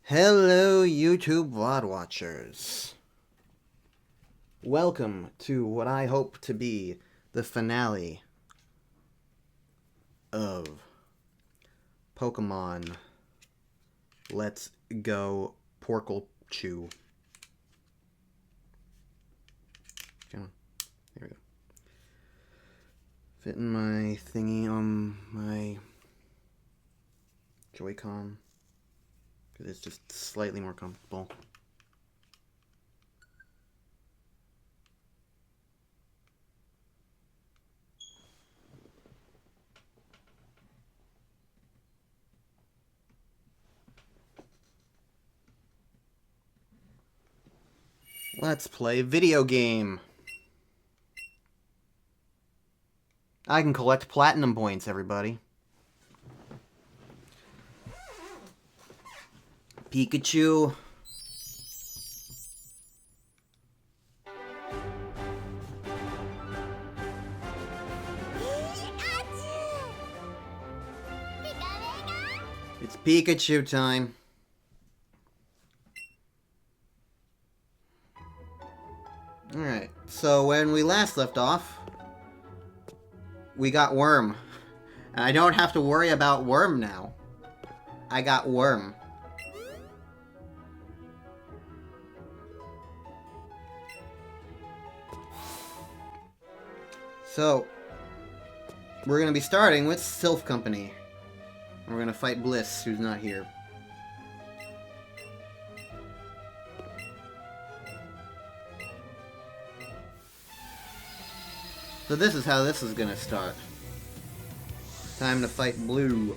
Hello, YouTube VOD watchers. Welcome to what I hope to be the finale of Pokemon Let's Go Porkle Chew. Come on. There we go. Fitting my thingy on my Joy-Con, because it's just slightly more comfortable. Let's play video game. I can collect platinum points, everybody. Pikachu. It's Pikachu time. Alright, so when we last left off, we got Worm. And I don't have to worry about Worm now. I got Worm. So, we're going to be starting with Sylph Company. And we're going to fight Bliss, who's not here. So this is how this is going to start. Time to fight Blue.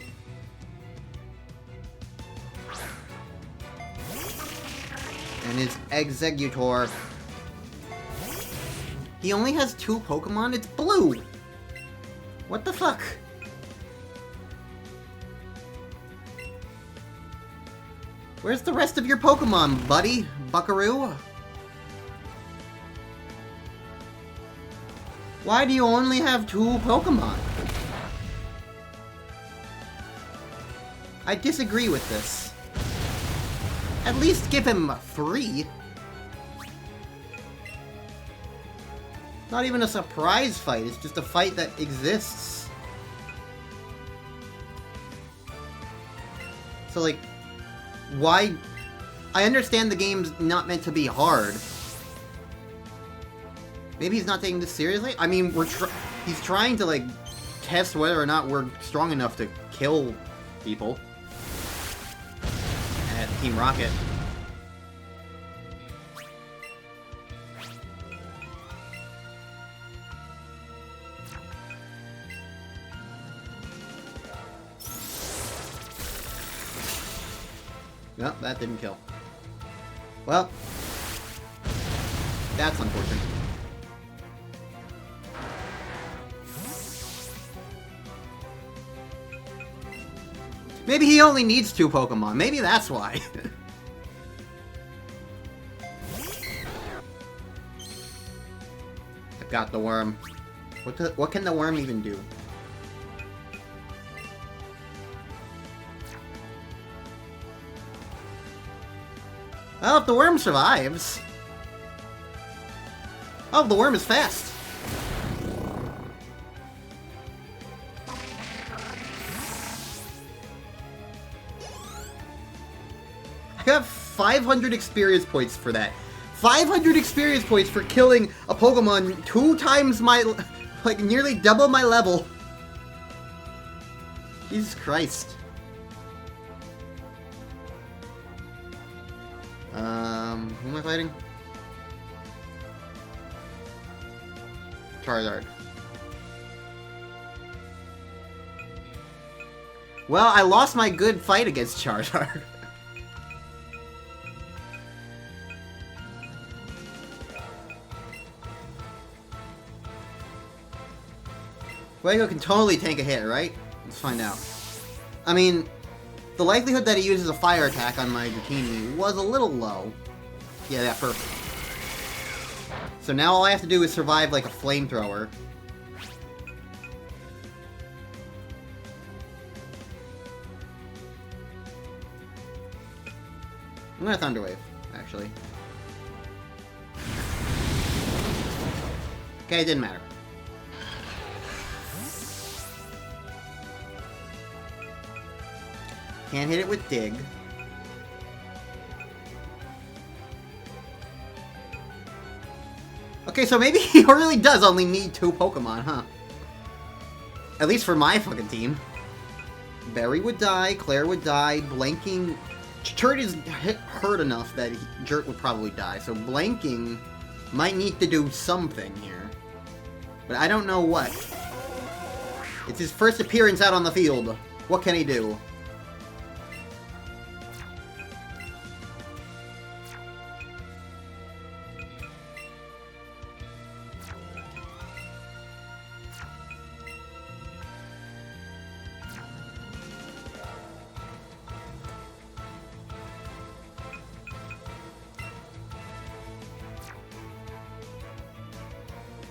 And his Exeggutor. He only has 2 Pokemon? It's Blue! What the fuck? Where's the rest of your Pokemon, buddy? Buckaroo? Why do you only have 2 Pokemon? I disagree with this. At least give him 3. Not even a surprise fight, it's just a fight that exists. So, like, why? I understand the game's not meant to be hard. Maybe he's not taking this seriously? I mean, he's trying to, like, test whether or not we're strong enough to kill people. At Team Rocket. No, that didn't kill. Well, that's unfortunate. Maybe he only needs 2 Pokemon. Maybe that's why. I've got the worm. What can the worm even do? Well, if the worm survives... Oh, the worm is fast! I got 500 experience points for that. 500 experience points for killing a Pokemon 2 times my... like, nearly double my level. Jesus Christ. Who am I fighting? Charizard. Well, I lost my good fight against Charizard. Fuego can totally tank a hit, right? Let's find out. I mean, the likelihood that he uses a fire attack on my Dratini was a little low. Yeah, that perfect. So now all I have to do is survive like a flamethrower. I'm gonna Thunder Wave, actually. Okay, it didn't matter. Can't hit it with Dig. Okay, so maybe he really does only need 2 Pokemon, huh? At least for my fucking team. Barry would die, Claire would die, Blanking... Turd is hurt enough that Jerk would probably die, so Blanking might need to do something here. But I don't know what. It's his first appearance out on the field. What can he do?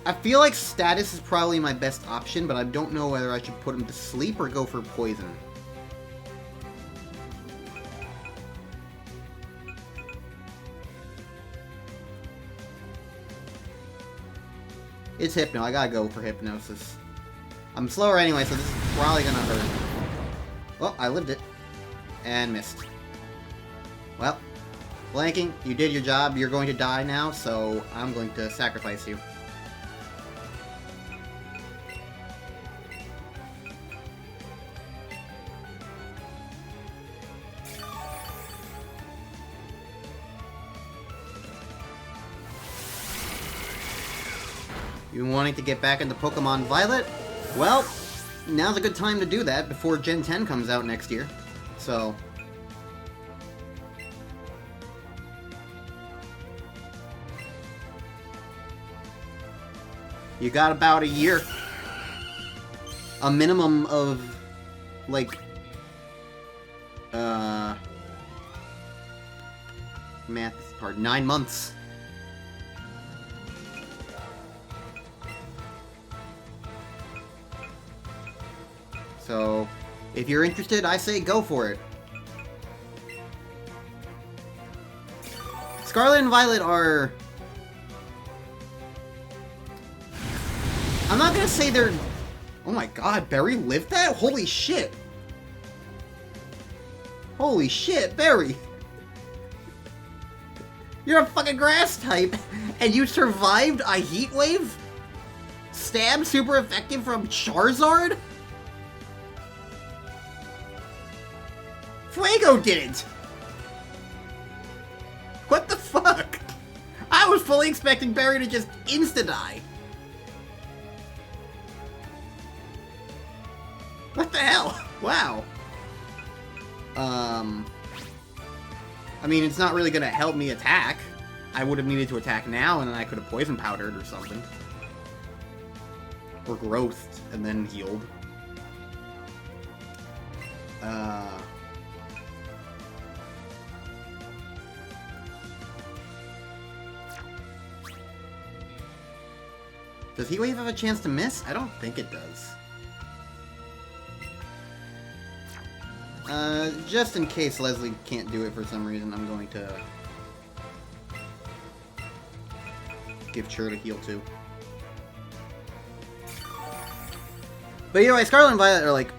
I feel like Status is probably my best option, but I don't know whether I should put him to sleep or go for Poison. It's Hypno. I gotta go for Hypnosis. I'm slower anyway, so this is probably gonna hurt. Well, I lived it. And missed. Well, Blanking, you did your job. You're going to die now, so I'm going to sacrifice you. You wanting to get back into Pokemon Violet? Well, now's a good time to do that before Gen 10 comes out next year. So... you got about a year. A minimum of, like... math is hard. 9 months. So, if you're interested, I say go for it. Scarlet and Violet are... I'm not gonna say they're... Oh my god, Barry lived that? Holy shit! Holy shit, Barry! You're a fucking grass type, and you survived a Heat Wave? Stab super effective from Charizard? Fuego didn't! What the fuck? I was fully expecting Barry to just insta-die. What the hell? Wow. I mean, it's not really gonna help me attack. I would have needed to attack now, and then I could have poison powdered or something. Or growthed, and then healed. Does Heat Wave have a chance to miss? I don't think it does. Just in case Leslie can't do it for some reason, I'm going to give Chur to heal too. But anyway, Scarlet and Violet are like...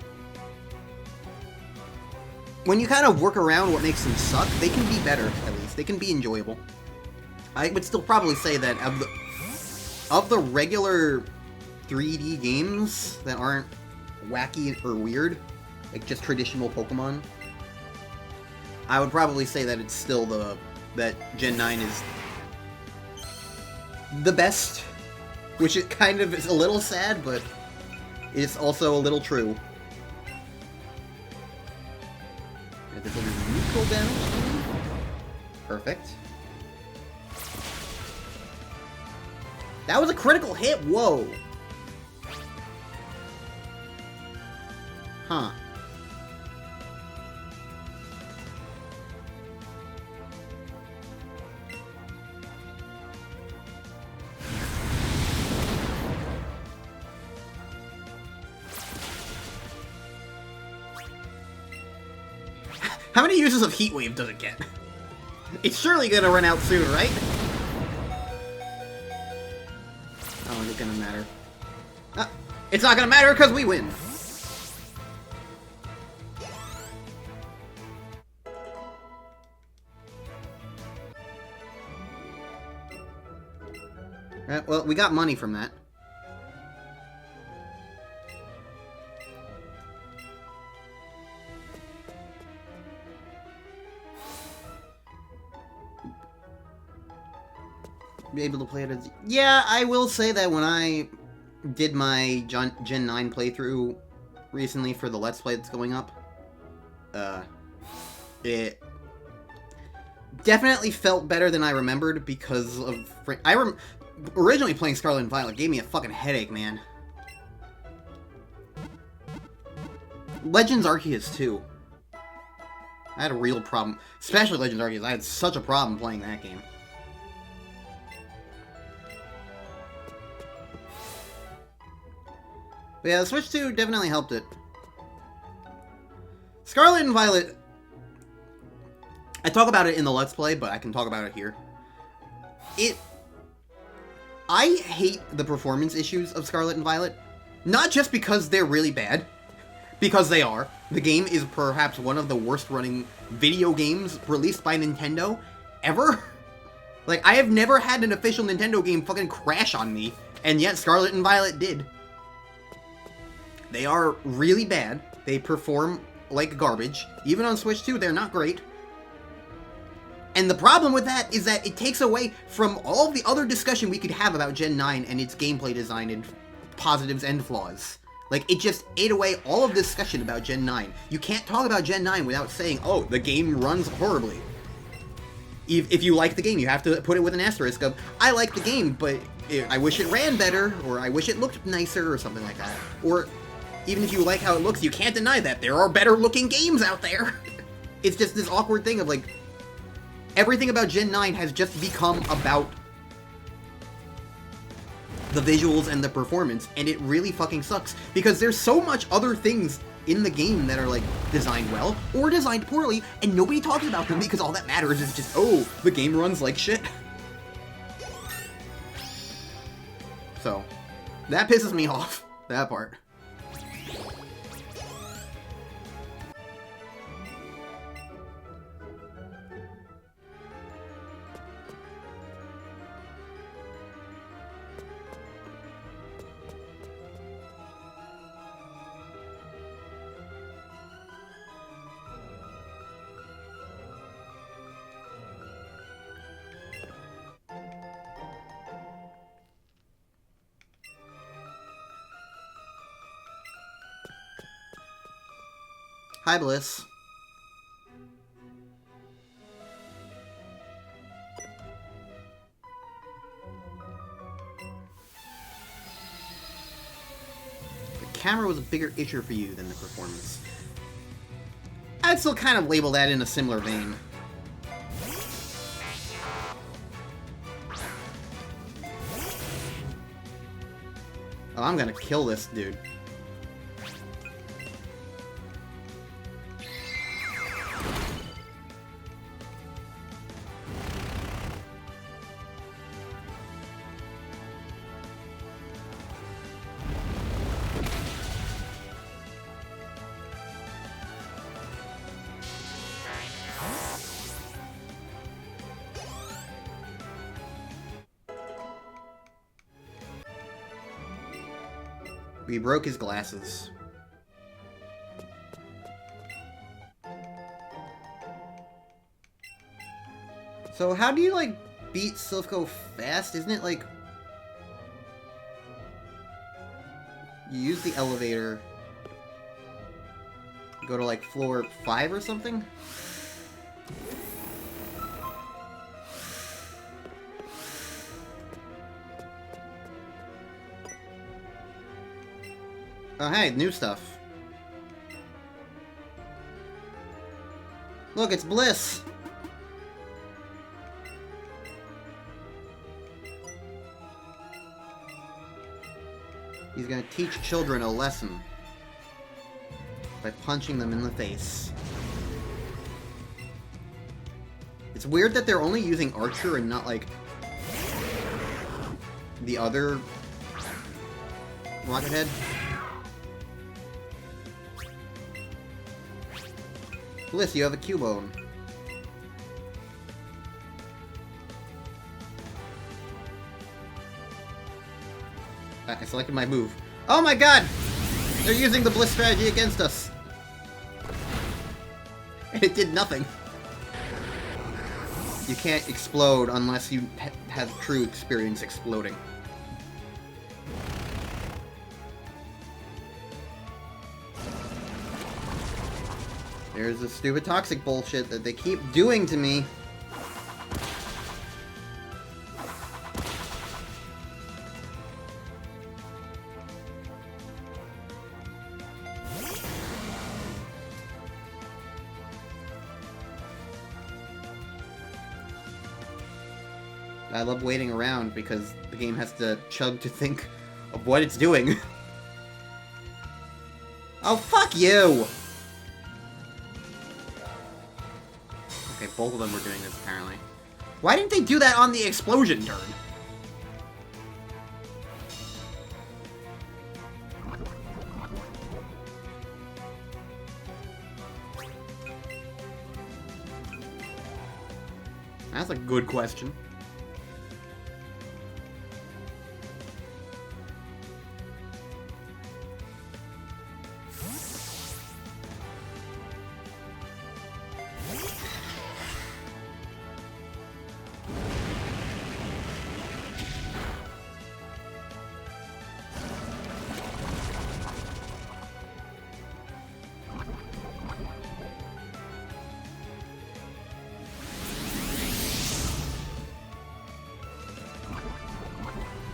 when you kind of work around what makes them suck, they can be better, at least. They can be enjoyable. I would still probably say that of the regular 3D games that aren't wacky or weird, like just traditional Pokemon, I would probably say that it's still that Gen 9 is the best, which it kind of is a little sad, but it's also a little true. And this will do neutral damage. Perfect. That was a critical hit? Whoa! Huh. How many uses of Heat Wave does it get? It's surely gonna run out soon, right? Oh, is it gonna matter? It's not gonna matter because we win. Right, well, we got money from that. Be able to play it as... Yeah, I will say that when I did my Gen 9 playthrough recently for the Let's Play that's going up, it definitely felt better than I remembered because of... Originally playing Scarlet and Violet gave me a fucking headache, man. Legends Arceus, too. I had a real problem. Especially Legends Arceus. I had such a problem playing that game. But yeah, the Switch 2 definitely helped it. Scarlet and Violet... I talk about it in the Let's Play, but I can talk about it here. I hate the performance issues of Scarlet and Violet. Not just because they're really bad. Because they are. The game is perhaps one of the worst running video games released by Nintendo ever. Like, I have never had an official Nintendo game fucking crash on me, and yet Scarlet and Violet did. They are really bad. They perform like garbage. Even on Switch 2, they're not great. And the problem with that is that it takes away from all of the other discussion we could have about Gen 9 and its gameplay design and positives and flaws. Like, it just ate away all of discussion about Gen 9. You can't talk about Gen 9 without saying, oh, the game runs horribly. If you like the game, you have to put it with an asterisk of, I like the game, but I wish it ran better, or I wish it looked nicer, or something like that. Or, even if you like how it looks, you can't deny that there are better looking games out there. It's just this awkward thing of, like, everything about Gen 9 has just become about the visuals and the performance, and it really fucking sucks, because there's so much other things in the game that are, like, designed well, or designed poorly, and nobody talks about them because all that matters is just, oh, the game runs like shit. So, that pisses me off, that part. Hi, Bliss. The camera was a bigger issue for you than the performance. I'd still kind of label that in a similar vein. Oh, I'm gonna kill this dude. We broke his glasses. So how do you, like, beat Silphco fast? Isn't it, like... You use the elevator... Go to, like, floor 5 or something? Oh, hey, new stuff. Look, it's Bliss! He's gonna teach children a lesson by punching them in the face. It's weird that they're only using Archer and not, like, the other Rocket Head. Bliss, you have a Cubone. I selected my move. Oh my god! They're using the Bliss strategy against us! And it did nothing. You can't explode unless you have true experience exploding. There's the stupid toxic bullshit that they keep doing to me. I love waiting around because the game has to chug to think of what it's doing. Oh, fuck you! Okay, both of them were doing this, apparently. Why didn't they do that on the explosion turn? That's a good question.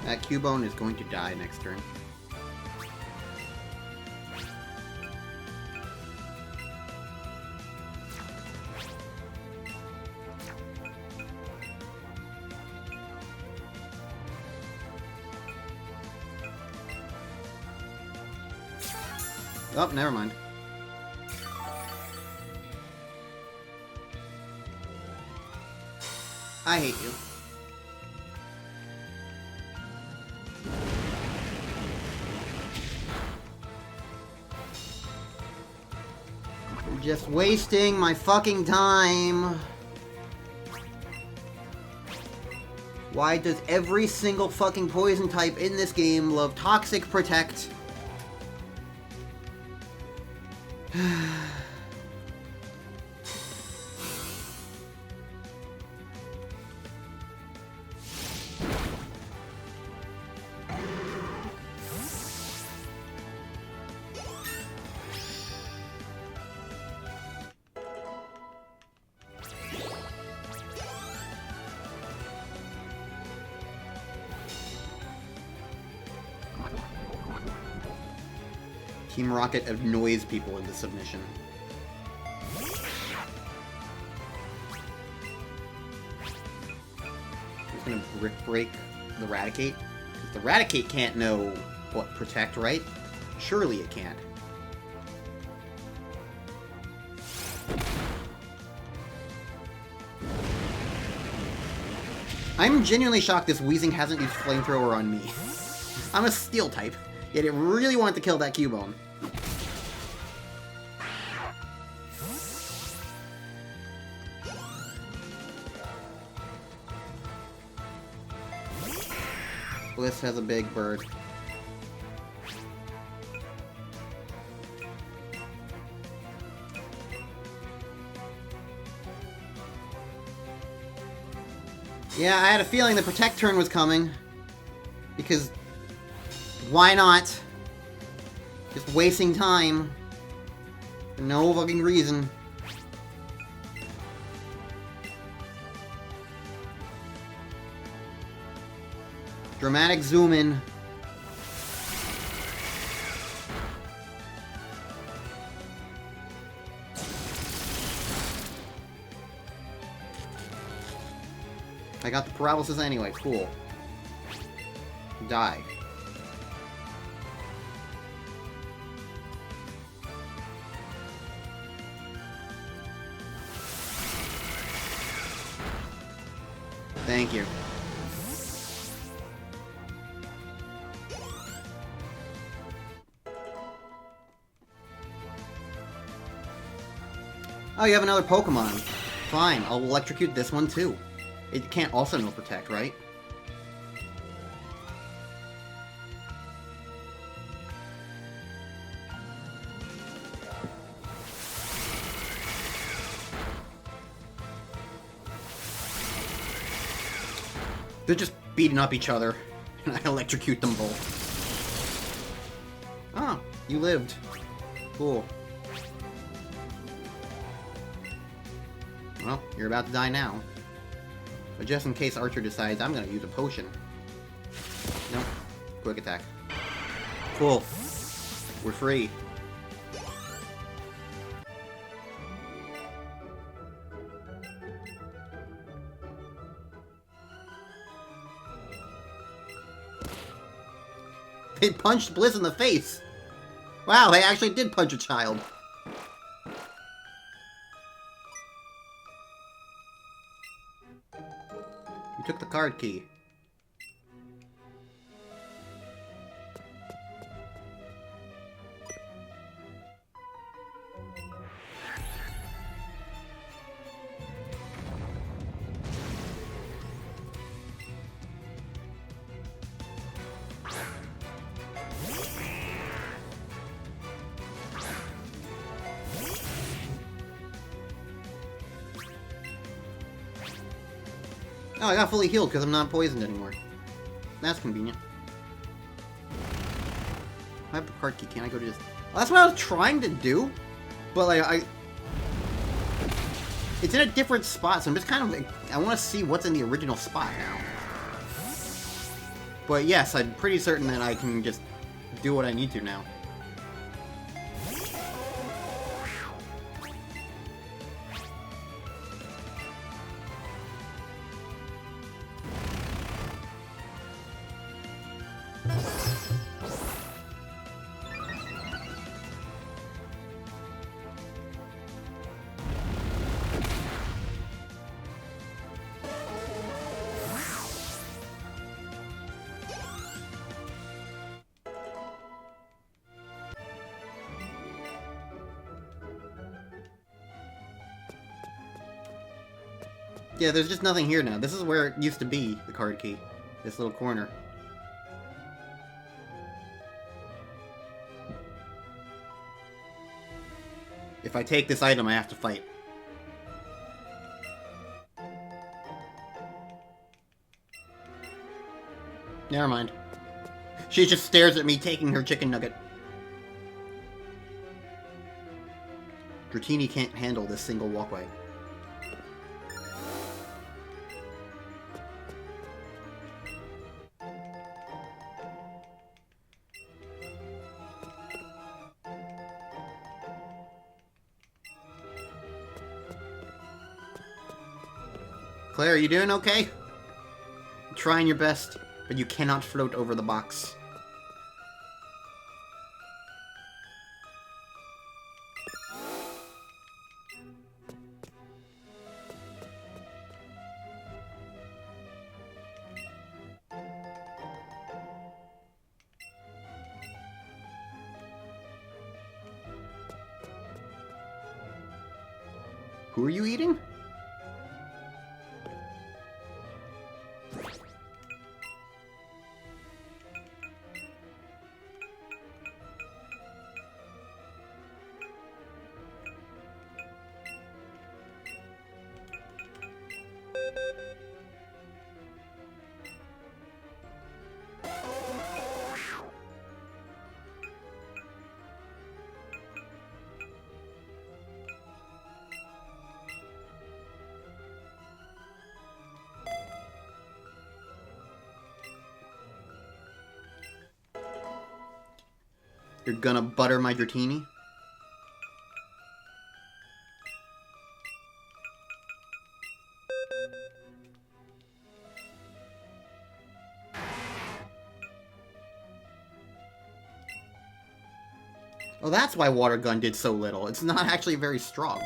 That Cubone is going to die next turn. Oh, never mind. I hate you. You're just wasting my fucking time. Why does every single fucking poison type in this game love Toxic Protect? Team Rocket annoys people into submission. Just gonna Brick Break the Raticate. Because the Raticate can't know what Protect, right? Surely it can't. I'm genuinely shocked this Weezing hasn't used Flamethrower on me. I'm a Steel type, yet it really wanted to kill that Cubone. Bliss has a big bird. Yeah, I had a feeling the Protect turn was coming. Because why not? Just wasting time. For no fucking reason. Dramatic zoom in. I got the paralysis anyway, cool. Die. Thank you. Oh, you have another Pokemon. Fine, I'll electrocute this one too. It can't also no protect, right? They're just beating up each other, and I electrocute them both. Ah, you lived. Cool. Well, you're about to die now. But just in case Archer decides I'm gonna use a potion. Nope. Quick attack. Cool. We're free. They punched Bliss in the face! Wow, they actually did punch a child. You took the card key. Oh, I got fully healed because I'm not poisoned anymore. That's convenient. I have the card key. Can't I go to this? Well, that's what I was trying to do, but like it's in a different spot, so I'm just kind of like, I want to see what's in the original spot now. But yes, I'm pretty certain that I can just do what I need to now. Yeah, there's just nothing here now. This is where it used to be, the card key. This little corner. If I take this item, I have to fight. Never mind. She just stares at me taking her chicken nugget. Dratini can't handle this single walkway. Claire, are you doing okay? You're trying your best, but you cannot float over the box. Who are you eating? You're gonna butter my Dratini? Oh, that's why Water Gun did so little. It's not actually very strong.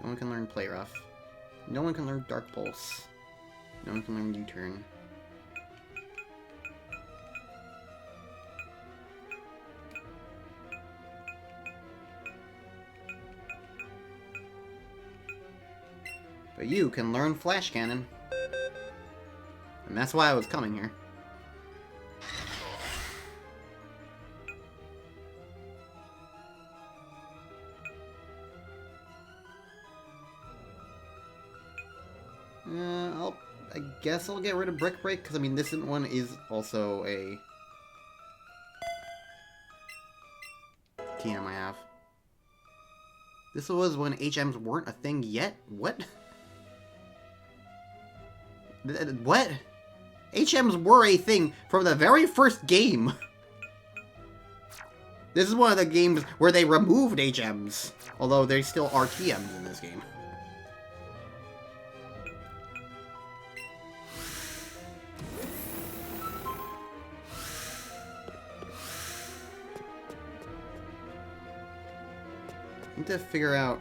No one can learn Play Rough. No one can learn Dark Pulse. No one can learn U-Turn. But you can learn Flash Cannon. And that's why I was coming here. I guess I'll get rid of Brick Break, because I mean this one is also a TM I have. This was when HMs weren't a thing yet? What? What? HMs were a thing from the very first game. This is one of the games where they removed HMs, although they still are TMs in this game. I need to figure out...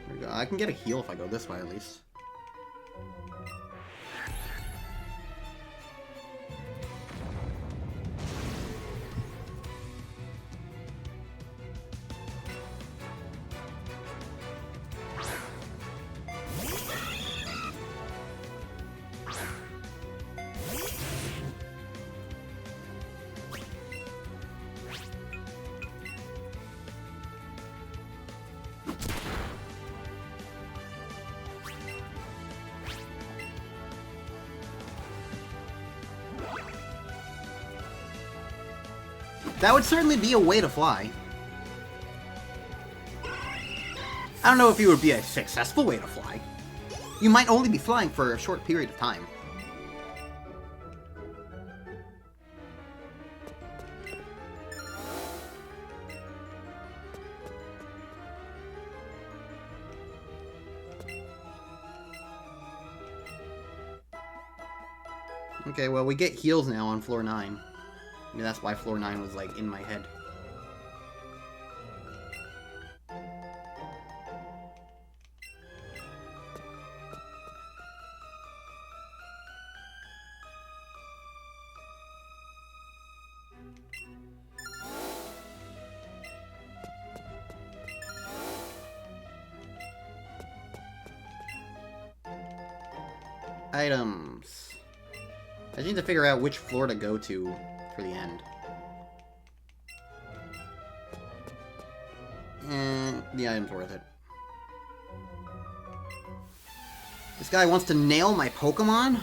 Where to go. I can get a heal if I go this way, at least. That would certainly be a way to fly. I don't know if it would be a successful way to fly. You might only be flying for a short period of time. Okay, well, we get heals now on floor 9. Maybe that's why floor 9 was, like, in my head. Items. I just need to figure out which floor to go to for the end. And the item's worth it. This guy wants to nail my Pokémon?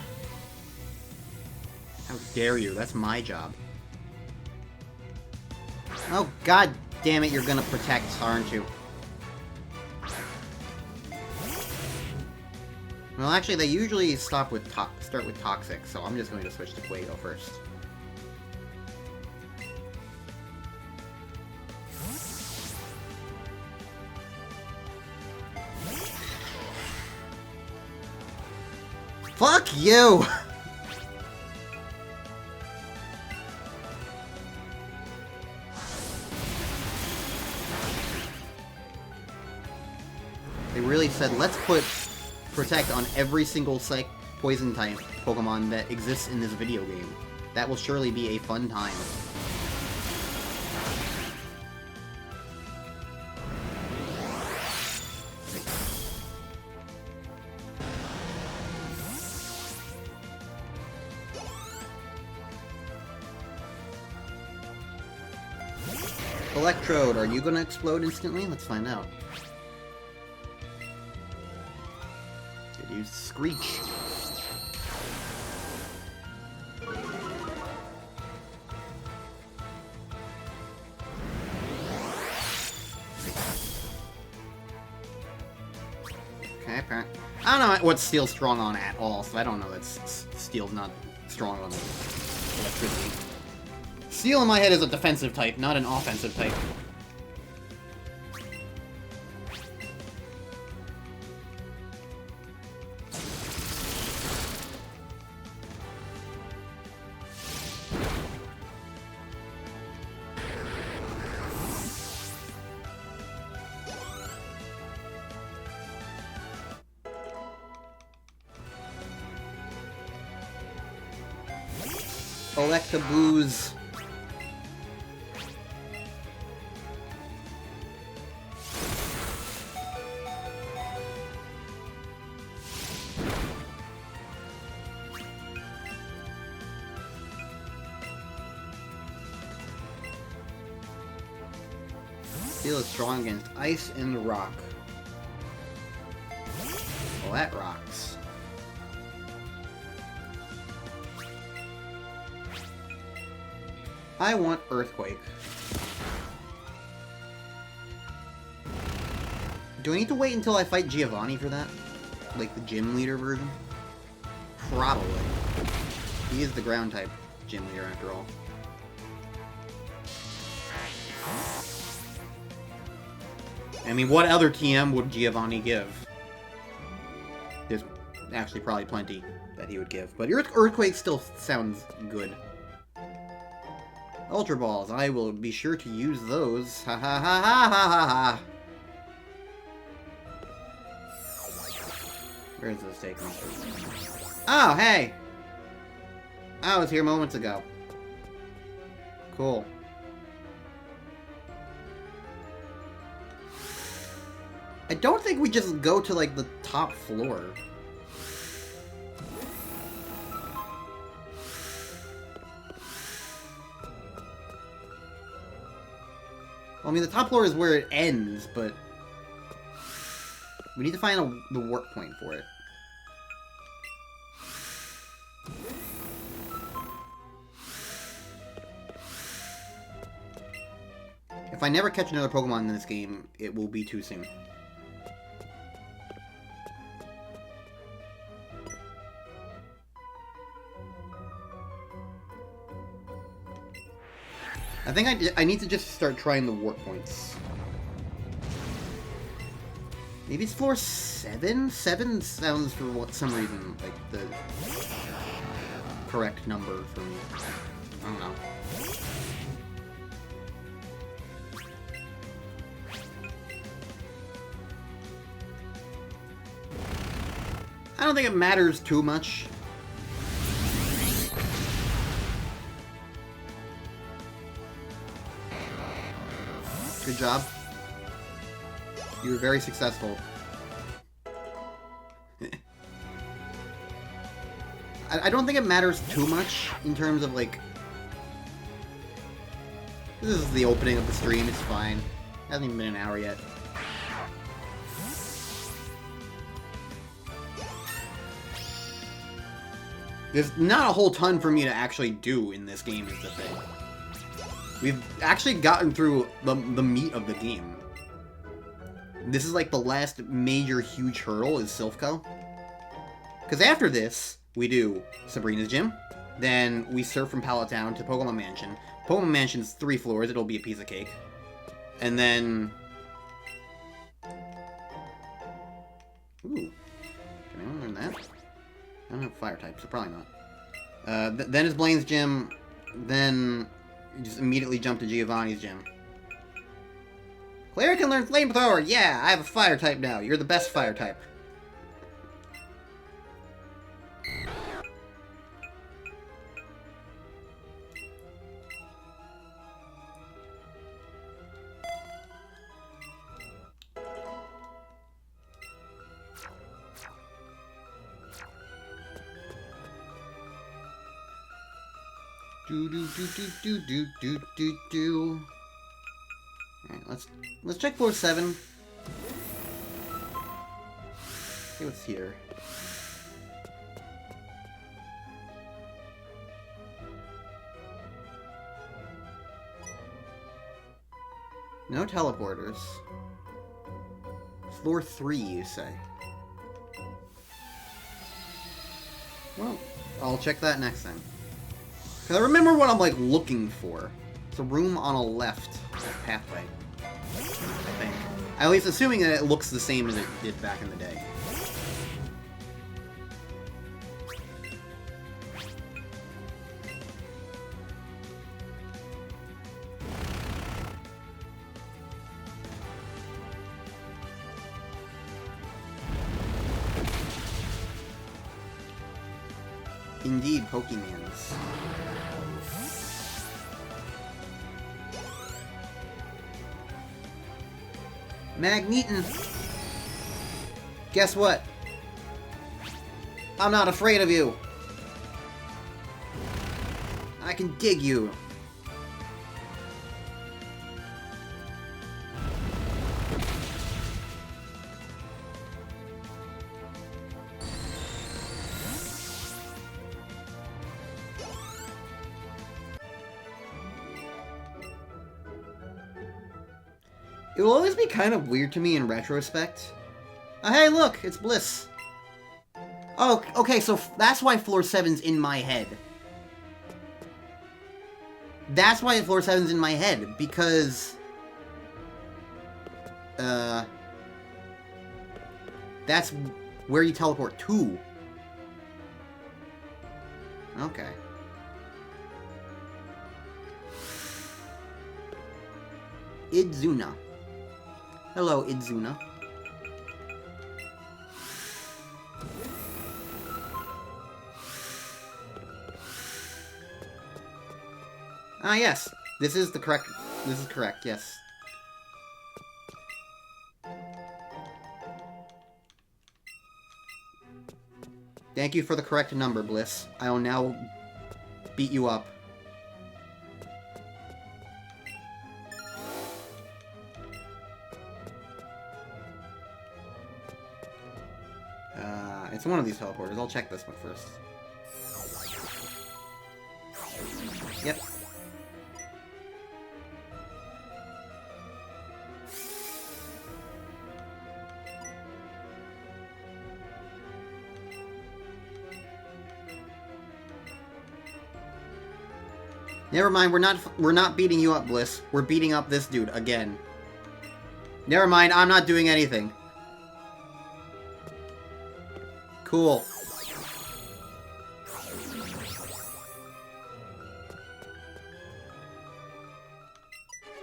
How dare you? That's my job. Oh, god damn it, you're gonna protect, aren't you? Well, actually, they usually start with Toxic, so I'm just going to switch to Quago first. Fuck you! They really said, let's put Protect on every single poison type Pokemon that exists in this video game. That will surely be a fun time. Electrode, are you gonna explode instantly? Let's find out. Did you screech? Okay, apparently. I don't know what Steel's strong on at all, so I don't know that Steel's not strong on electricity. Steel in my head is a defensive type, not an offensive type. Electabooze. Steel is strong against ice and rock. Well, that rocks. I want Earthquake. Do I need to wait until I fight Giovanni for that? Like the gym leader version? Probably. He is the ground type gym leader after all. I mean, what other TM would Giovanni give? There's actually probably plenty that he would give. But Earthquake still sounds good. Ultra Balls. I will be sure to use those. Ha ha ha ha ha ha ha. Where's this taking me? Oh, hey! I was here moments ago. Cool. I don't think we just go to, like, the top floor. Well, I mean, the top floor is where it ends, but we need to find the warp point for it. If I never catch another Pokemon in this game, it will be too soon. I think I need to just start trying the warp points. Maybe it's floor 7? 7 sounds, for some reason, like the correct number for me. I don't know. I don't think it matters too much. Good job. You were very successful. I don't think it matters too much in terms of, like... This is the opening of the stream, it's fine. Hasn't even been an hour yet. There's not a whole ton for me to actually do in this game, is the thing. We've actually gotten through the meat of the game. This is like the last major huge hurdle is Silphco. Because after this, we do Sabrina's Gym. Then we surf from Pallet Town to Pokemon Mansion. Pokemon Mansion's 3 floors, it'll be a piece of cake. And then... Ooh. Can anyone learn that? I don't have fire type, so probably not. Then is Blaine's Gym. Then... You just immediately jump to Giovanni's Gym. Claire can learn Flamethrower! Yeah, I have a fire type now. You're the best fire type. Do. Alright, let's check floor 7. See what's here. No teleporters. Floor 3, you say? Well, I'll check that next time. Because I remember what I'm, like, looking for. It's a room on a left pathway. I think. At least assuming that it looks the same as it did back in the day. Indeed, Pokemans. Magneton! Guess what? I'm not afraid of you! I can dig you! It will always be kind of weird to me in retrospect. Hey, look! It's Bliss. Oh, okay, so that's why Floor 7's in my head. That's why Floor 7's in my head, because... that's where you teleport to. Okay. Idzuna. Hello, Idzuna. Ah, yes. This is correct, yes. Thank you for the correct number, Bliss. I will now beat you up. It's one of these teleporters. I'll check this one first. Yep. Never mind, we're not beating you up, Bliss. We're beating up this dude again. Never mind, I'm not doing anything. Cool.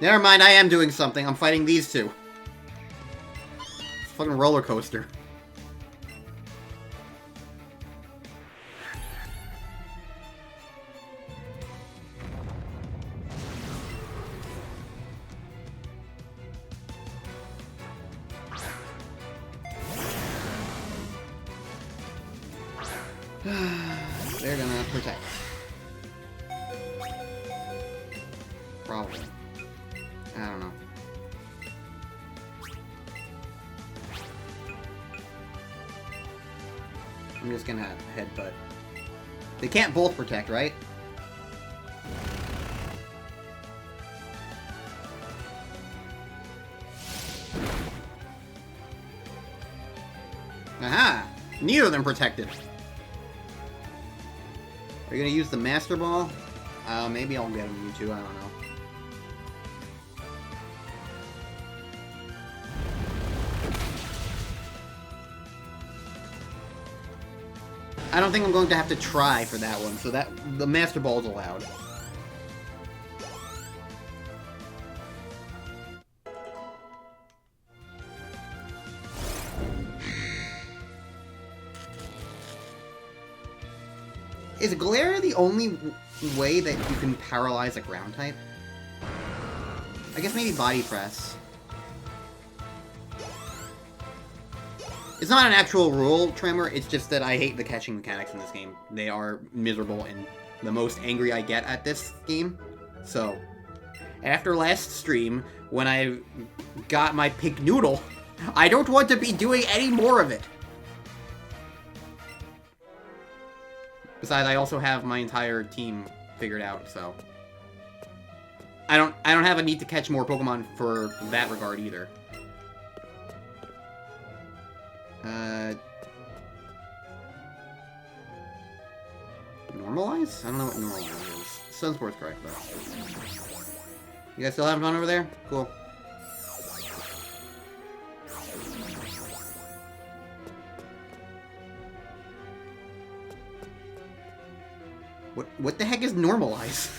Never mind, I am doing something. I'm fighting these two. It's a fucking roller coaster. They're gonna protect. Probably. I don't know. I'm just gonna headbutt. They can't both protect, right? Aha! Neither of them protected. Are you gonna use the Master Ball? Maybe I'll get him, you two, I don't know. I don't think I'm going to have to try for that one, so that the Master Ball is allowed. Is Glare the only way that you can paralyze a ground type? I guess maybe Body Press. It's not an actual rule, Tremor, it's just that I hate the catching mechanics in this game. They are miserable and the most angry I get at this game. So, after last stream, when I got my pig noodle, I don't want to be doing any more of it. Besides, I also have my entire team figured out, so I don't have a need to catch more Pokemon for that regard either. Normalize? I don't know what normalize is. Sunsport's correct, though. You guys still having fun over there? Cool. What the heck is normalize?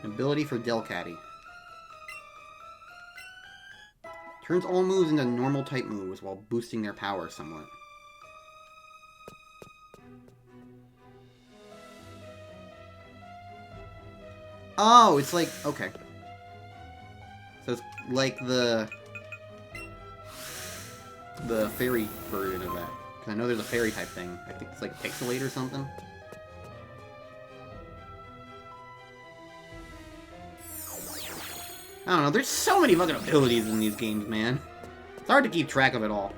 Ability for Delcatty. Turns all moves into normal type moves while boosting their power somewhat. Oh, it's like... okay. So it's like the fairy version of that. Because I know there's a fairy type thing. I think it's like Pixelate or something. I don't know, there's so many fucking abilities in these games, man. It's hard to keep track of it all.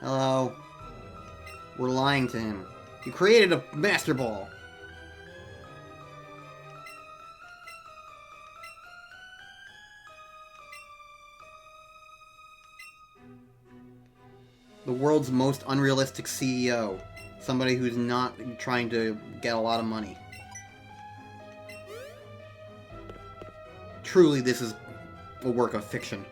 Hello. We're lying to him. You created a Master Ball. The world's most unrealistic CEO. Somebody who's not trying to get a lot of money. Truly, this is a work of fiction.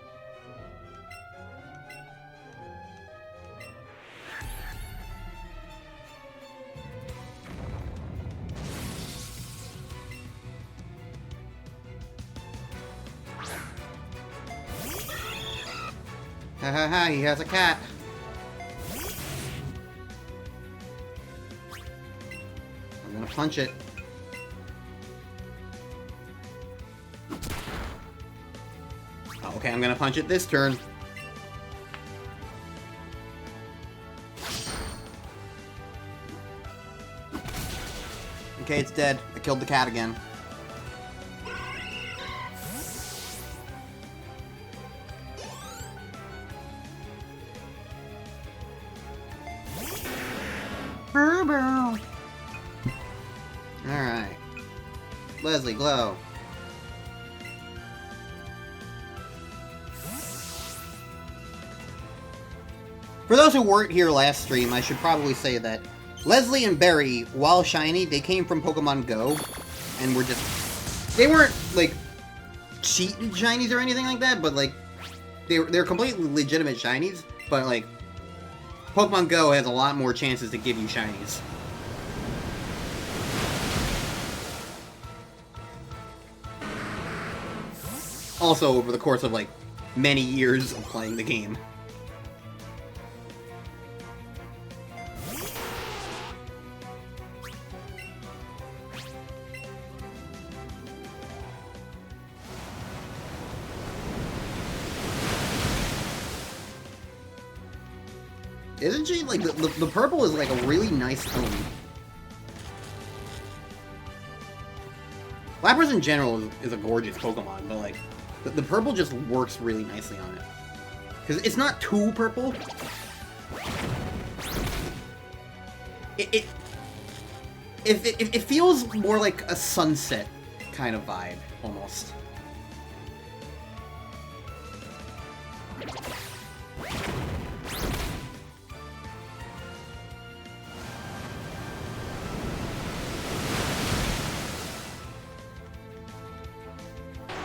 Ha ha ha, he has a cat. I'm gonna punch it. Oh, okay, I'm gonna punch it this turn. Okay, it's dead. I killed the cat again. Alright. Leslie, glow. For those who weren't here last stream, I should probably say that Leslie and Barry, while shiny, they came from Pokemon Go, and were just... they weren't, like, cheated shinies or anything like that, but, like, they're completely legitimate shinies, but, like, Pokemon Go has a lot more chances to give you shinies. Also, over the course of, like, many years of playing the game. Isn't she? Like, the purple is, like, a really nice tone. Lapras in general is a gorgeous Pokemon, but, like, the purple just works really nicely on it. Because it's not too purple. It feels more like a sunset kind of vibe, almost.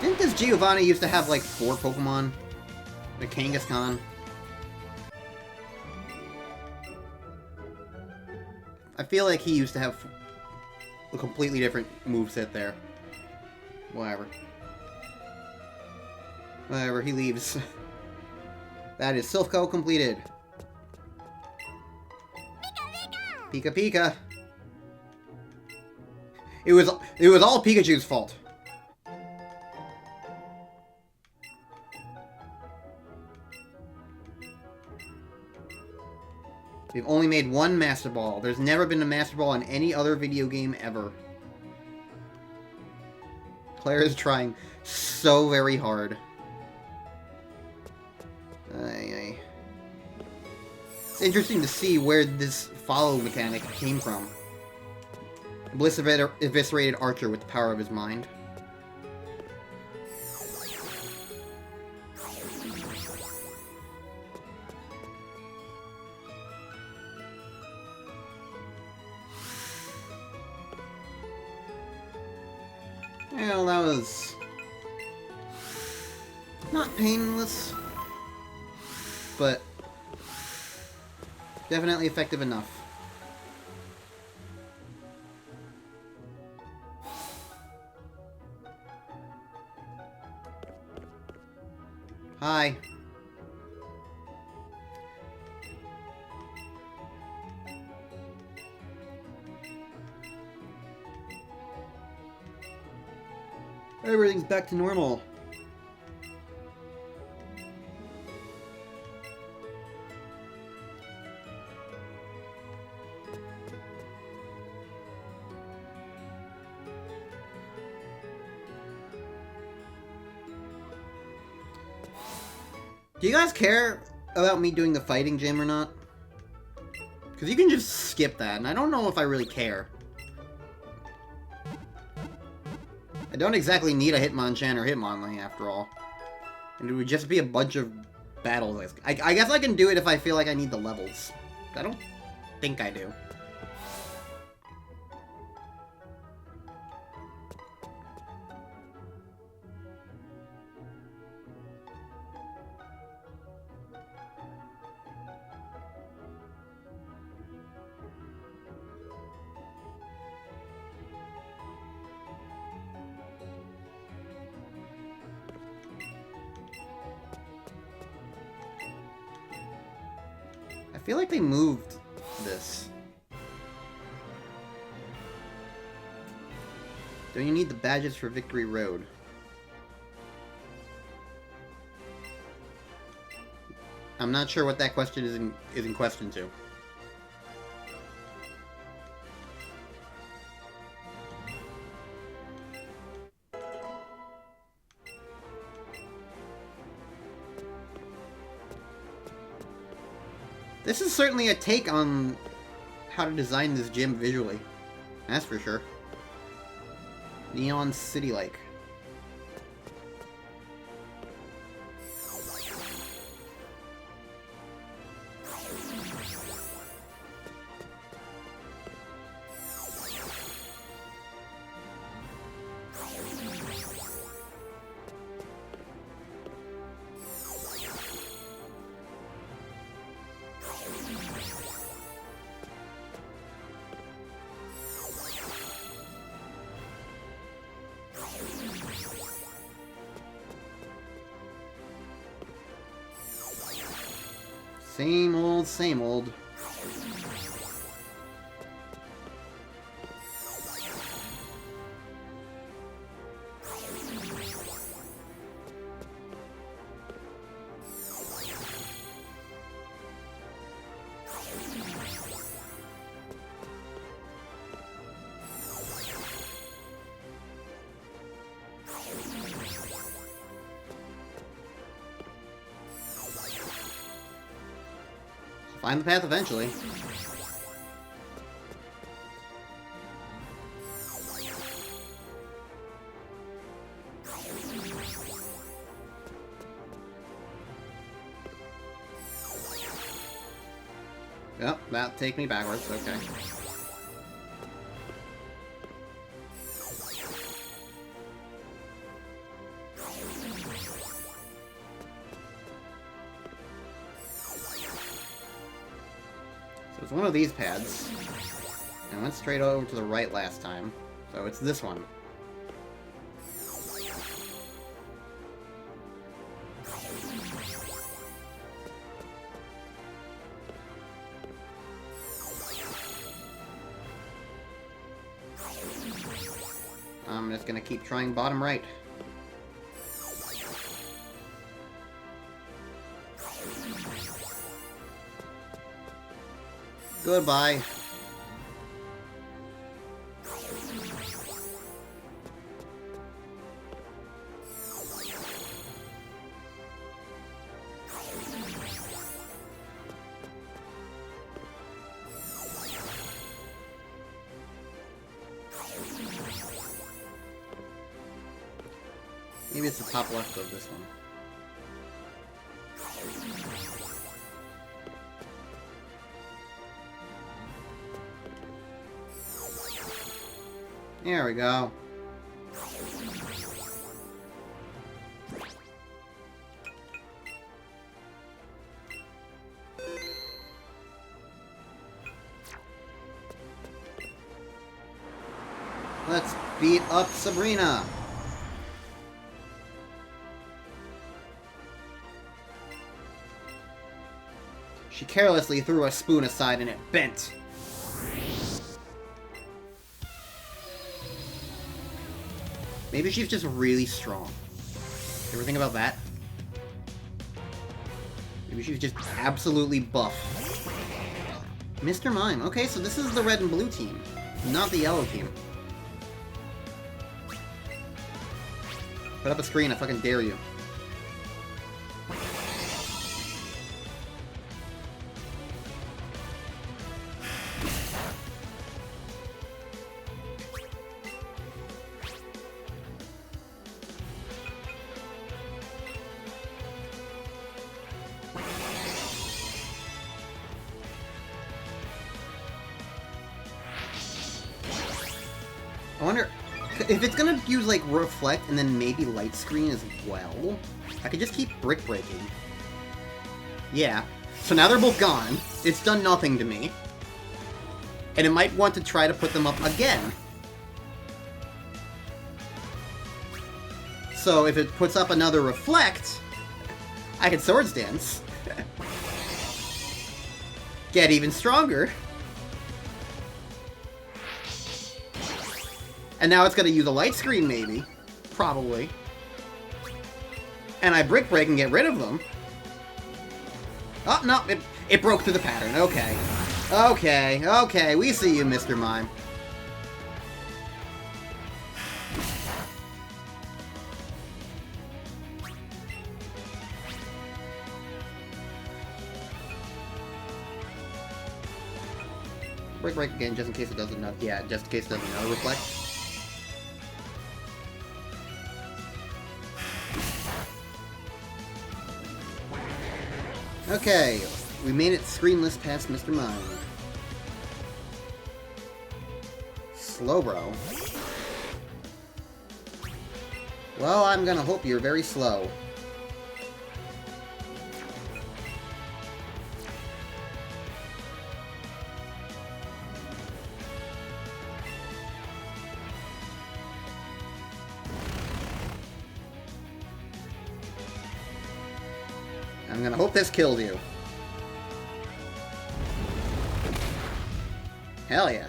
Didn't this Giovanni used to have like 4 Pokemon? Like Kangaskhan? I feel like he used to have a completely different moveset there. Whatever. Whatever, he leaves. That is Silphco completed. Pika Pika. It was all Pikachu's fault. We've only made 1 Master Ball. There's never been a Master Ball in any other video game ever. Claire is trying so very hard. It's interesting to see where this follow mechanic came from. Bliss eviscerated Archer with the power of his mind. Well, that was Not painless, but definitely effective enough. Hi. Everything's back to normal. Do you guys care about me doing the fighting gym or not? Because you can just skip that, and I don't know if I really care. I don't exactly need a Hitmonchan or Hitmonlee, after all. And it would just be a bunch of battles. I guess I can do it if I feel like I need the levels. I don't think I do. I feel like they moved this. Don't you need the badges for Victory Road? I'm not sure what that question is in question to. This is certainly a take on how to design this gym visually. That's for sure. Neon City-like. Same old, same old. Find the path eventually. Yep, that'll take me backwards, okay. So it's one of these pads. And went straight over to the right last time. So it's this one. I'm just gonna keep trying bottom right. Goodbye. Maybe it's the top left of this one. There we go. Let's beat up Sabrina. She carelessly threw a spoon aside and it bent. Maybe she's just really strong. Ever think about that? Maybe she's just absolutely buff. Mr. Mime. Okay, so this is the red and blue team, not the yellow team. Put up a screen, I fucking dare you. I wonder if it's gonna use, like, reflect and then maybe light screen as well. I could just keep brick breaking. Yeah. So now they're both gone. It's done nothing to me. And it might want to try to put them up again. So if it puts up another reflect, I could Swords Dance. Get even stronger. And now it's going to use a light screen, maybe. Probably. And I brick break and get rid of them. Oh, no, it broke through the pattern. Okay. Okay, okay, we see you, Mr. Mime. Brick break again, just in case it doesn't know. Yeah, just in case it doesn't know. Reflect. Okay, we made it screenless past Mr. Mime. Slowbro. Well, I'm gonna hope you're very slow. I'm gonna hope this kills you. Hell yeah.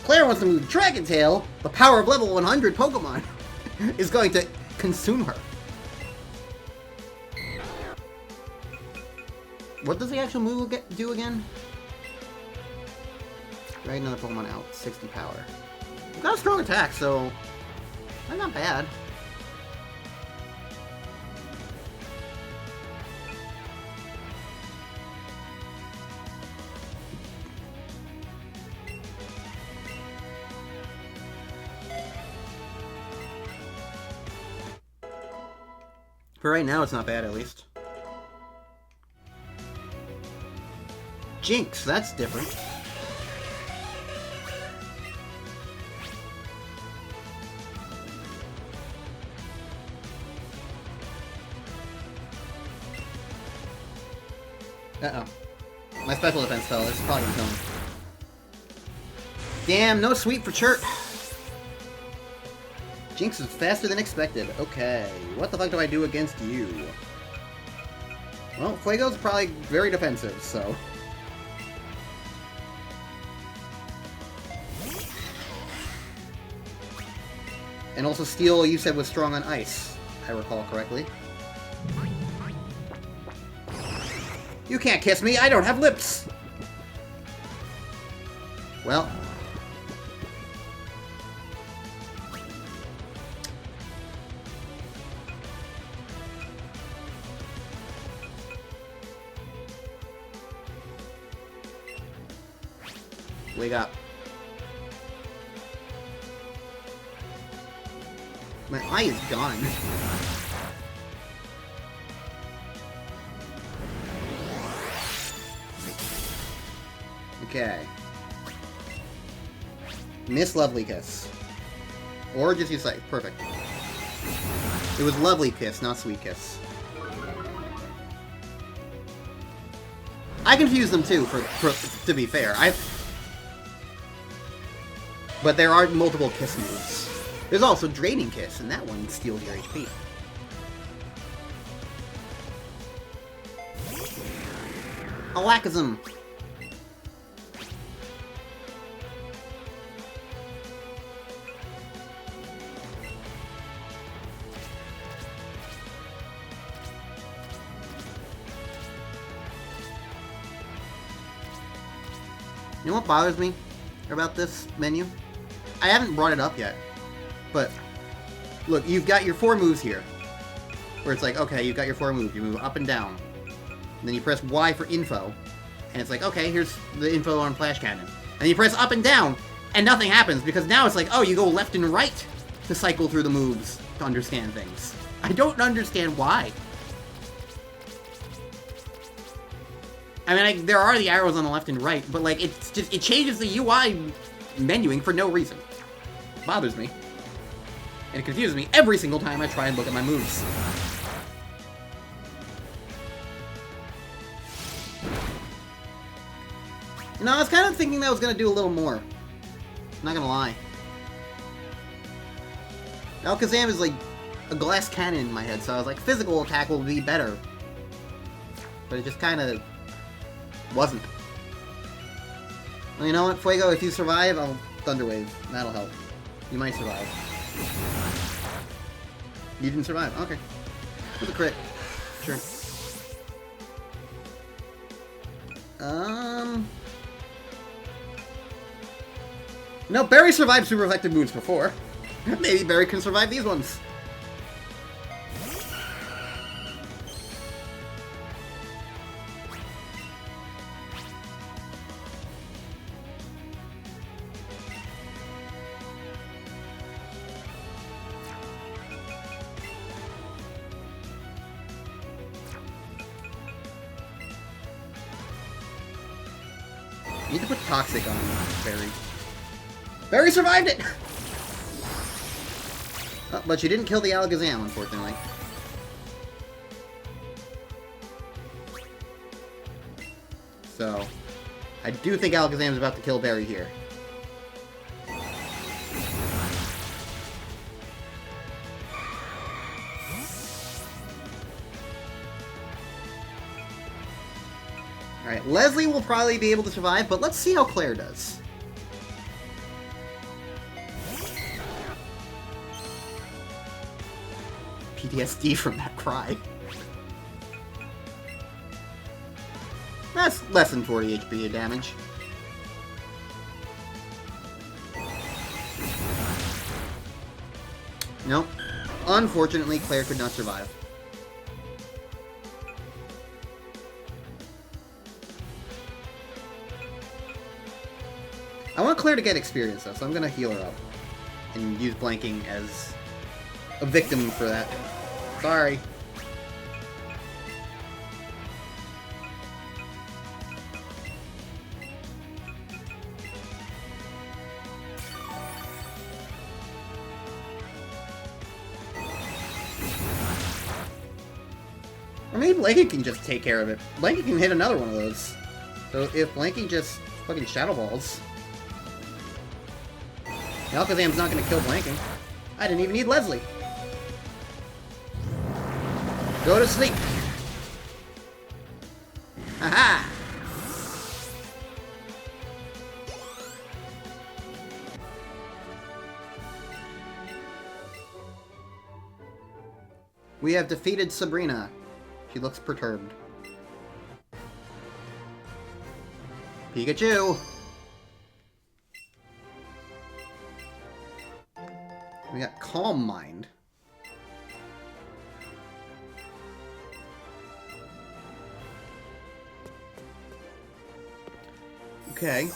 Claire wants to move Dragon Tail. The power of level 100 Pokemon is going to consume her. What does the actual move do again? Drag another Pokemon out. 60 power. I've got a strong attack, so that's not bad. For right now, it's not bad, at least. Jinx, that's different. Uh-oh. My special defense fell. This is probably gonna kill me. Damn, no sweep for Chert. Jinx is faster than expected. Okay, what the fuck do I do against you? Well, Fuego's probably very defensive, so... And also Steel, you said, was strong on ice, I recall correctly. You can't kiss me, I don't have lips! Well... Wake up. My eye is gone. Okay. Miss Lovely Kiss. Or just use like perfect. It was Lovely Kiss, not Sweet Kiss. I confuse them too, to be fair. But there are multiple Kiss moves. There's also Draining Kiss, and that one steals your HP. Alakazam! You know what bothers me about this menu? I haven't brought it up yet, but look, you've got your 4 moves here. Where it's like, okay, you've got your 4 moves. You move up and down. And then you press Y for info. And it's like, okay, here's the info on Flash Cannon. And you press up and down, and nothing happens, because now it's like, oh, you go left and right to cycle through the moves to understand things. I don't understand why. I mean, like, there are the arrows on the left and right, but, like, it's just, it changes the UI menuing for no reason. It bothers me. And it confuses me every single time I try and look at my moves. You know, I was kind of thinking that I was going to do a little more. I'm not going to lie. Alakazam is like a glass cannon in my head, so I was like, physical attack will be better. But it just kind of wasn't. Well, you know what, Fuego, if you survive, I'll Thunder Wave. That'll help. You might survive. You didn't survive. Okay. With a crit. Sure. No, Barry survived super effective moves before. Maybe Barry can survive these ones. Need to put Toxic on Barry. Barry survived it! Oh, but she didn't kill the Alakazam, unfortunately. So, I do think Alakazam's about to kill Barry here. Alright, Leslie will probably be able to survive, but let's see how Claire does. PTSD from that cry. That's less than 40 HP of damage. Nope. Unfortunately, Claire could not survive. I want Claire to get experience, though, so I'm gonna heal her up. And use blanking as a victim for that. Sorry. Or maybe Blanking can just take care of it. Blanking can hit another one of those. So if Blanking just fucking Shadow Balls... Alakazam's not gonna kill Blanking. I didn't even need Leslie. Go to sleep. Haha! We have defeated Sabrina. She looks perturbed. Pikachu! We got Calm Mind. Okay.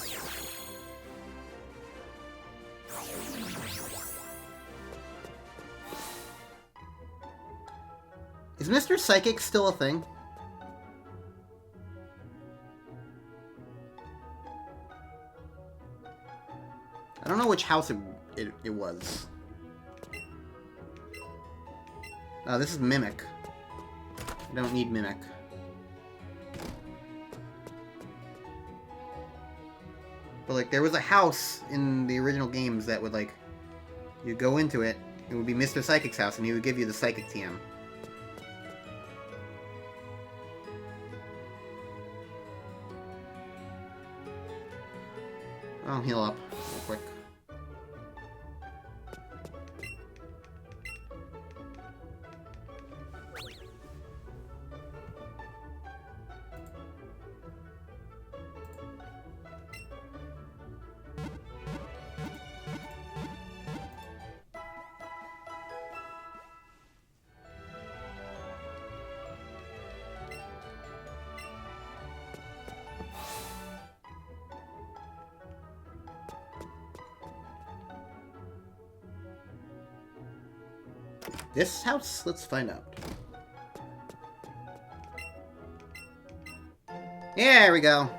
Is Mr. Psychic still a thing? I don't know which house it was. Oh, this is Mimic. I don't need Mimic. But, like, there was a house in the original games that would, like, you go into it, it would be Mr. Psychic's house, and he would give you the Psychic TM. I'll heal up real quick. This house? Let's find out. Yeah, there we go.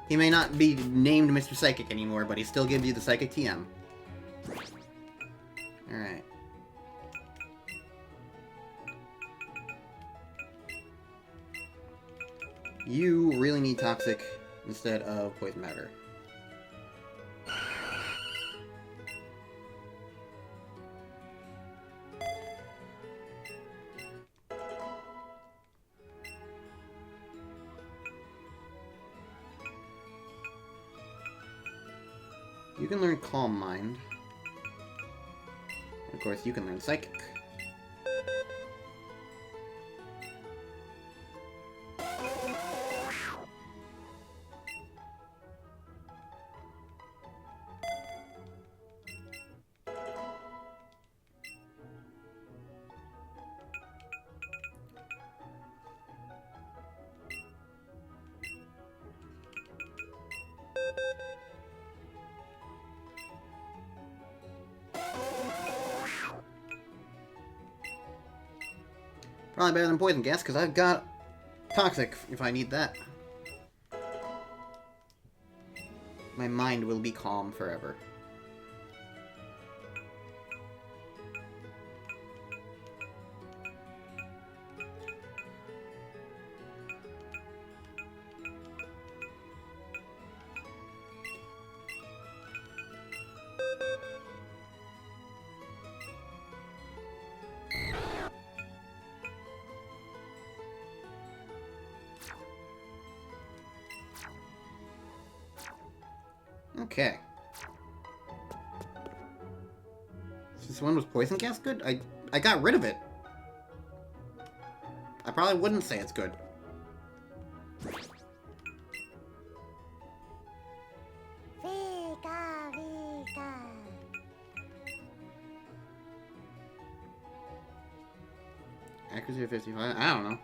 He may not be named Mr. Psychic anymore, but he still gives you the Psychic TM. Alright. You really need Toxic instead of Poison Powder. You can learn Calm Mind. Of course, you can learn Psychic. Probably better than Poison Gas, because I've got Toxic if I need that. My mind will be calm forever. Okay. This one was Poison Gas good? I got rid of it. I probably wouldn't say it's good. Accuracy of 55? I don't know.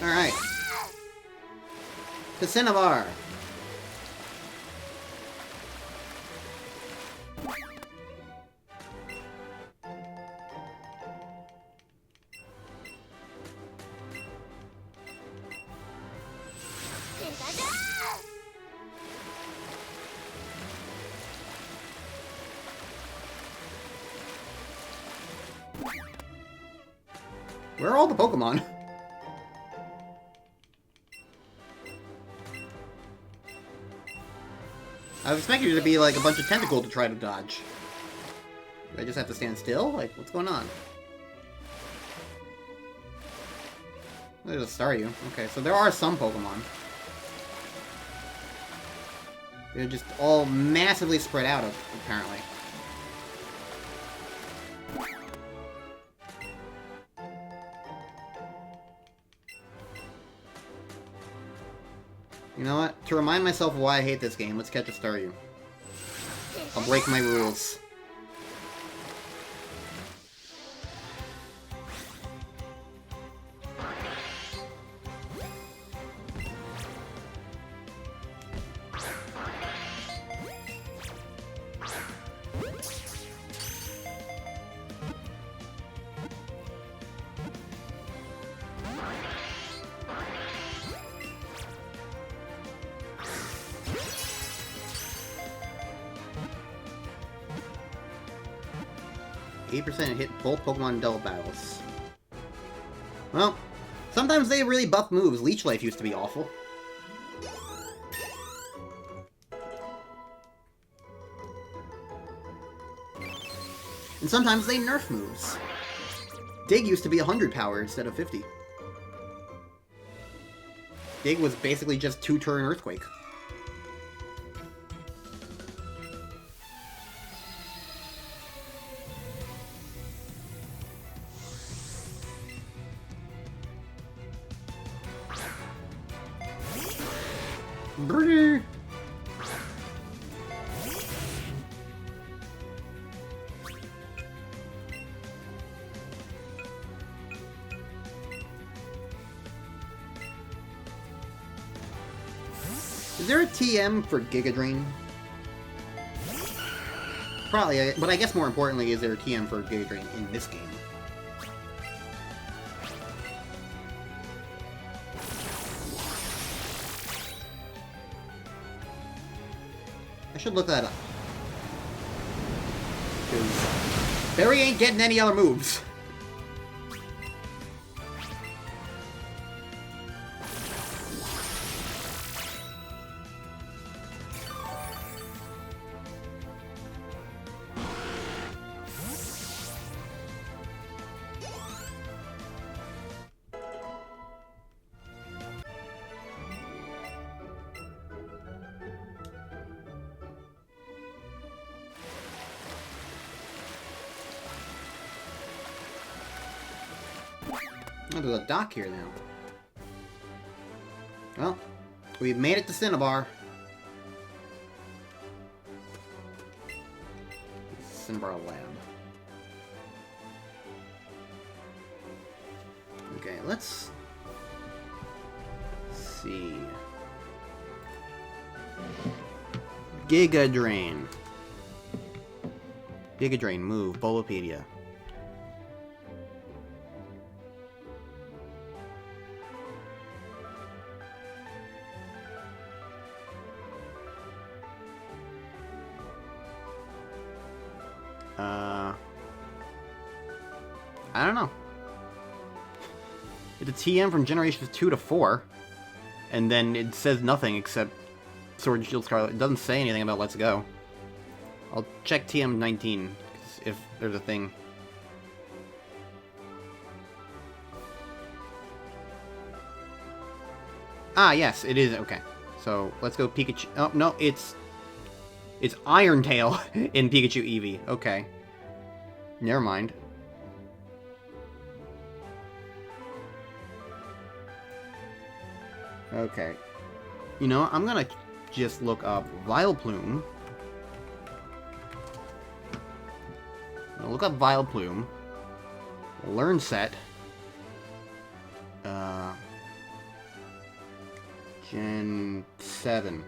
Alright. To Cinnabar. Where are all the Pokemon? I was expecting there to be like a bunch of tentacle to try to dodge. Do I just have to stand still? Like, what's going on? There's a Staryu. Okay, so there are some Pokemon. They're just all massively spread out, apparently. You know what? To remind myself of why I hate this game, let's catch a Staryu. I'll break my rules. 8% hit both Pokemon in double battles. Well, sometimes they really buff moves. Leech Life used to be awful. And sometimes they nerf moves. Dig used to be 100 power instead of 50. Dig was basically just 2-turn Earthquake. Brrr. Is there a TM for Giga Drain? Probably, but I guess more importantly, is there a TM for Giga Drain in this game? I should look that up. Because Barry ain't getting any other moves. Oh, there's a dock here now. Well, we've made it to Cinnabar. Cinnabar Lab. Okay, let's see. Giga Drain. Giga Drain, move, Bolopedia. I don't know. It's a TM from Generations 2 to 4, and then it says nothing except Sword and Shield Scarlet. It doesn't say anything about Let's Go. I'll check TM 19, if there's a thing. Ah, yes, it is. Okay. So, let's go Pikachu. Oh, no, it's Iron Tail in Pikachu Eevee. Okay. Never mind. Okay. You know, I'm gonna just look up Vileplume. Look up Vileplume. Learn set. Gen 7.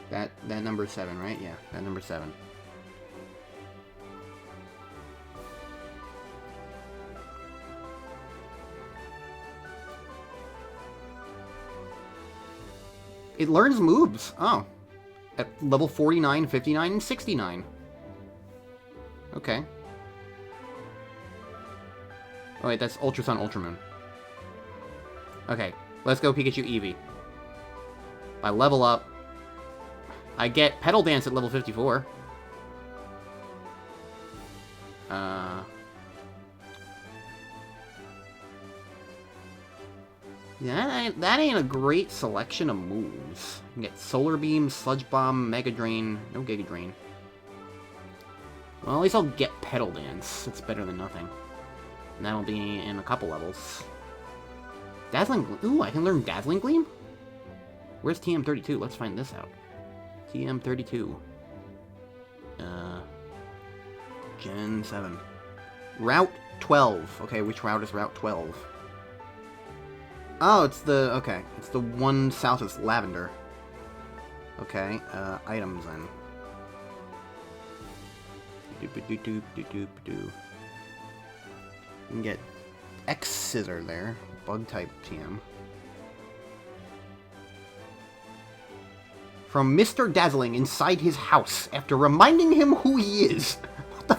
That number 7, right? Yeah, that number 7. It learns moves. Oh. At level 49, 59, and 69. Okay. Oh wait, that's Ultra Sun, Ultra Moon. Okay, let's go Pikachu Eevee. I level up. I get Petal Dance at level 54. Yeah, that ain't a great selection of moves. You get Solar Beam, Sludge Bomb, Mega Drain, no Giga Drain. Well, at least I'll get Petal Dance. It's better than nothing. And that'll be in a couple levels. Dazzling Gleam. Ooh, I can learn Dazzling Gleam? Where's TM32? Let's find this out. TM32. Gen 7. Route 12. Okay, which route is Route 12? Oh, it's the... Okay. It's the one south of Lavender. Okay, items then. You can get X-Scissor there. Bug-type TM. From Mr. Dazzling inside his house after reminding him who he is.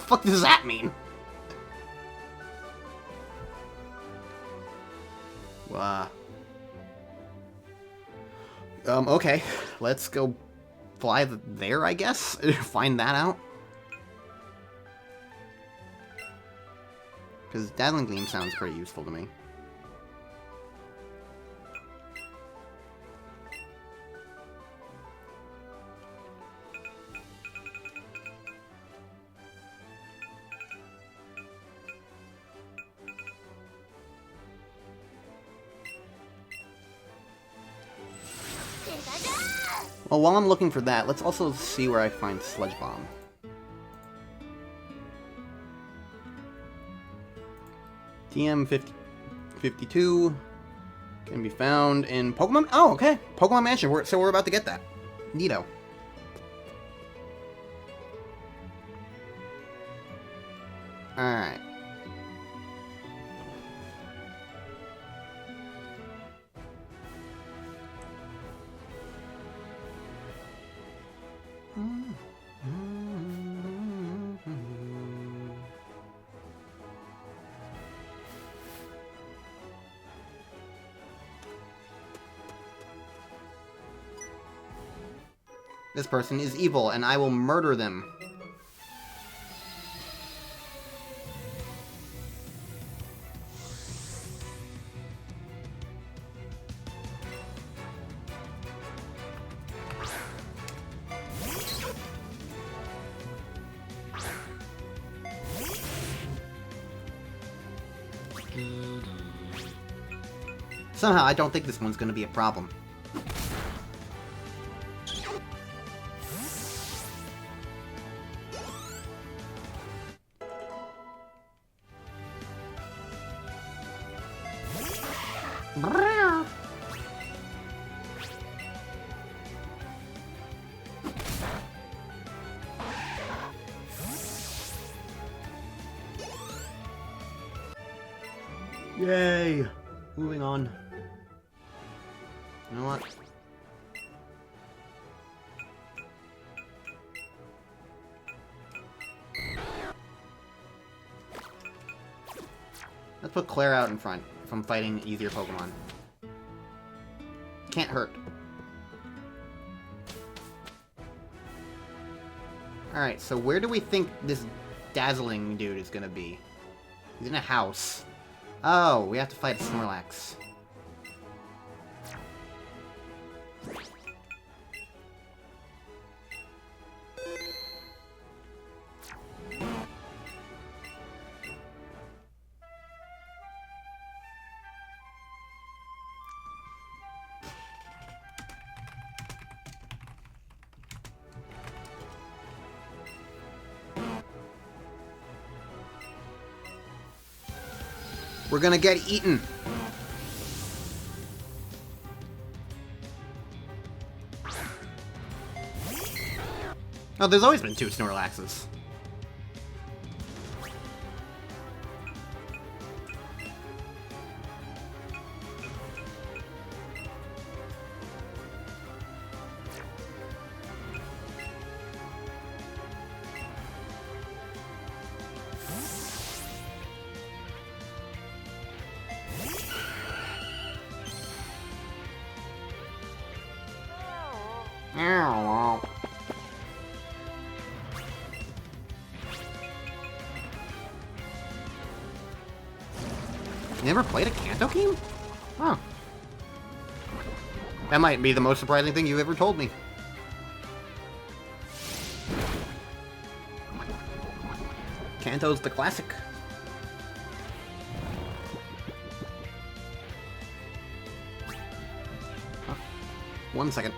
fuck does that mean? Okay. Let's go fly there, I guess? Find that out. Because Dazzling Gleam sounds pretty useful to me. Well, while I'm looking for that, let's also see where I find Sludge Bomb. TM 52 can be found in Pokemon. Oh, okay. Pokemon Mansion. So we're about to get that. Neato. Alright. This person is evil, and I will murder them. Somehow, I don't think this one's gonna be a problem. Yay! Moving on. You know what? Let's put Claire out in front if I'm fighting easier Pokemon. Can't hurt. Alright, so where do we think this dazzling dude is gonna be? He's in a house. Oh, we have to fight a Snorlax. We're gonna get eaten. Oh, there's always been two Snorlaxes. You never played a Kanto game? Huh. That might be the most surprising thing you've ever told me. Kanto's the classic. Huh. 1 second.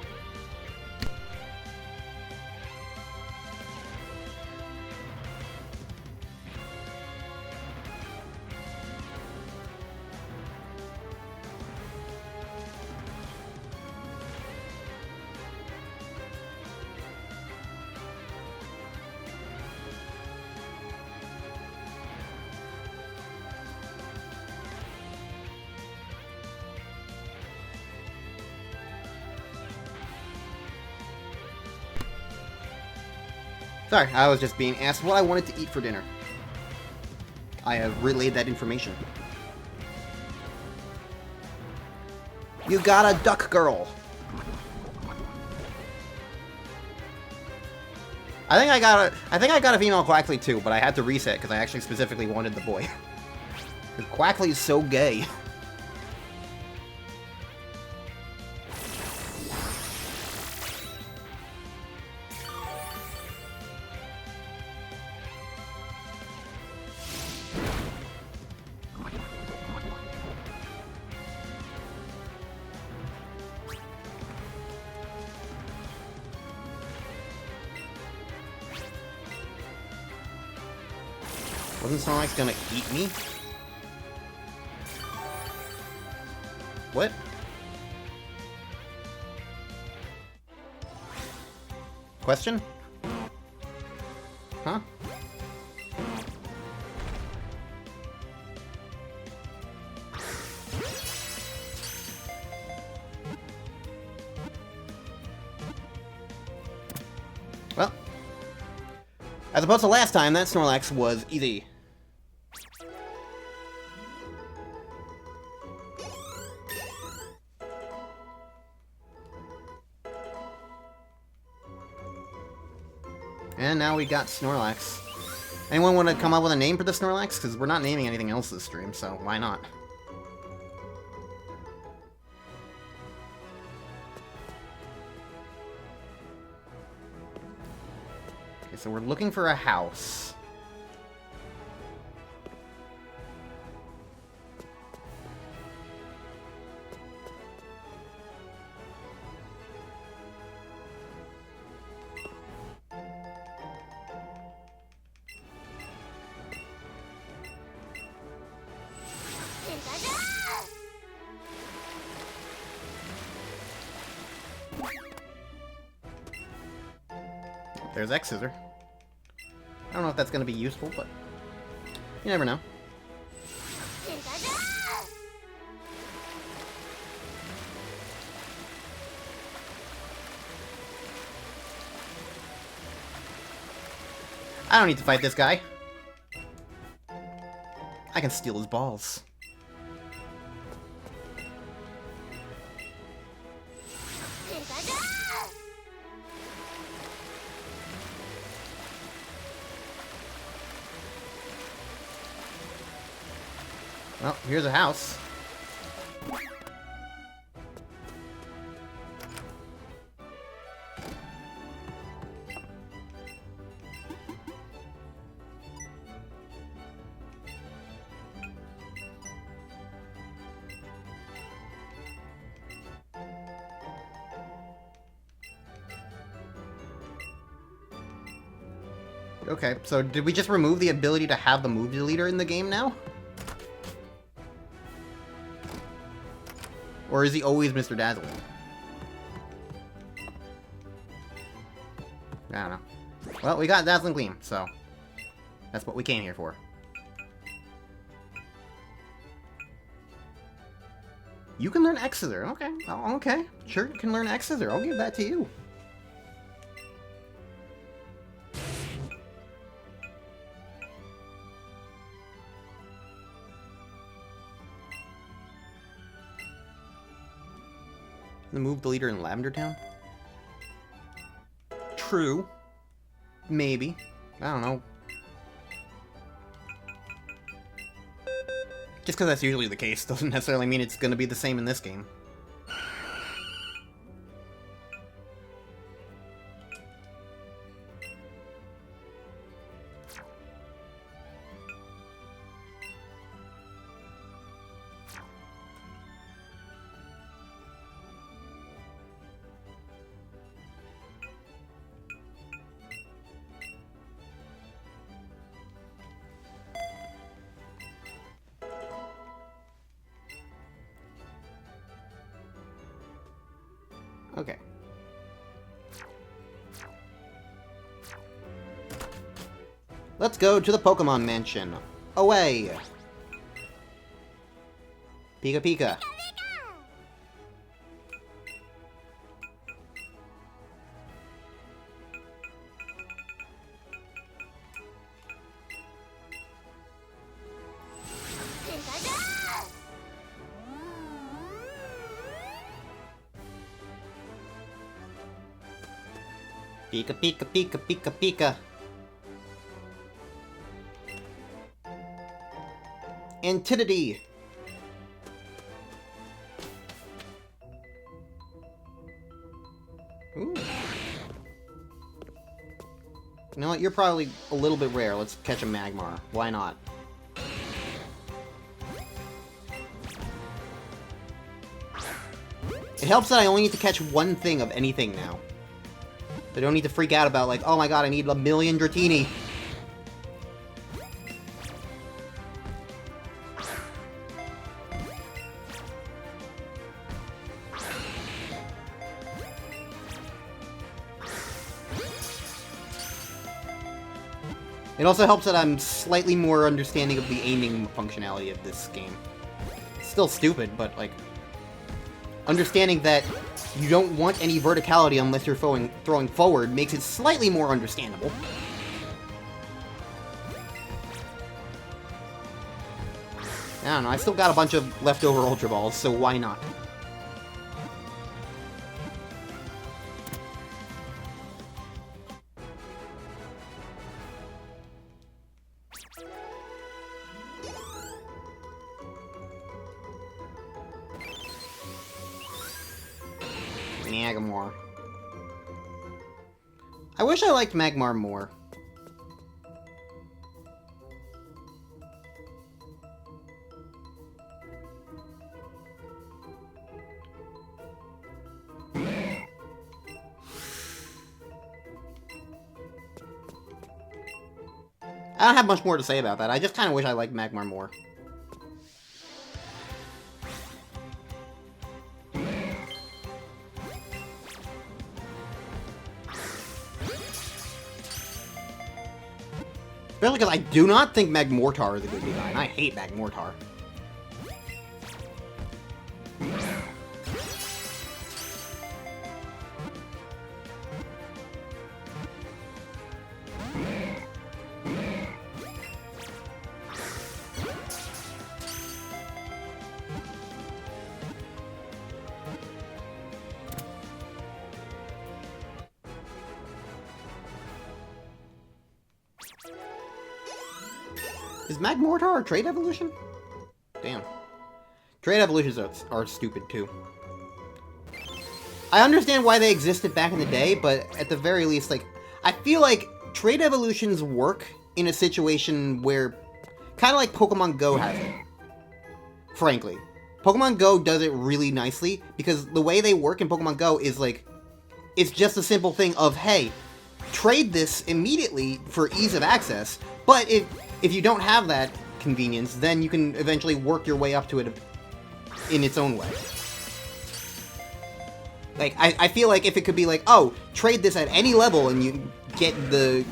Sorry, I was just being asked what I wanted to eat for dinner. I have relayed that information. You got a duck girl. I think I got a female Quackley too, but I had to reset because I actually specifically wanted the boy. Quackley is so gay. Wasn't Snorlax gonna eat me? What? Question? Huh? Well, as opposed to last time, that Snorlax was easy. And now we got Snorlax. Anyone want to come up with a name for the Snorlax? Because we're not naming anything else this stream, so why not? Okay, so we're looking for a house. There's X-Scissor. I don't know if that's going to be useful, but you never know. I don't need to fight this guy. I can steal his balls. Well, here's a house. Okay, so did we just remove the ability to have the move deleter in the game now? Or is he always Mr. Dazzling? I don't know. Well, we got Dazzling Gleam, so that's what we came here for. You can learn X-Scissor. Okay. Oh, okay. Sure, you can learn X-Scissor. I'll give that to you. The move the leader in Lavender Town? True. Maybe. I don't know. Just because that's usually the case doesn't necessarily mean it's going to be the same in this game. Okay. Let's go to the Pokémon Mansion. Away! Pika Pika. Pika, pika, pika, pika, pika. Antidity. Ooh. You know what? You're probably a little bit rare. Let's catch a Magmar. Why not? It helps that I only need to catch one thing of anything now. I don't need to freak out about, like, oh my god, I need a million Dratini. It also helps that I'm slightly more understanding of the aiming functionality of this game. It's still stupid, but, like, understanding that you don't want any verticality unless you're throwing forward makes it slightly more understandable. I don't know, I still got a bunch of leftover Ultra Balls, so why not? Magmar. I wish I liked Magmar more. I don't have much more to say about that. I just kind of wish I liked Magmar more. Especially because I do not think Magmortar is a good design. I hate Magmortar. Is Magmortar a trait evolution? Damn. Trait evolutions are stupid, too. I understand why they existed back in the day, but at the very least, like, I feel like trait evolutions work in a situation where, kind of like Pokemon Go has it. Frankly. Pokemon Go does it really nicely, because the way they work in Pokemon Go is, like, it's just a simple thing of, hey, trade this immediately for ease of access, but if you don't have that convenience, then you can eventually work your way up to it in its own way. Like, I feel like if it could be like, oh, trade this at any level and you get the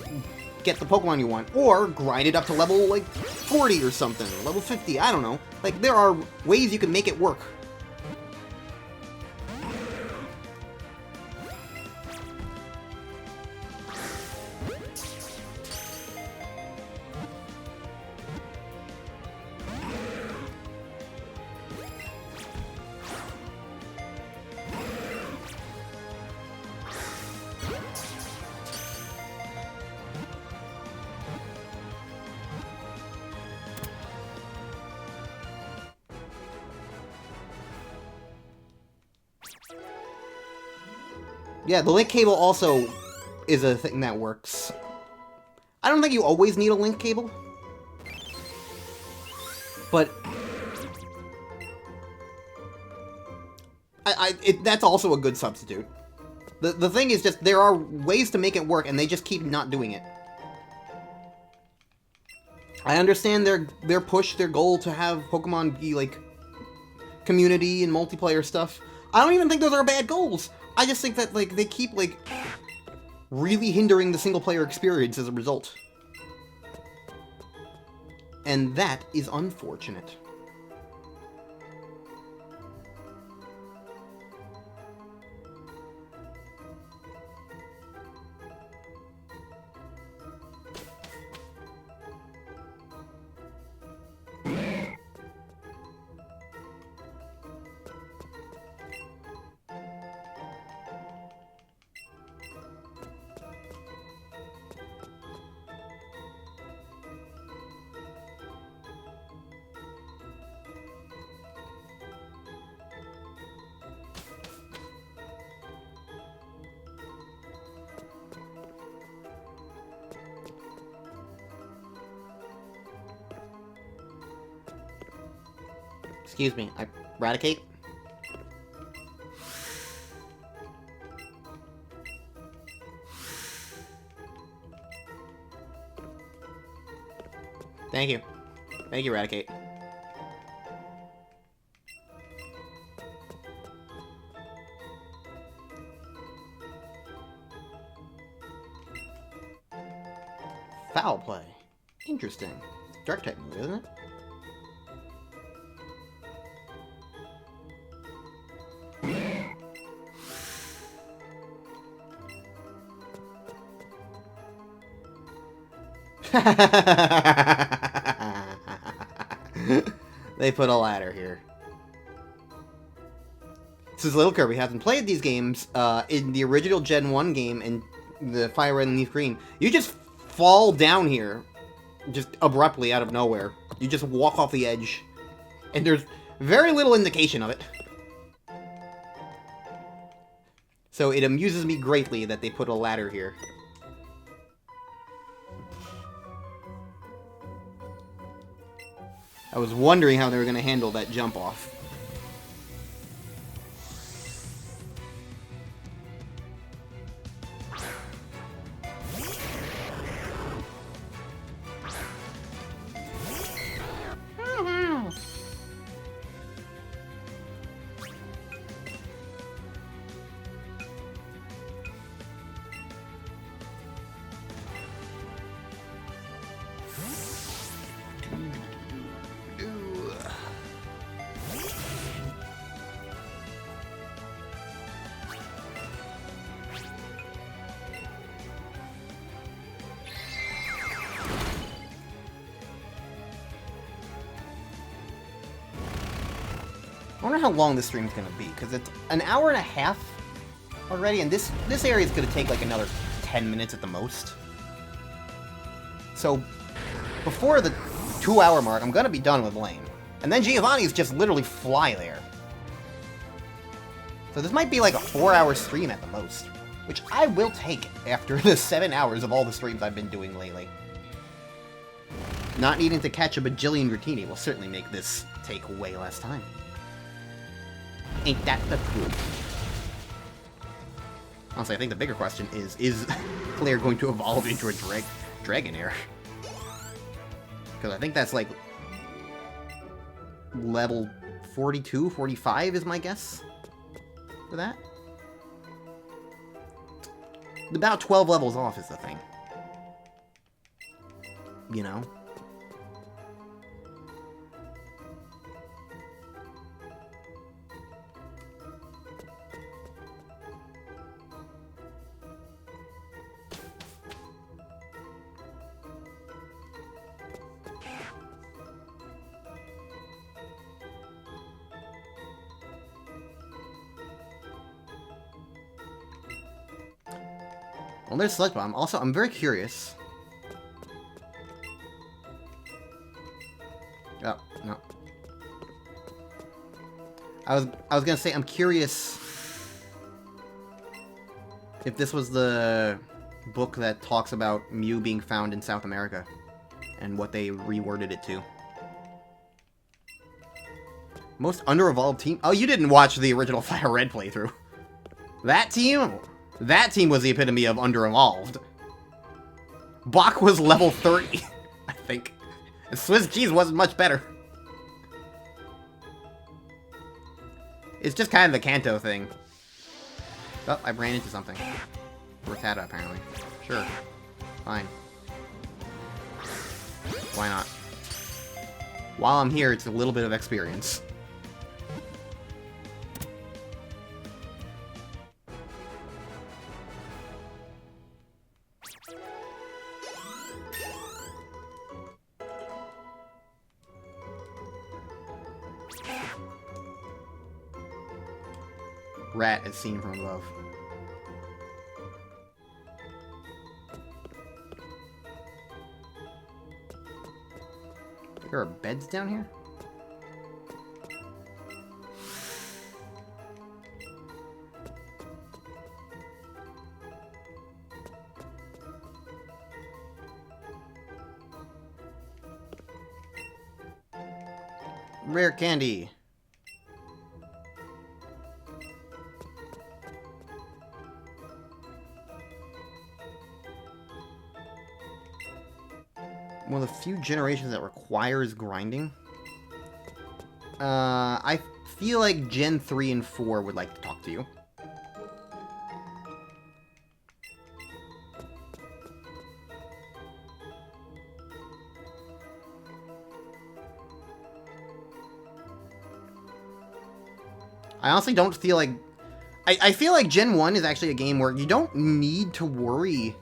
Pokemon you want, or grind it up to level, like, 40 or something, or level 50, I don't know. Like, there are ways you can make it work. Yeah, the link cable also is a thing that works. I don't think you always need a link cable, but that's also a good substitute. The thing is just, there are ways to make it work, and they just keep not doing it. I understand their push, their goal to have Pokemon be, like, community and multiplayer stuff. I don't even think those are bad goals. I just think that, like, they keep, like, really hindering the single-player experience as a result. And that is unfortunate. Excuse me, Eradicate? Thank you. Thank you, Eradicate. Foul play. Interesting. Dark type move, isn't it? They put a ladder here. Since Little Kirby hasn't played these games, in the original Gen 1 game and the Fire Red and Leaf Green, you just fall down here, just abruptly out of nowhere. You just walk off the edge, and there's very little indication of it. So it amuses me greatly that they put a ladder here. I was wondering how they were going to handle that jump off. I wonder how long this stream's gonna be, because it's an hour and a half already, and this area is gonna take like another 10 minutes at the most. So, before the 2-hour mark, I'm gonna be done with Lane. And then Giovanni's just literally fly there. So this might be like a 4-hour stream at the most, which I will take after the 7 hours of all the streams I've been doing lately. Not needing to catch a bajillion routini will certainly make this take way less time. Ain't that the truth? Honestly, I think the bigger question is Claire going to evolve into a Dragonair? Because I think that's like level 42, 45 is my guess for that. About 12 levels off is the thing. You know? Well, there's Sludge Bomb. Also, I'm very curious. Oh, no. I was gonna say, I'm curious if this was the book that talks about Mew being found in South America and what they reworded it to. Most under-evolved team? Oh, you didn't watch the original Fire Red playthrough. That team was the epitome of under-evolved. Bach was level 30, I think. And Swiss Cheese wasn't much better. It's just kind of the Kanto thing. Oh, I ran into something. Rattata, apparently. Sure. Fine. Why not? While I'm here, it's a little bit of experience. Rat is seen from above. There are beds down here? Rare candy. one of the few generations that requires grinding. I feel like Gen 3 and 4 would like to talk to you. I honestly don't feel like... I feel like Gen 1 is actually a game where you don't need to worry.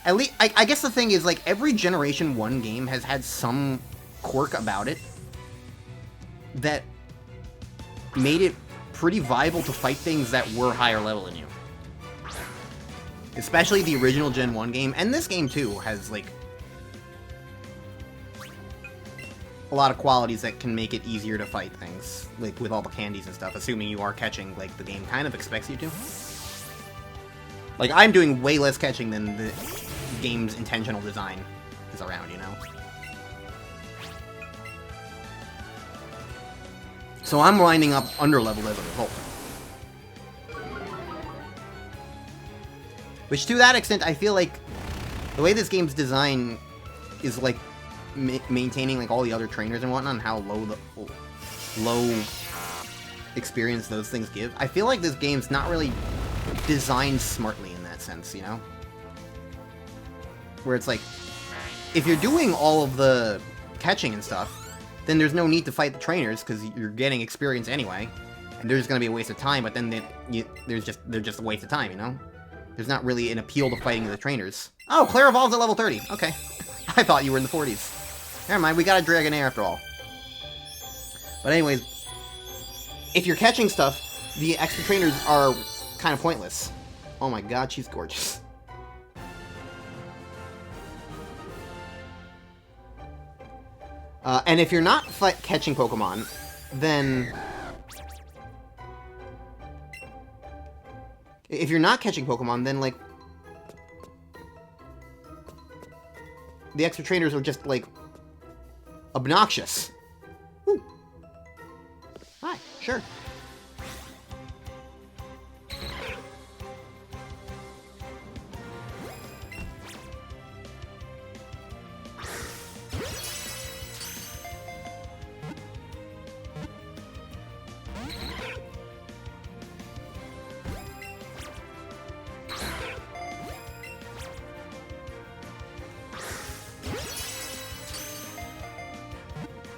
At least, I guess the thing is, like, every Generation 1 game has had some quirk about it that made it pretty viable to fight things that were higher level than you. Especially the original Gen 1 game, and this game, too, has, like, a lot of qualities that can make it easier to fight things, like with all the candies and stuff, assuming you are catching like the game kind of expects you to. Like, I'm doing way less catching than the game's intentional design is around, you know? So I'm winding up under-leveled as a result. Which, to that extent, I feel like the way this game's design is, like, maintaining like all the other trainers and whatnot, and how low experience those things give. I feel like this game's not really designed smartly in that sense, you know? Where it's like, if you're doing all of the catching and stuff, then there's no need to fight the trainers because you're getting experience anyway, and there's gonna be a waste of time. But then they're just a waste of time, you know? There's not really an appeal to fighting the trainers. Oh, Claire evolves at level 30. Okay, I thought you were in the 40s. Never mind, we got a Dragonair after all. But anyways, if you're catching stuff, the extra trainers are kind of pointless. Oh my god, she's gorgeous. And if you're not catching Pokemon, then... If you're not catching Pokemon, then, like... The extra trainers are just, like... obnoxious. Ooh. Hi, sure.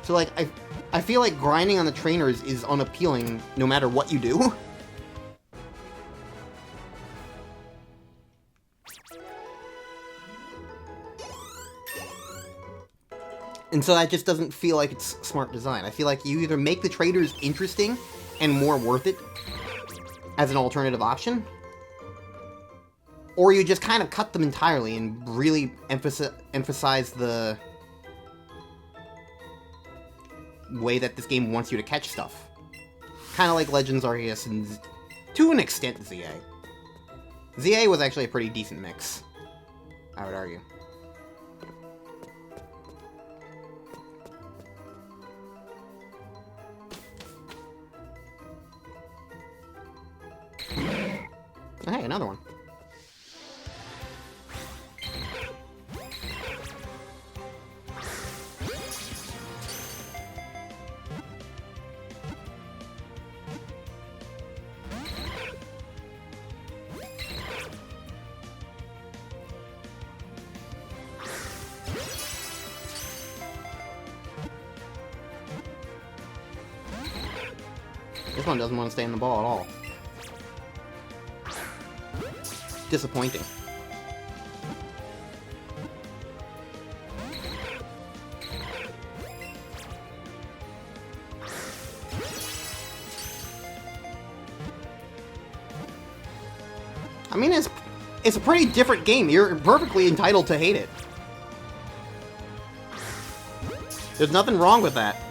So, like, I feel like grinding on the trainers is unappealing no matter what you do. And so that just doesn't feel like it's smart design. I feel like you either make the trainers interesting and more worth it as an alternative option, or you just kind of cut them entirely and really emphasize the way that this game wants you to catch stuff. Kind of like Legends Arceus and, to an extent, ZA. ZA was actually a pretty decent mix, I would argue. Oh, hey, another one. This one doesn't want to stay in the ball at all. Disappointing. I mean, it's a pretty different game. You're perfectly entitled to hate it. There's nothing wrong with that.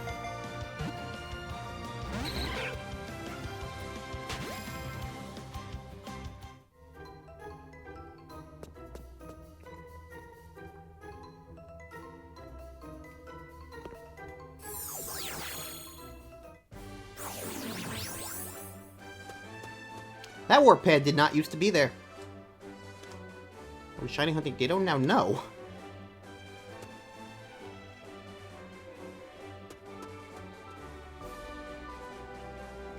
That warp pad did not used to be there. Are we shiny hunting Ditto? Now, no.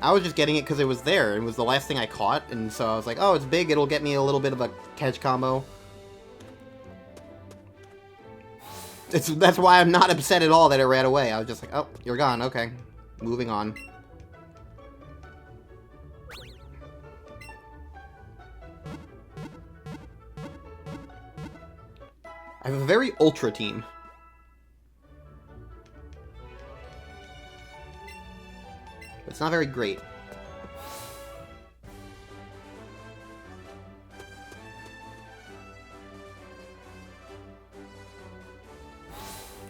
I was just getting it because it was there. It was the last thing I caught, and so I was like, oh, it's big, it'll get me a little bit of a catch combo. That's why I'm not upset at all that it ran away. I was just like, oh, you're gone, okay. Moving on. I have a very ultra team. It's not very great.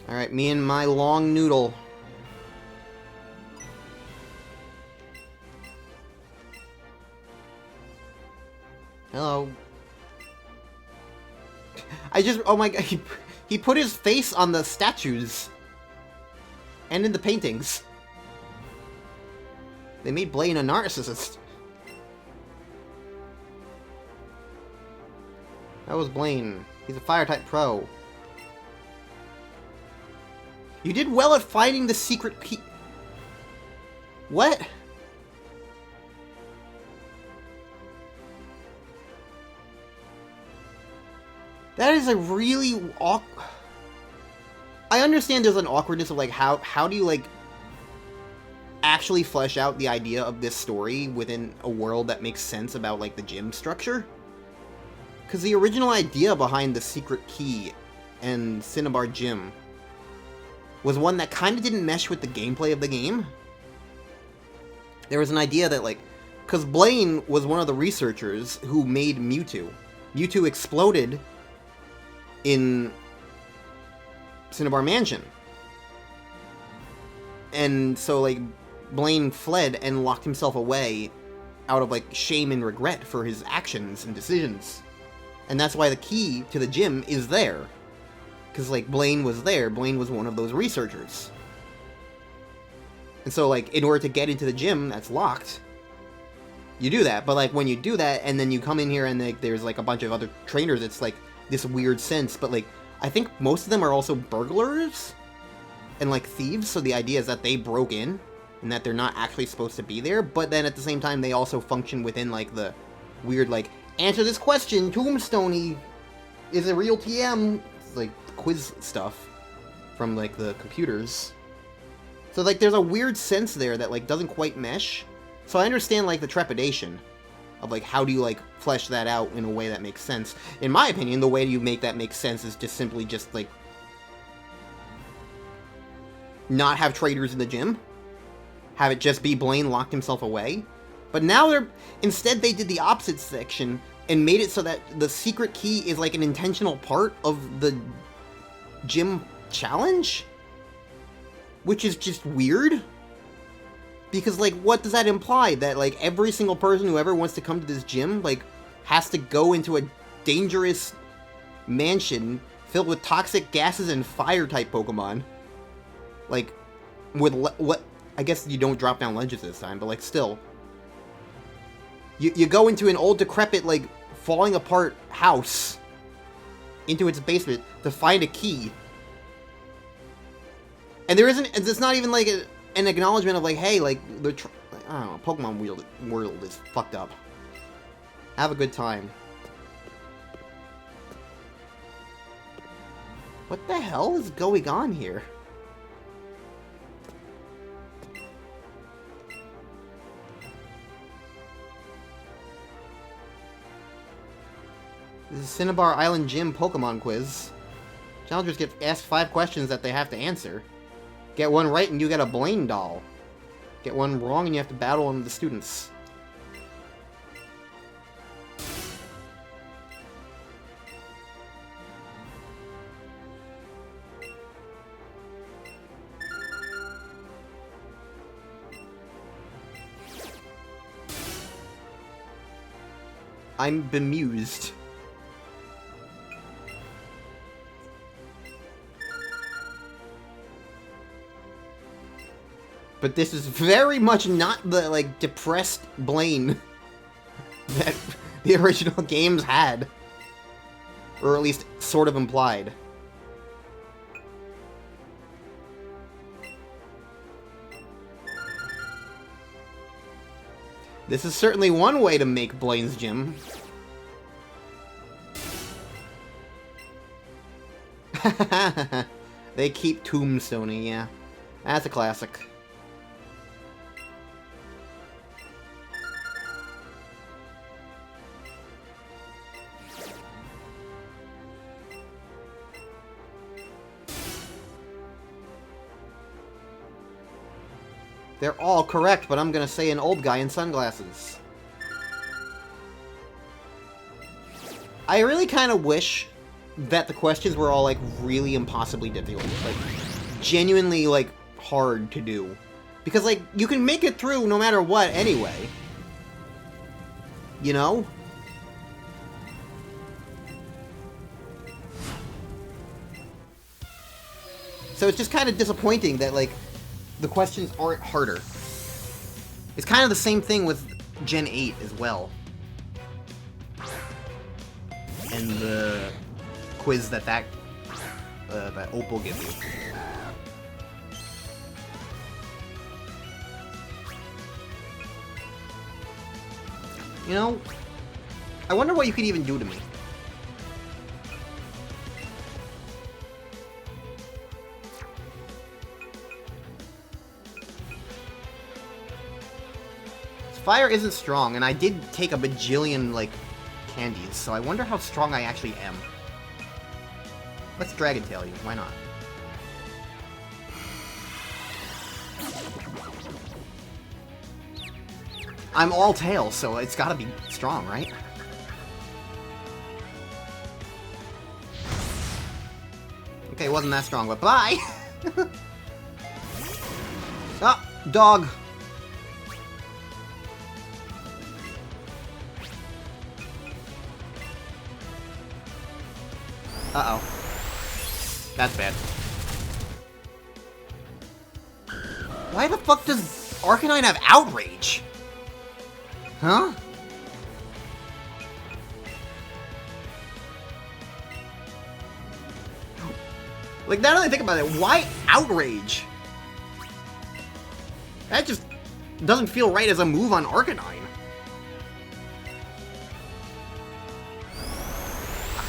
Alright, me and my long noodle. Hello. Oh my god, he put his face on the statues. And in the paintings. They made Blaine a narcissist. That was Blaine. He's a fire-type pro. You did well at finding the secret key. What? That is a really awkward... I understand there's an awkwardness of, like, how do you, like, actually flesh out the idea of this story within a world that makes sense about, like, the gym structure? Because the original idea behind the secret key and Cinnabar Gym was one that kind of didn't mesh with the gameplay of the game. There was an idea that, like, because Blaine was one of the researchers who made Mewtwo. Mewtwo exploded in Cinnabar Mansion. And so, like, Blaine fled and locked himself away out of, like, shame and regret for his actions and decisions. And that's why the key to the gym is there. Because, like, Blaine was there. Blaine was one of those researchers. And so, like, in order to get into the gym that's locked, you do that. But, like, when you do that, and then you come in here and, like, there's, like, a bunch of other trainers, it's, like, this weird sense. But, like, I think most of them are also burglars and, like, thieves. So the idea is that they broke in and that they're not actually supposed to be there. But then at the same time, they also function within, like, the weird, like, answer this question, Tombstone is a real TM, like, quiz stuff from, like, the computers. So, like, there's a weird sense there that, like, doesn't quite mesh. So I understand, like, the trepidation of, like, how do you, like, flesh that out in a way that makes sense. In my opinion, the way you make that make sense is just simply just, like, not have traders in the gym. Have it just be Blaine locked himself away. But now instead they did the opposite section and made it so that the secret key is, like, an intentional part of the gym challenge? Which is just weird. Because, like, what does that imply? That, like, every single person who ever wants to come to this gym, like, has to go into a dangerous mansion filled with toxic gases and fire-type Pokemon. Like, with what? I guess you don't drop down ledges this time, but, like, still. You go into an old, decrepit, like, falling apart house into its basement to find a key. And it's not even, like, an acknowledgement of, like, hey, like, I don't know, Pokemon world is fucked up. Have a good time. What the hell is going on here? This is Cinnabar Island Gym Pokemon Quiz. Challengers get asked 5 questions that they have to answer. Get one right and you get a Blaine doll. Get one wrong and you have to battle one of the students. I'm bemused. But this is very much not the, like, depressed Blaine that the original games had. Or at least sort of implied. This is certainly one way to make Blaine's gym. They keep tombstoning, yeah. That's a classic. They're all correct, but I'm gonna say an old guy in sunglasses. I really kind of wish that the questions were all, like, really impossibly difficult. Like, genuinely, like, hard to do. Because, like, you can make it through no matter what anyway. You know? So it's just kind of disappointing that, like, the questions aren't harder. It's kind of the same thing with Gen 8 as well. And the quiz that Opal gives you. You know, I wonder what you could even do to me. Fire isn't strong, and I did take a bajillion, like, candies, so I wonder how strong I actually am. Let's Dragon Tail you, why not? I'm all tail, so it's gotta be strong, right? Okay, it wasn't that strong, but bye! Ah, dog! Uh-oh. That's bad. Why the fuck does Arcanine have Outrage? Huh? Like, now that I think about it, why Outrage? That just doesn't feel right as a move on Arcanine.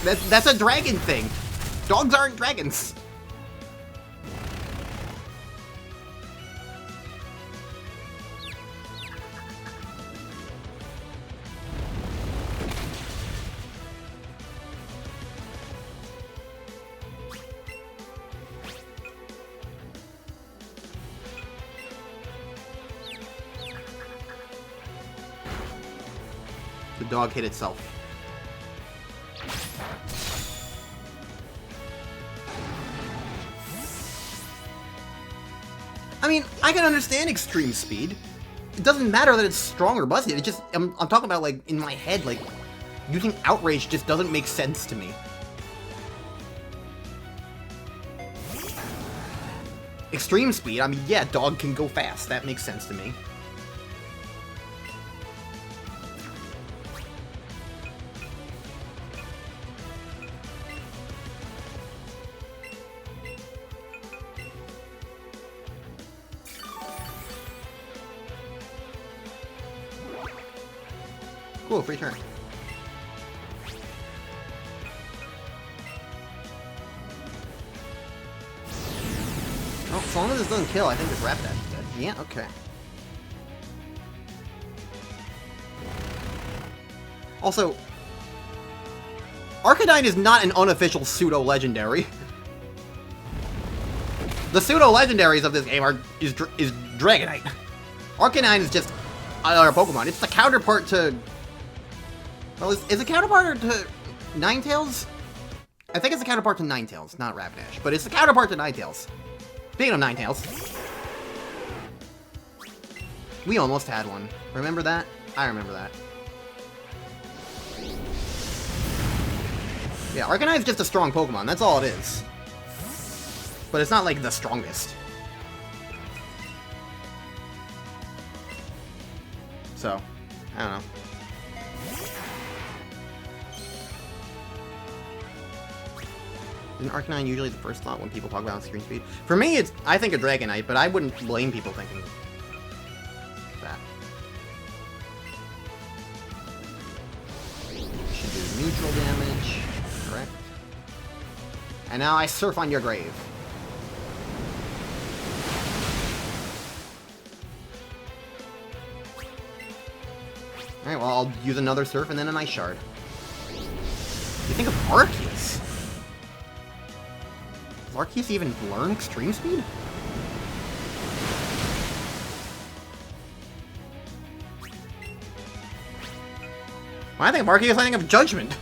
That's a dragon thing. Dogs aren't dragons. The dog hit itself. I mean, I can understand extreme speed. It doesn't matter that it's strong or busted. It just, I'm talking about, like, in my head, like, using Outrage just doesn't make sense to me. Extreme speed, I mean, yeah, dog can go fast. That makes sense to me. Cool, free turn. Oh, as long as this doesn't kill, I think this Rapidash is dead. Yeah, okay. Also, Arcanine is not an unofficial pseudo-legendary. The pseudo-legendaries of this game is Dragonite. Arcanine is just another Pokemon. It's the counterpart to... Well, is it counterpart to Ninetales? I think it's the counterpart to Ninetales, not Rapidash. But it's the counterpart to Ninetales. Speaking of Ninetales, we almost had one. Remember that? I remember that. Yeah, Arcanine's just a strong Pokemon. That's all it is. But it's not, like, the strongest. So, I don't know. Isn't Arcanine usually the first thought when people talk about screen speed? For me, I think a Dragonite, but I wouldn't blame people thinking that. neutral damage. Correct. And now I surf on your grave. Alright, well, I'll use another surf and then an ice shard. You think of Arceus? Does Arceus even learn extreme speed? When I think of Arceus, I think of Judgment.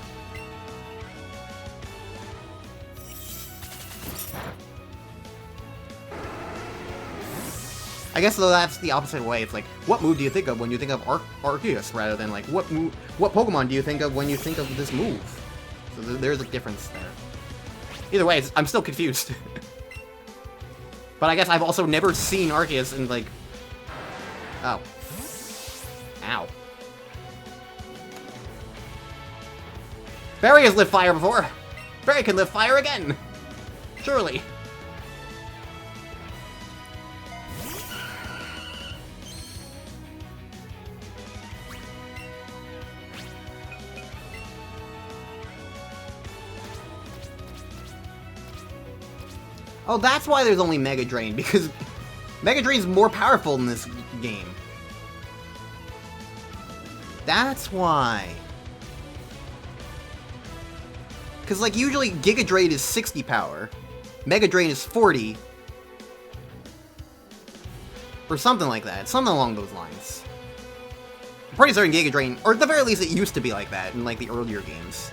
I guess though that's the opposite way. It's like, what move do you think of when you think of Arceus, rather than like, what Pokemon do you think of when you think of this move? So there's a difference there. Either way, I'm still confused. But I guess I've also never seen Arceus in like... Oh. Ow. Barry has lit fire before. Barry can live fire again. Surely. Oh, that's why there's only Mega Drain, because Mega Drain's more powerful in this game. That's why. Because, like, usually Giga Drain is 60 power, Mega Drain is 40, or something like that. Something along those lines. I'm pretty certain Giga Drain, or at the very least it used to be like that in, like, the earlier games.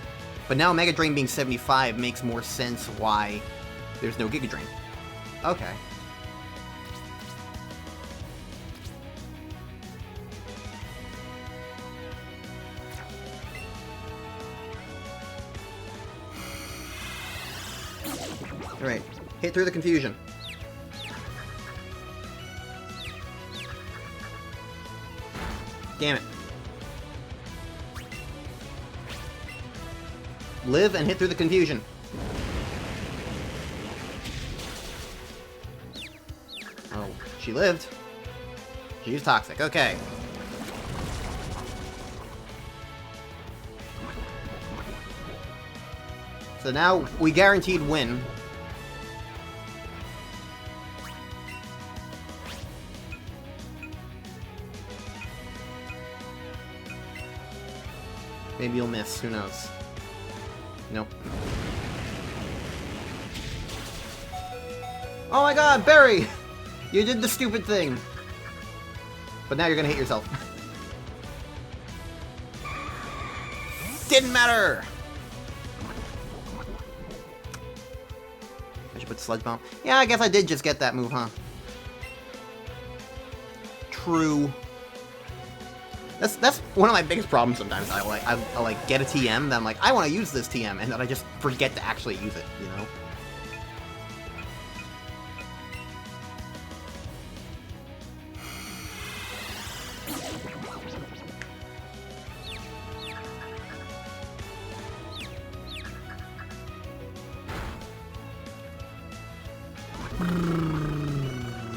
But now Mega Drain being 75 makes more sense why there's no Giga Drain. Okay. Alright, hit through the confusion. Damn it. Live and hit through the confusion. Oh, she lived. She's toxic, okay. So now we guaranteed win. Maybe you'll miss, who knows. Nope. Oh my god, Barry! You did the stupid thing. But now you're gonna hate yourself. Didn't matter! I should put Sludge Bomb. Yeah, I guess I did just get that move, huh? True. That's one of my biggest problems sometimes. I like get a TM, then I'm like, I want to use this TM, and then I just forget to actually use it, you know?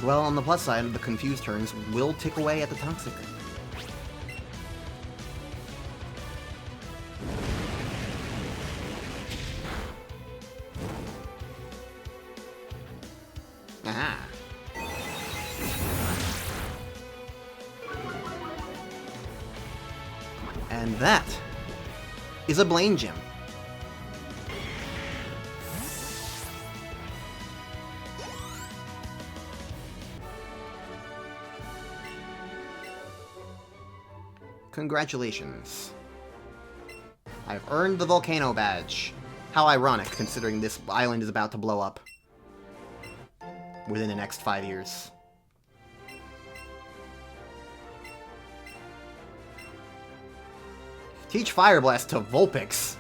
Well, on the plus side, the confused turns will tick away at the toxic. Aha. And that is a Blaine Gem. Congratulations. I've earned the Volcano Badge. How ironic, considering this island is about to blow up within the next 5 years. Teach Fire Blast to Vulpix.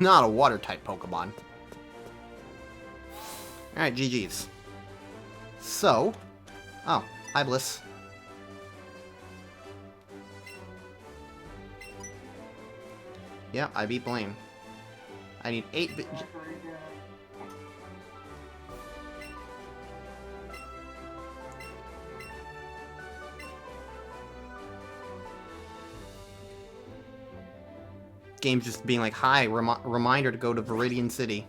Not a water-type Pokemon. Alright, GG's. So... Oh, hi Bliss. Yeah, I beat Blaine. I need 8... game's just being like, hi, reminder to go to Viridian City.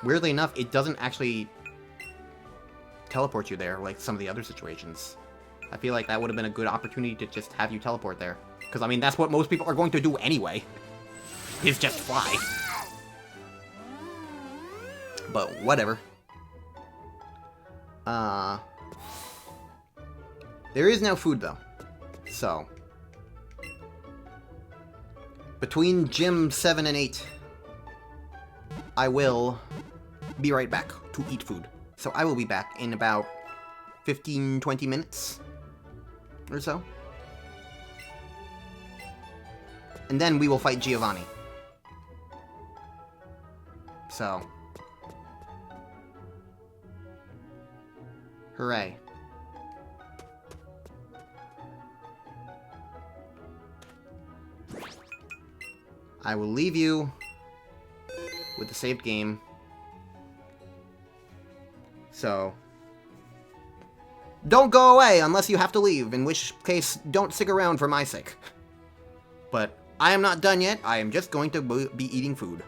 Weirdly enough, it doesn't actually teleport you there like some of the other situations. I feel like that would have been a good opportunity to just have you teleport there. Because, I mean, that's what most people are going to do anyway. Is just fly. But, whatever. There is no food, though. So. Between Gym 7 and 8, I will be right back to eat food. So I will be back in about 15-20 minutes or so. And then we will fight Giovanni. So. Hooray. I will leave you with the saved game. So, don't go away unless you have to leave, in which case, don't stick around for my sake. But I am not done yet. I am just going to be eating food.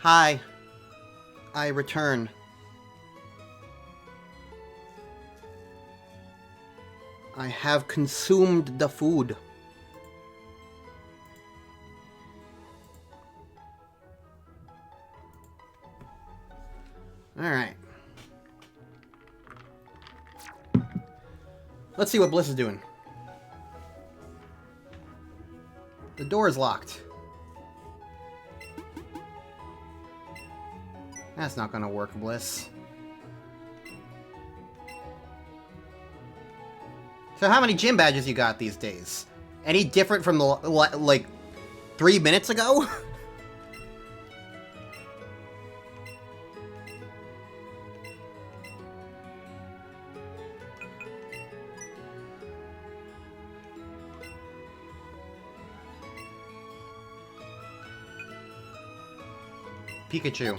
Hi. I return. I have consumed the food. Alright. Let's see what Bliss is doing. The door is locked. That's not gonna work, Bliss. So how many gym badges you got these days? Any different from the, like, 3 minutes ago? Pikachu.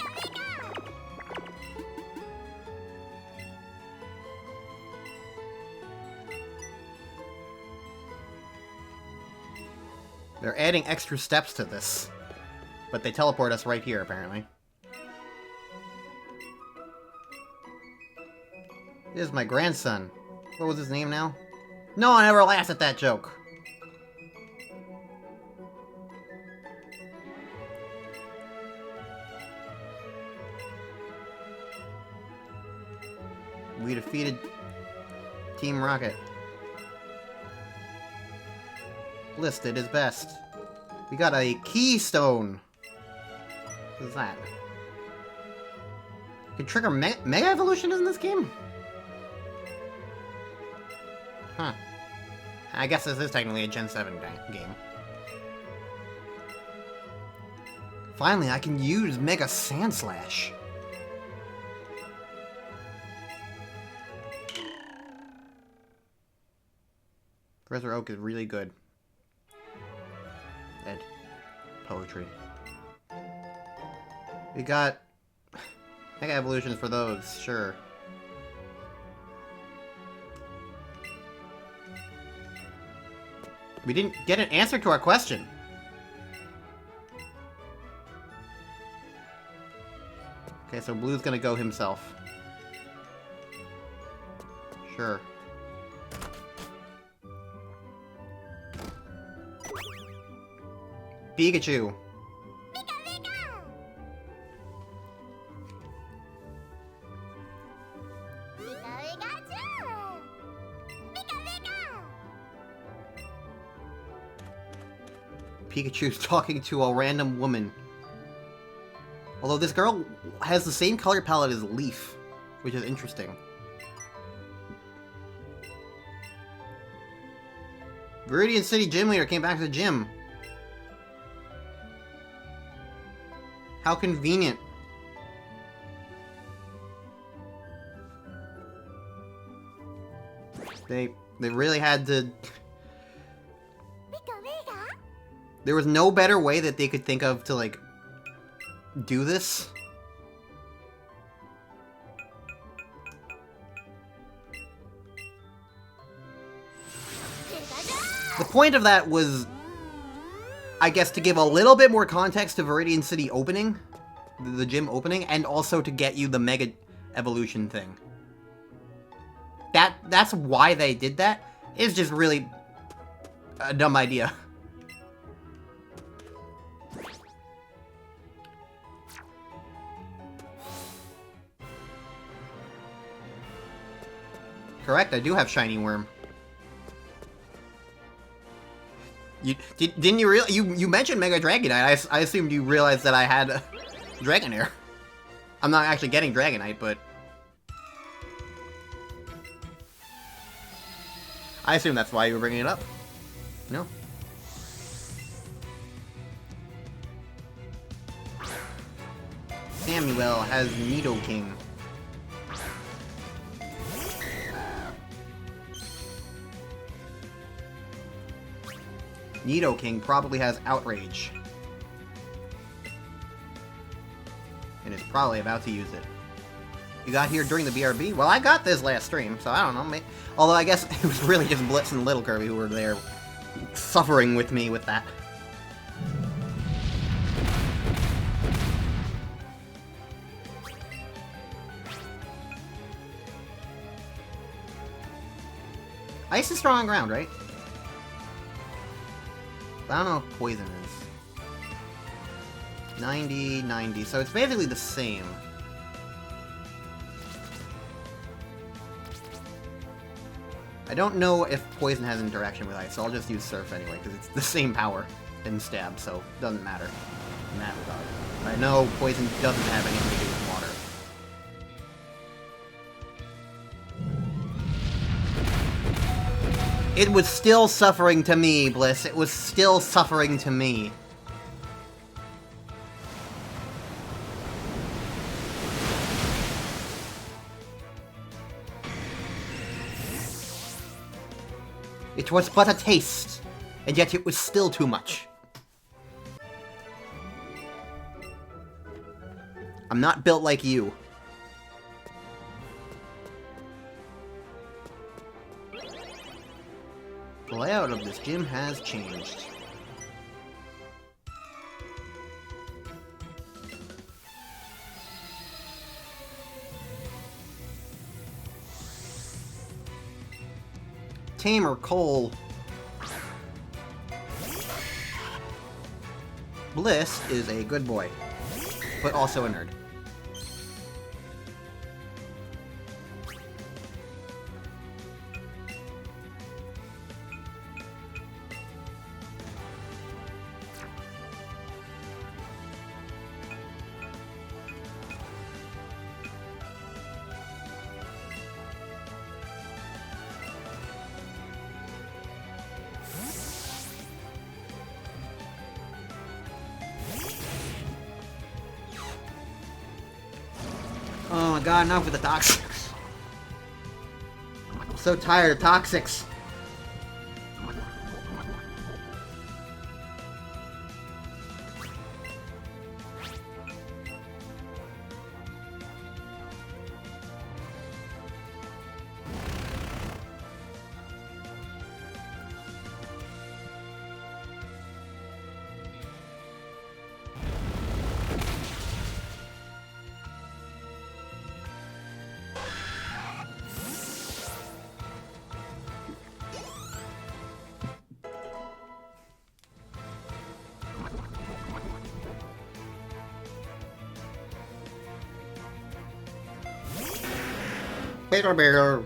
They're adding extra steps to this. But they teleport us right here, apparently. This is my grandson. What was his name now? No one ever laughs at that joke. We defeated Team Rocket. Bliss did his best. We got a keystone. What is that? You can trigger Mega Evolution in this game? Huh. I guess this is technically a Gen 7 game. Finally, I can use Mega Sandslash. Professor Oak is really good at poetry. We got Mega Evolutions for those, sure. We didn't get an answer to our question. Okay, so Blue's gonna go himself. Sure. Pikachu. Pikachu's talking to a random woman. Although this girl has the same color palette as Leaf, which is interesting. Viridian City Gym Leader came back to the gym. How convenient. They really had to... There was no better way that they could think of to, like, do this. The point of that was, I guess, to give a little bit more context to Viridian City opening, the gym opening, and also to get you the Mega Evolution thing. That's why they did that. It's just really a dumb idea. Correct, I do have Shiny Worm. Didn't you realize you mentioned Mega Dragonite? I assumed you realized that I had Dragonair. I'm not actually getting Dragonite, but I assume that's why you were bringing it up. No. Samuel has Nidoking. Nidoking probably has Outrage. And is probably about to use it. You got here during the BRB? Well, I got this last stream, so I don't know. Although I guess it was really just Blitz and Little Kirby who were there suffering with me with that. Ice is strong on ground, right? But I don't know what poison is. 90, 90, so it's basically the same. I don't know if poison has interaction with ice, so I'll just use surf anyway, because it's the same power in stab, so it doesn't matter in that regard. But I know poison doesn't have anything to do with water. It was still suffering to me, Bliss. It was still suffering to me. It was but a taste, and yet it was still too much. I'm not built like you. The layout of this gym has changed. Tamer Cole. Bliss is a good boy, but also a nerd. Oh my god, enough with the toxics. I'm so tired of toxics. Bear, bear.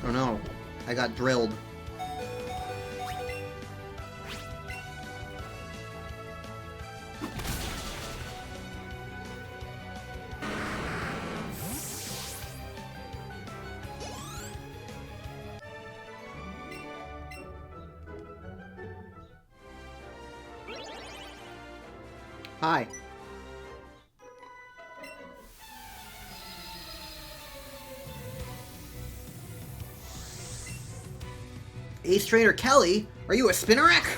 Oh no, I got drilled. Hi. Ace Trainer Kelly, are you a Spinnerack?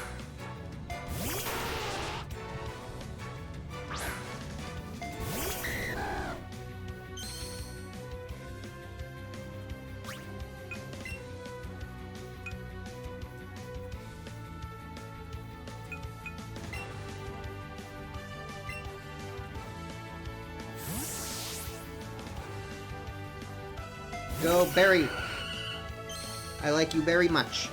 Go, Barry. I like you very much.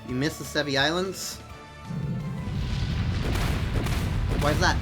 You missed the Sevi Islands? Why is that?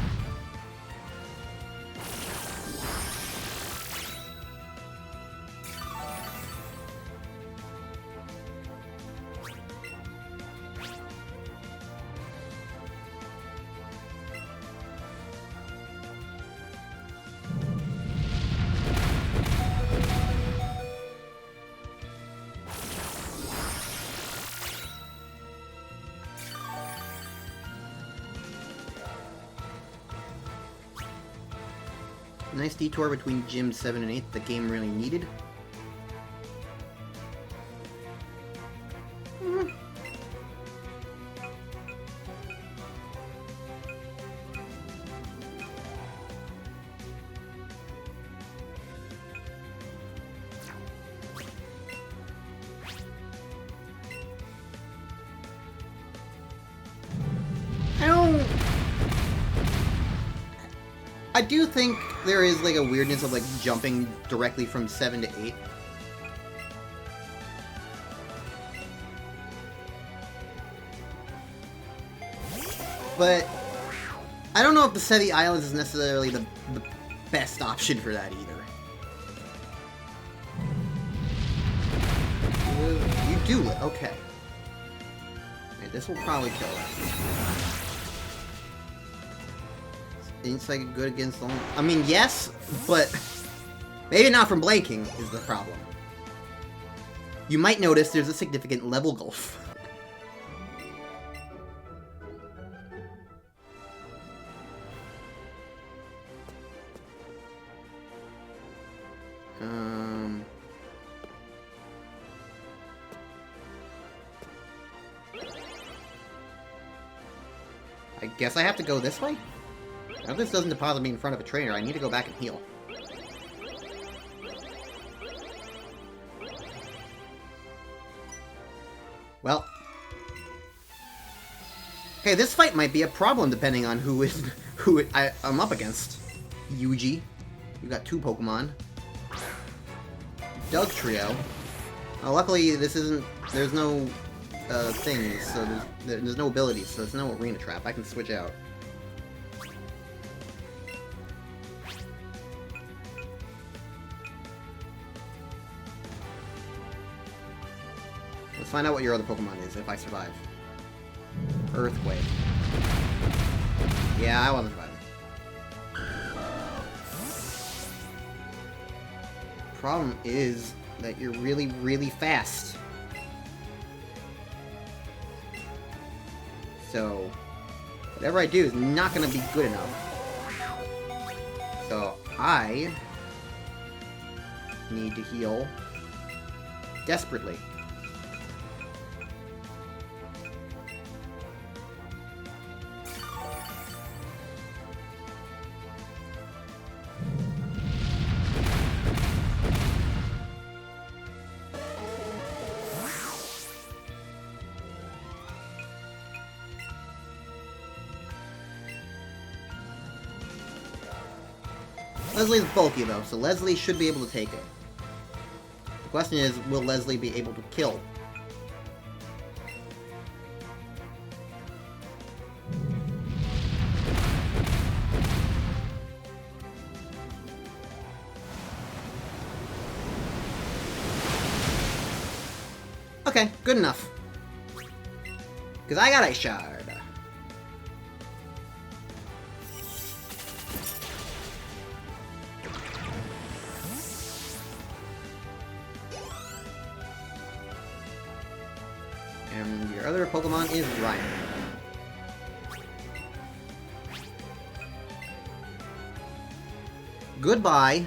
Nice detour between Gym 7 and 8 the game really needed. I do think there is, like, a weirdness of, like, jumping directly from 7 to 8. But I don't know if the Seti Islands is necessarily the best option for that either. You do it, okay. Okay, this will probably kill us. Insight good against the... I mean, yes, but maybe not from blanking is the problem. You might notice there's a significant level gulf. I guess I have to go this way? Now, if this doesn't deposit me in front of a trainer, I need to go back and heal. Well. Okay, this fight might be a problem depending on who I'm up against. Yuji. You've got 2 Pokemon. Doug Trio. Luckily, this isn't... There's no things, so there's no abilities, so there's no arena trap. I can switch out. Let's find out what your other Pokemon is, if I survive. Earthquake. Yeah, I wasn't surviving. Problem is that you're really, really fast. So, whatever I do is not going to be good enough. So, I need to heal desperately. Leslie's bulky though, so Leslie should be able to take it. The question is, will Leslie be able to kill? Okay, good enough. Because I got Ice Shard. And your other Pokemon is Ryan. Goodbye.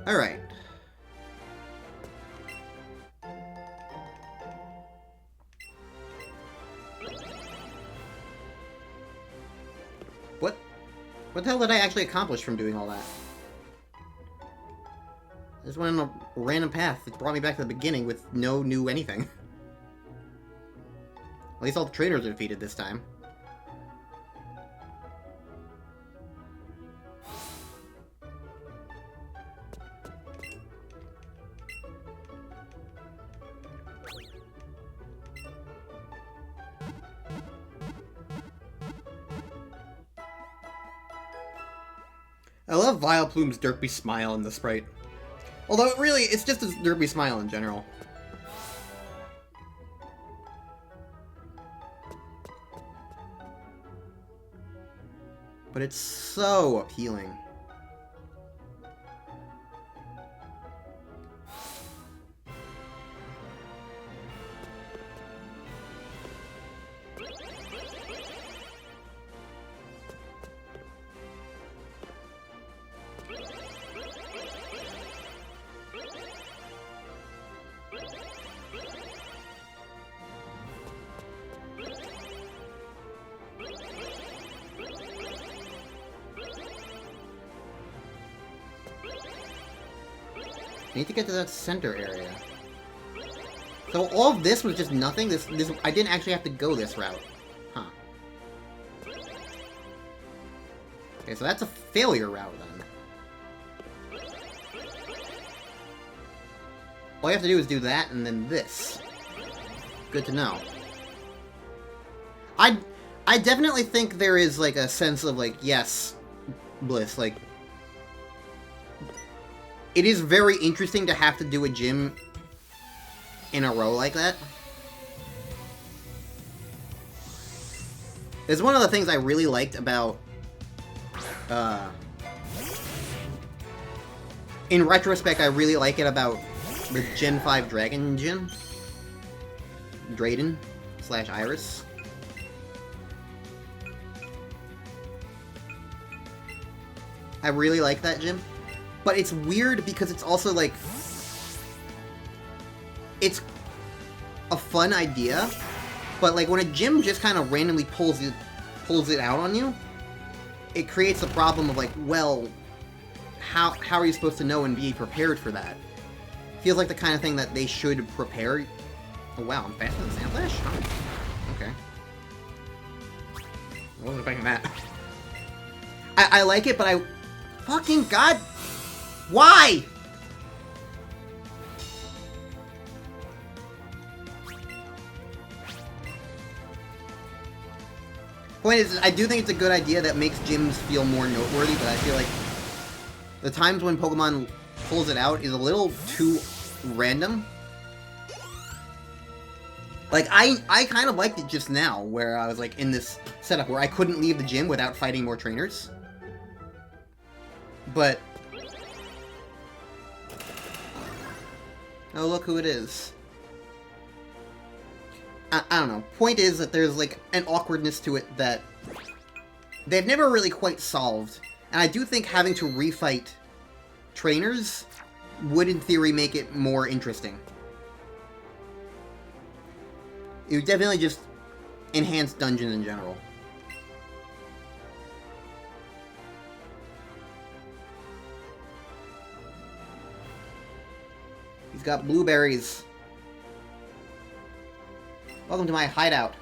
Alright. What the hell did I actually accomplish from doing all that? I just went on a random path that brought me back to the beginning with no new anything. At least all the trainers are defeated this time. I love Vileplume's derpy smile in the sprite. Although, really, it's just a derpy smile in general. But it's so appealing. I need to get to that center area. So all of this was just nothing? This I didn't actually have to go this route. Huh. Okay, so that's a failure route then. All you have to do is do that and then this. Good to know. I definitely think there is, like, a sense of, like, yes, Bliss, like... It is very interesting to have to do a gym in a row like that. It's one of the things I really liked about, in retrospect, I really like it about the Gen 5 Dragon Gym. Drayden / Iris. I really like that gym. But it's weird because it's also, like... It's a fun idea, but, like, when a gym just kind of randomly pulls it out on you, it creates a problem of, like, well, how are you supposed to know and be prepared for that? Feels like the kind of thing that they should prepare. Oh, wow, I'm faster than Sandlash? Oh, okay. I wasn't expecting that. I like it, but I... Fucking God! Why? Point is, I do think it's a good idea that makes gyms feel more noteworthy, but I feel like the times when Pokemon pulls it out is a little too random. Like, I kind of liked it just now, where I was, like, in this setup where I couldn't leave the gym without fighting more trainers. But... Oh, look who it is. I don't know. Point is that there's, like, an awkwardness to it that they've never really quite solved. And I do think having to refight trainers would, in theory, make it more interesting. It would definitely just enhance dungeons in general. He's got blueberries. Welcome to my hideout.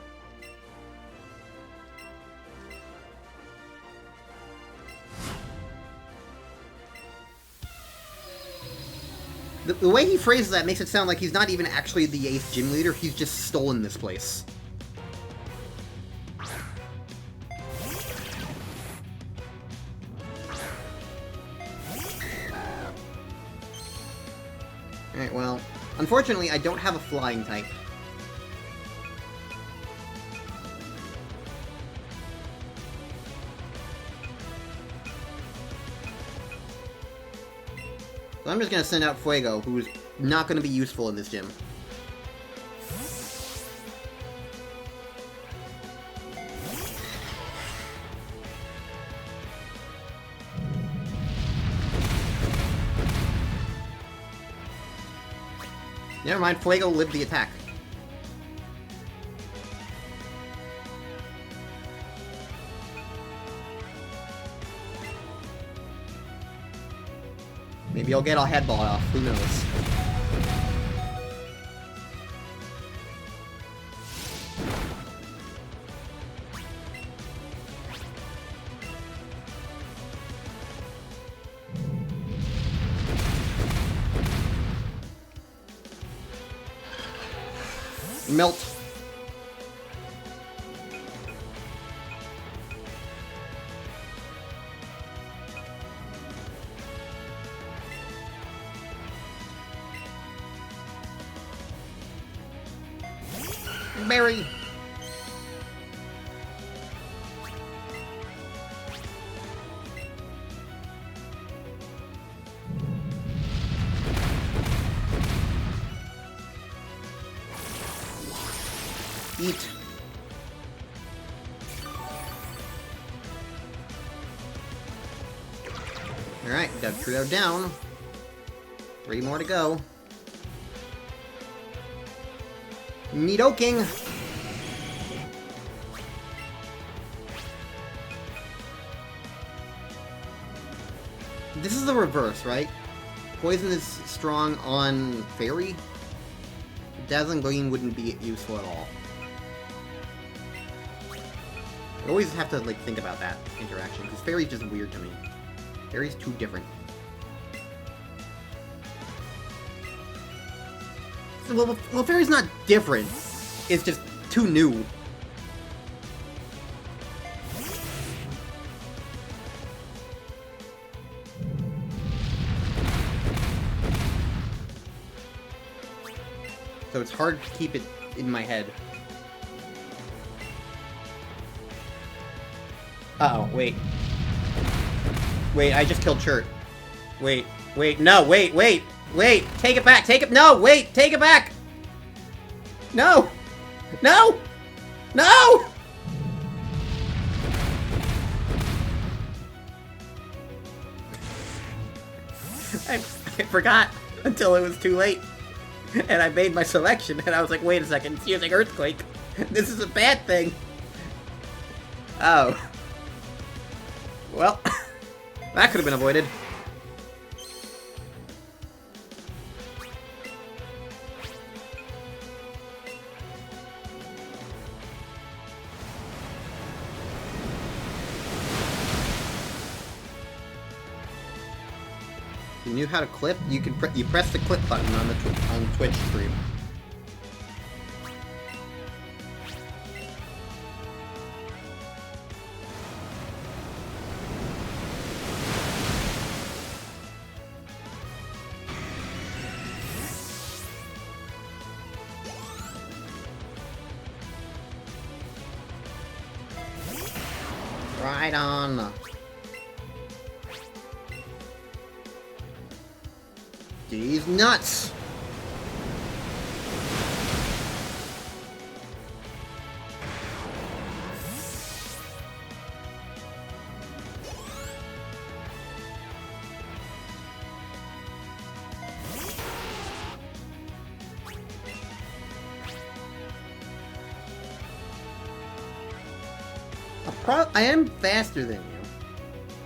The way he phrases that makes it sound like he's not even actually the 8th gym leader, he's just stolen this place. Alright, well, unfortunately I don't have a flying type. So I'm just gonna send out Fuego, who's not gonna be useful in this gym. Never mind, Fuego lived the attack. Maybe I'll get a headball off, who knows. Melt. Berry. Eat. Alright, got Trio down. 3 more to go. Nidoking! This is the reverse, right? Poison is strong on Fairy. Dazzling Gleam wouldn't be useful at all. I always have to, like, think about that interaction, because Fairy's just weird to me. Fairy's too different. So, well, Fairy's not different. It's just too new. So it's hard to keep it in my head. Uh-oh, wait. Wait, I just killed Chert. Wait, no, wait, take it back, no, wait, take it back! No! No! No! I forgot until it was too late. And I made my selection, and I was like, wait a second, it's using Earthquake. This is a bad thing. Oh. Well, that could have been avoided. You knew how to clip? You can you press the clip button on the Twitch stream. Right on. These nuts! I am faster than you.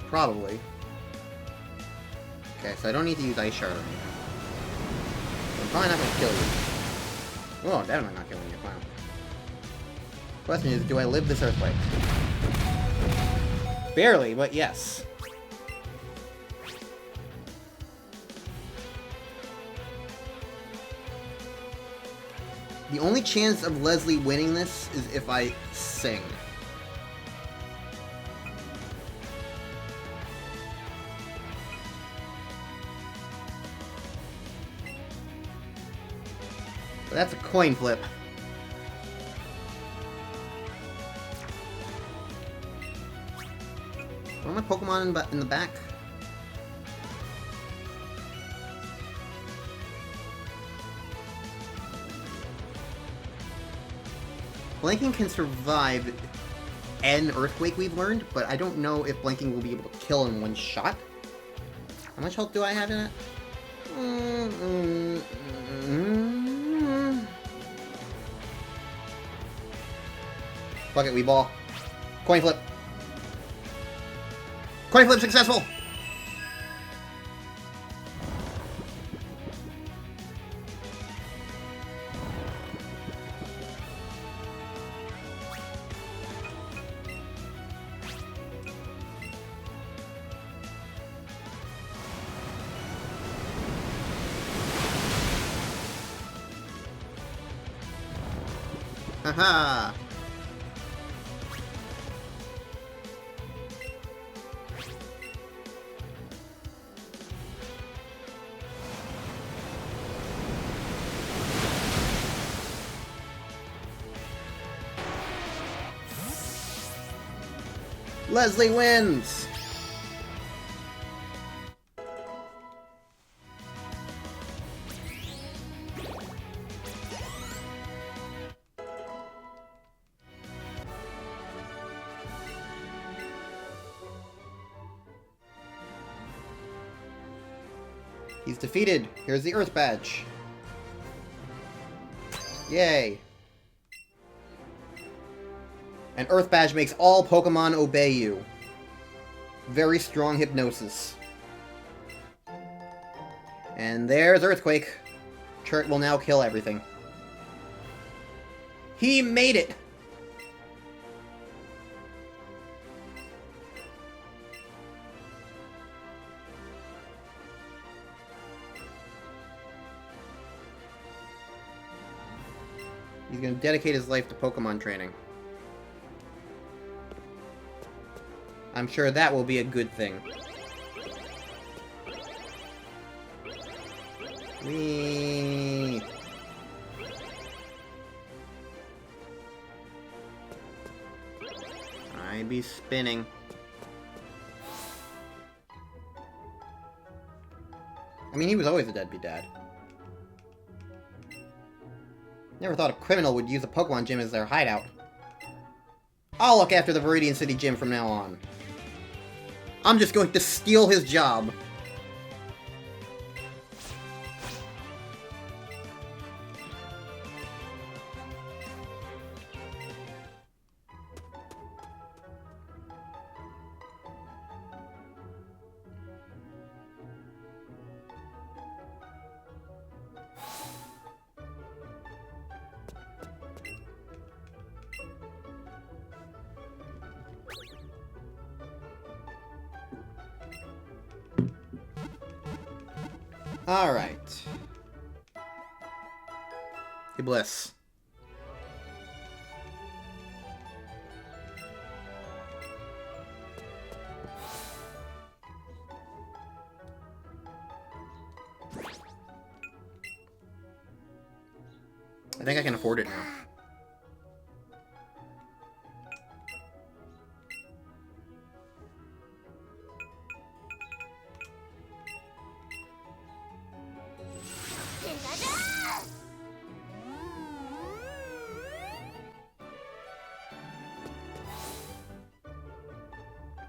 Probably. Okay, so I don't need to use Ice Shard on you. I'm probably not gonna kill you. Oh, definitely not killing you, wow. Question is, do I live this earthquake? Barely, but yes. The only chance of Leslie winning this is if I sing. But that's a coin flip. Where are my Pokemon in the back? Blanking can survive an Earthquake, we've learned, but I don't know if Blanking will be able to kill in one shot. How much health do I have in it? Fuck it, we ball. Coin flip. Coin flip successful! Haha! Leslie wins! He's defeated. Here's the Earth Badge. Yay. An Earth Badge makes all Pokemon obey you. Very strong hypnosis. And there's Earthquake. Chert will now kill everything. He made it! He's going to dedicate his life to Pokemon training. I'm sure that will be a good thing. Whee! I be spinning. I mean, he was always a deadbeat dad. Never thought a criminal would use a Pokemon gym as their hideout. I'll look after the Viridian City gym from now on. I'm just going to steal his job. Alright. Hey, Bliss. I think I can afford it now.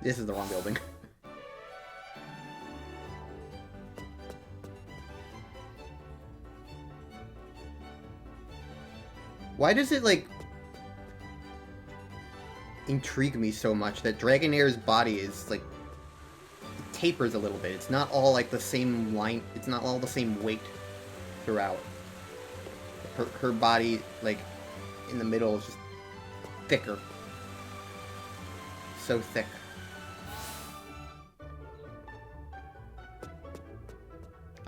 This is the wrong building. Why does it, like, intrigue me so much that Dragonair's body is, like, it tapers a little bit. It's not all, like, the same line. It's not all the same weight throughout. Her body, like, in the middle is just thicker. So thick.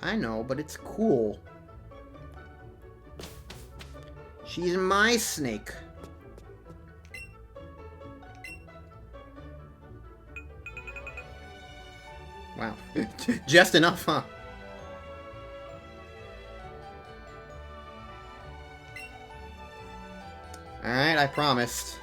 I know, but it's cool. She's my snake. Wow. Just enough, huh? Alright, I promised.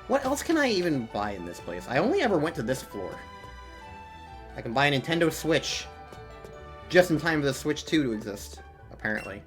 What else can I even buy in this place? I only ever went to this floor. I can buy a Nintendo Switch. Just in time for the Switch 2 to exist, apparently.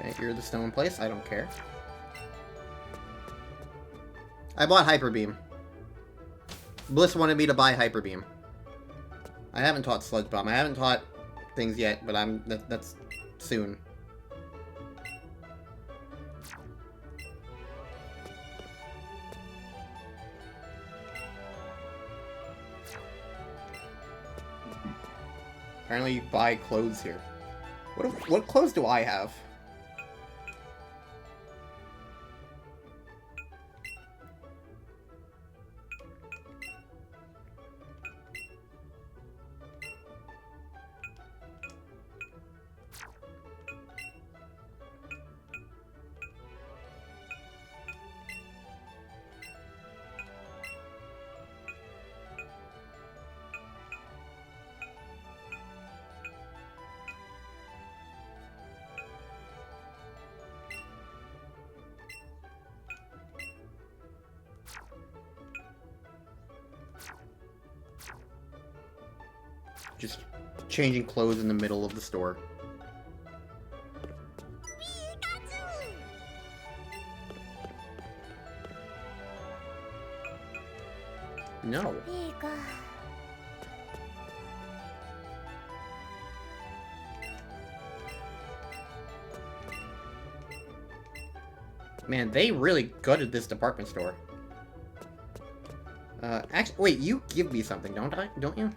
Okay, you're the stone place. I don't care. I bought Hyper Beam. Bliss wanted me to buy Hyper Beam. I haven't taught Sludge Bomb. I haven't taught things yet, but that's soon. Apparently you buy clothes here. What clothes do I have? Just changing clothes in the middle of the store. No. Man, they really gutted this department store. Actually, wait, you give me something, don't you?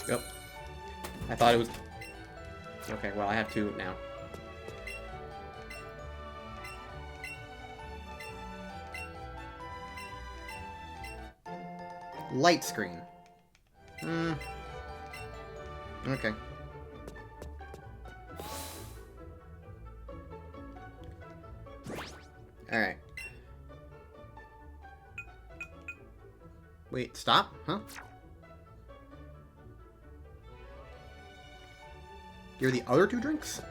Yep. I thought it was... Okay, well, I have two now. Light screen. Okay. Alright. Wait, stop? Huh? You're the other two drinks?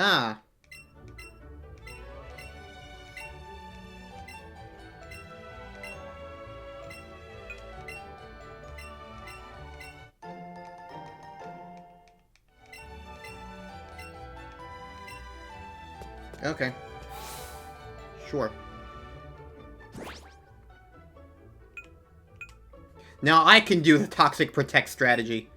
Ah. Okay. Sure. Now I can do the Toxic Protect strategy.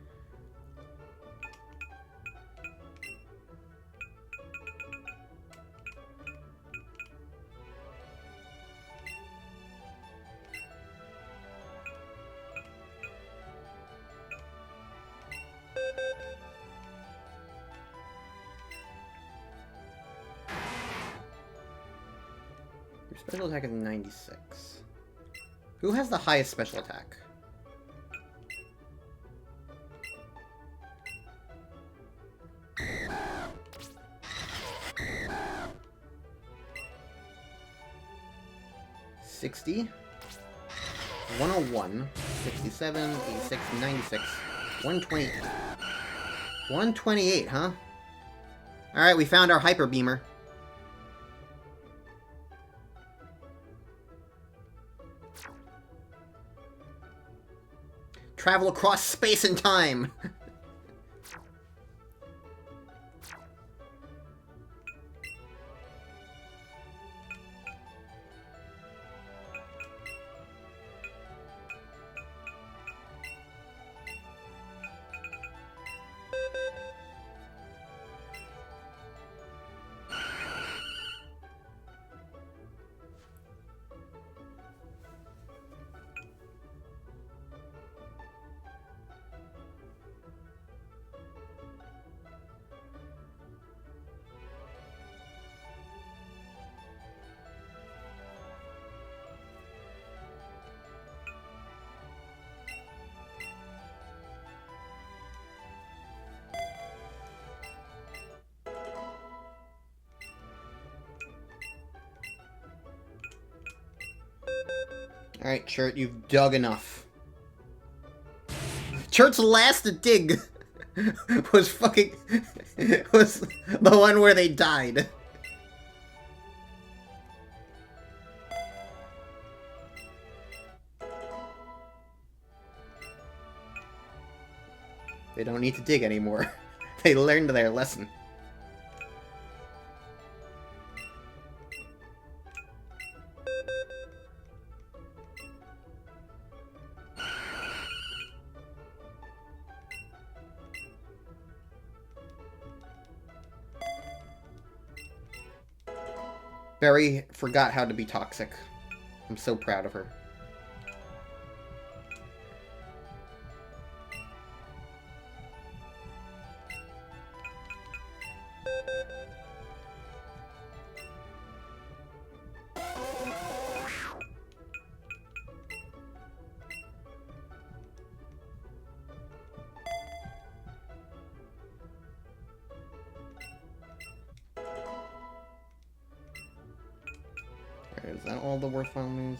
Your special attack is 96. Who has the highest special attack? $60, 101, 67, 86, 96, 128. 128, huh? Alright, we found our Hyper Beamer. Travel across space and time! Alright, Chert, you've dug enough. Chert's last dig was fucking... was the one where they died. They don't need to dig anymore. They learned their lesson. Barry forgot how to be toxic. I'm so proud of her. Is that all the worthwhile news?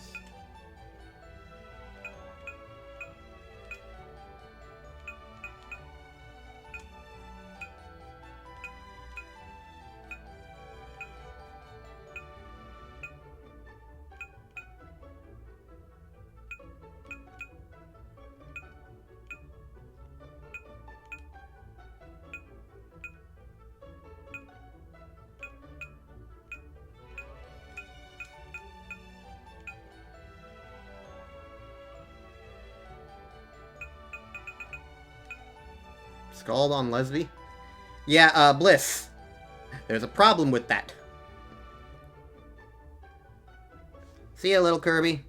Scald on Lesby? Yeah, Bliss. There's a problem with that. See ya, little Kirby.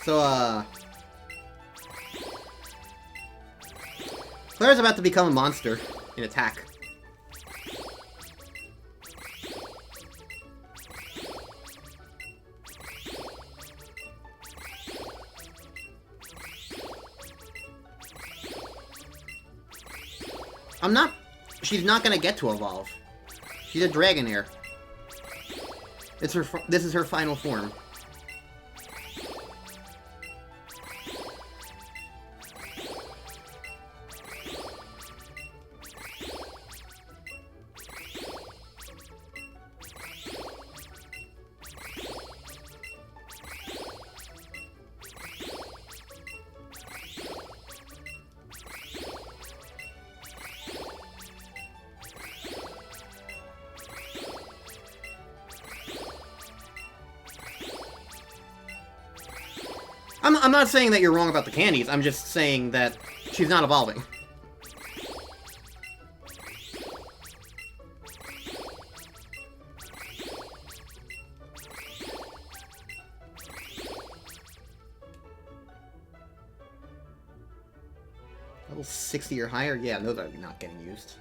So, Claire's about to become a monster in attack. She's not gonna get to evolve. She's a Dragonair. This is her final form. I'm not saying that you're wrong about the candies, I'm just saying that she's not evolving. Level 60 or higher? Yeah, those are not getting used.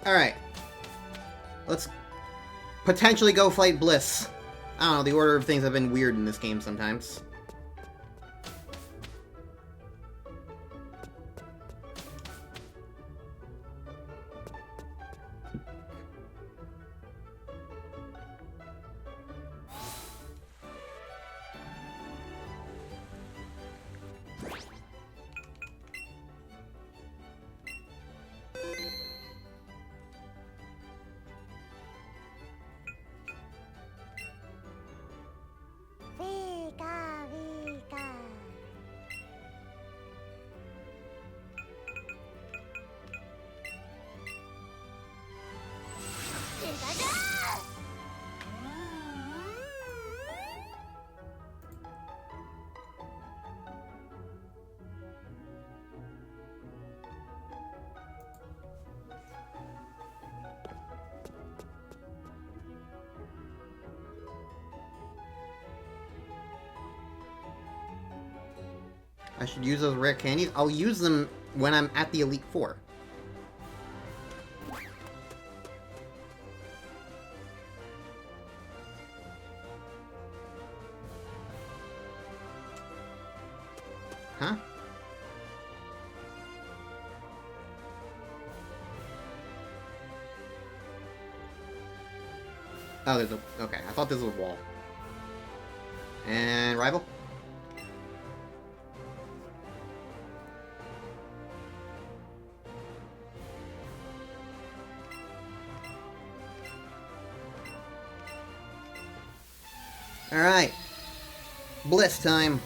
Alright. Let's potentially go fight Bliss. I don't know, the order of things have been weird in this game sometimes. I should use those rare candies. I'll use them when I'm at the Elite Four. Huh? Oh, there's a... Okay, I thought this was a wall. And rival? Alright. Bliss time.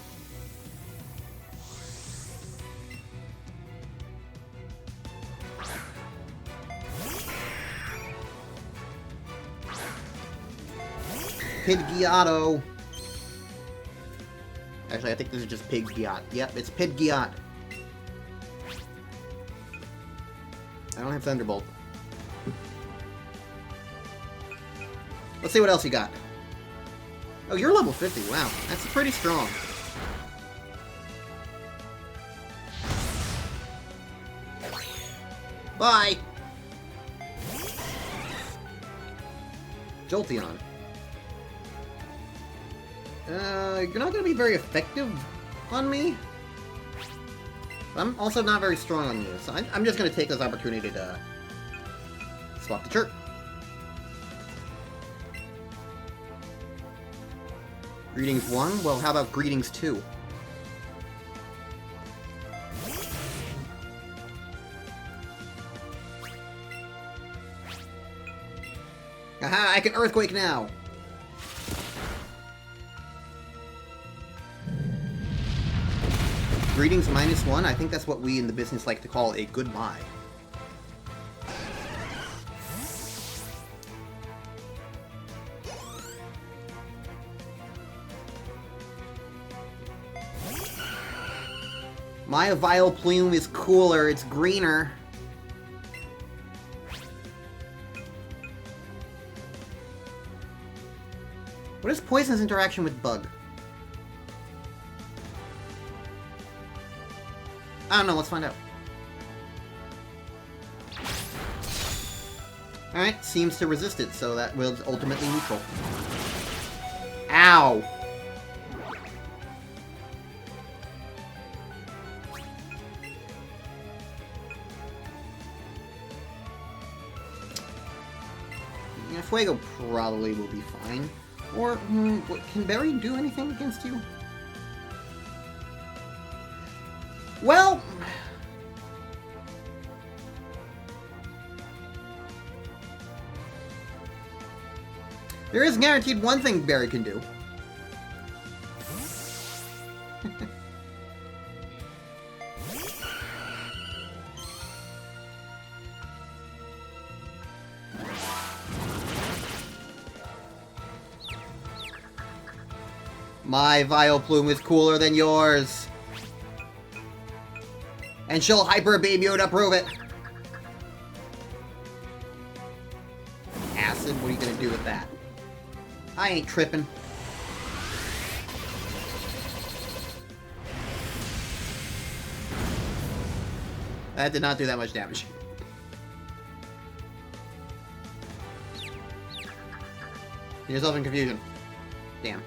Pidgeotto. Actually, I think this is just Pidgeot. Yep, it's Pidgeot. I don't have Thunderbolt. Let's see what else you got. Oh, you're level 50. Wow, that's pretty strong. Bye! Jolteon. You're not gonna be very effective on me. But I'm also not very strong on you, so I'm just gonna take this opportunity to swap the chirp. Greetings 1? Well, how about Greetings 2? Aha! I can Earthquake now! Greetings -1? I think that's what we in the business like to call a goodbye. My Vileplume is cooler, it's greener. What is Poison's interaction with Bug? I don't know, let's find out. Alright, seems to resist it, so that will ultimately neutral. Ow! Yeah, Fuego probably will be fine. Or, can Berry do anything against you? Well... there is guaranteed one thing Berry can do. My Vileplume is cooler than yours. And she'll Hyper Beam you to prove it. Acid, what are you gonna do with that? I ain't tripping. That did not do that much damage. Get yourself in confusion. Damn.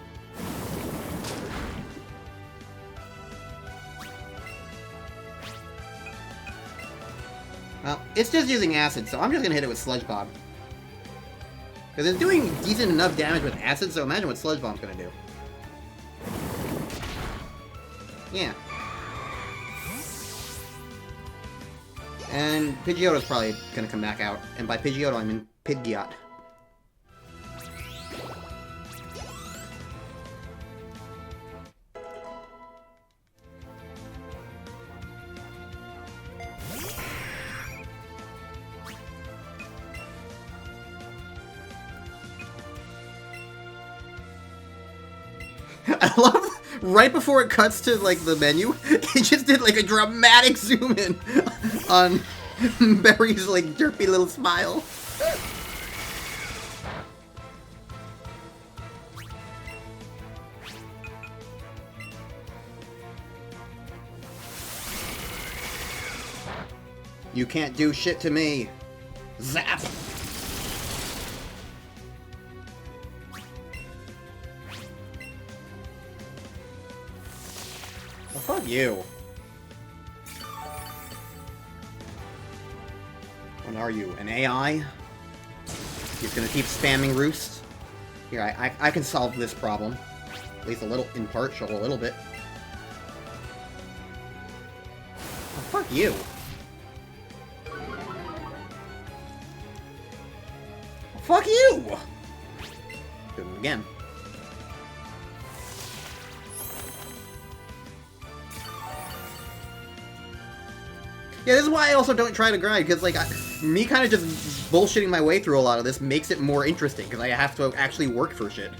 Well, it's just using Acid, so I'm just gonna hit it with Sludge Bomb. Because it's doing decent enough damage with Acid, so imagine what Sludge Bomb's gonna do. Yeah. And Pidgeotto's probably gonna come back out. And by Pidgeotto, I mean Pidgeot. I love, right before it cuts to, like, the menu, it just did, like, a dramatic zoom-in on Berry's, like, derpy little smile. You can't do shit to me. Zap! Oh, fuck you. What are you, an AI? He's gonna keep spamming Roost? Here, I can solve this problem. At least a little, in part, show a little bit. Oh, fuck you. Oh, fuck you! Do it again. Yeah, this is why I also don't try to grind, because, like, me kind of just bullshitting my way through a lot of this makes it more interesting, because I have to actually work for shit.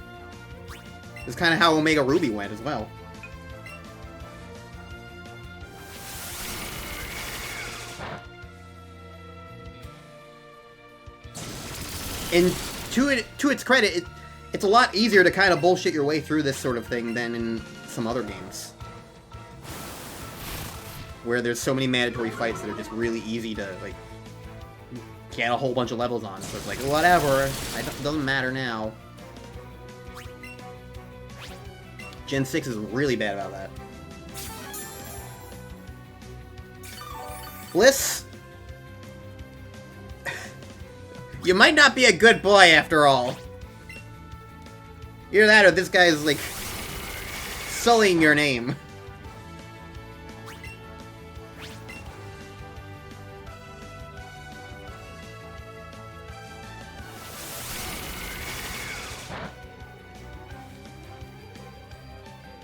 This is kind of how Omega Ruby went, as well. And to its credit, it's a lot easier to kind of bullshit your way through this sort of thing than in some other games, where there's so many mandatory fights that are just really easy to, like, get a whole bunch of levels on. So it's like, whatever, it doesn't matter now. Gen 6 is really bad about that. Bliss? You might not be a good boy after all. Either that or this guy is, like, sullying your name.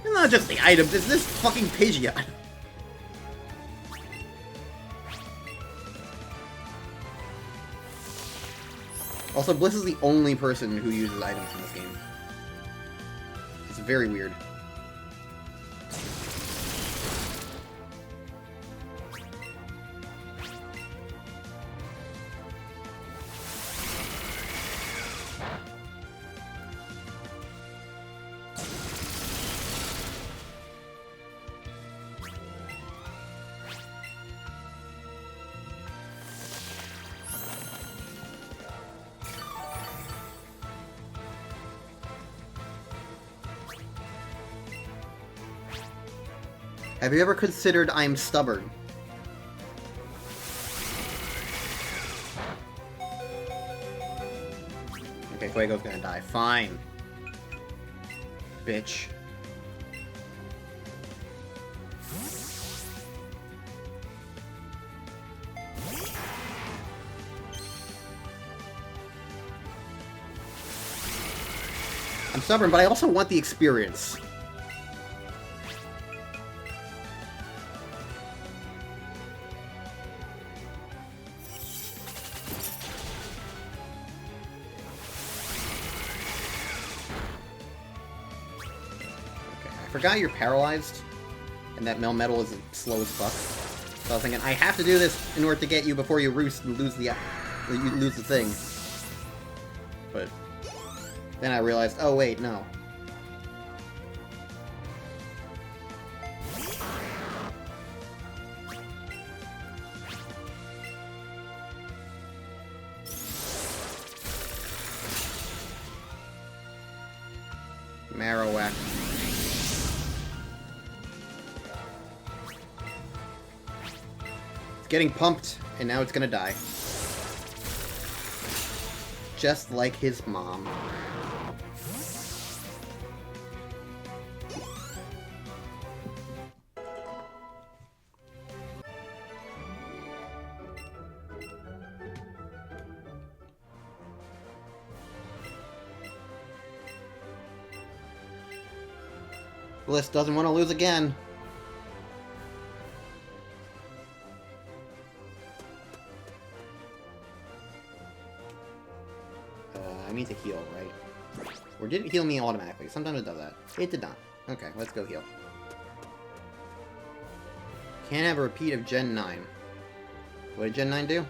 It's not just the items, it's this fucking Pidgeot. Also, Bliss is the only person who uses items in this game. It's very weird. Have you ever considered I'm stubborn? Okay, Fuego's gonna die. Fine. Bitch. I'm stubborn, but I also want the experience. I forgot you're paralyzed, and that Melmetal is slow as fuck. So I was thinking, I have to do this in order to get you before you roost and lose the thing. But then I realized, oh wait, no. Marowak. Getting pumped, and now it's gonna die. Just like his mom. Bliss doesn't want to lose again. I need to heal, right? Or did it heal me automatically? Sometimes it does that. It did not. Okay, let's go heal. Can't have a repeat of Gen 9. What did Gen 9 do?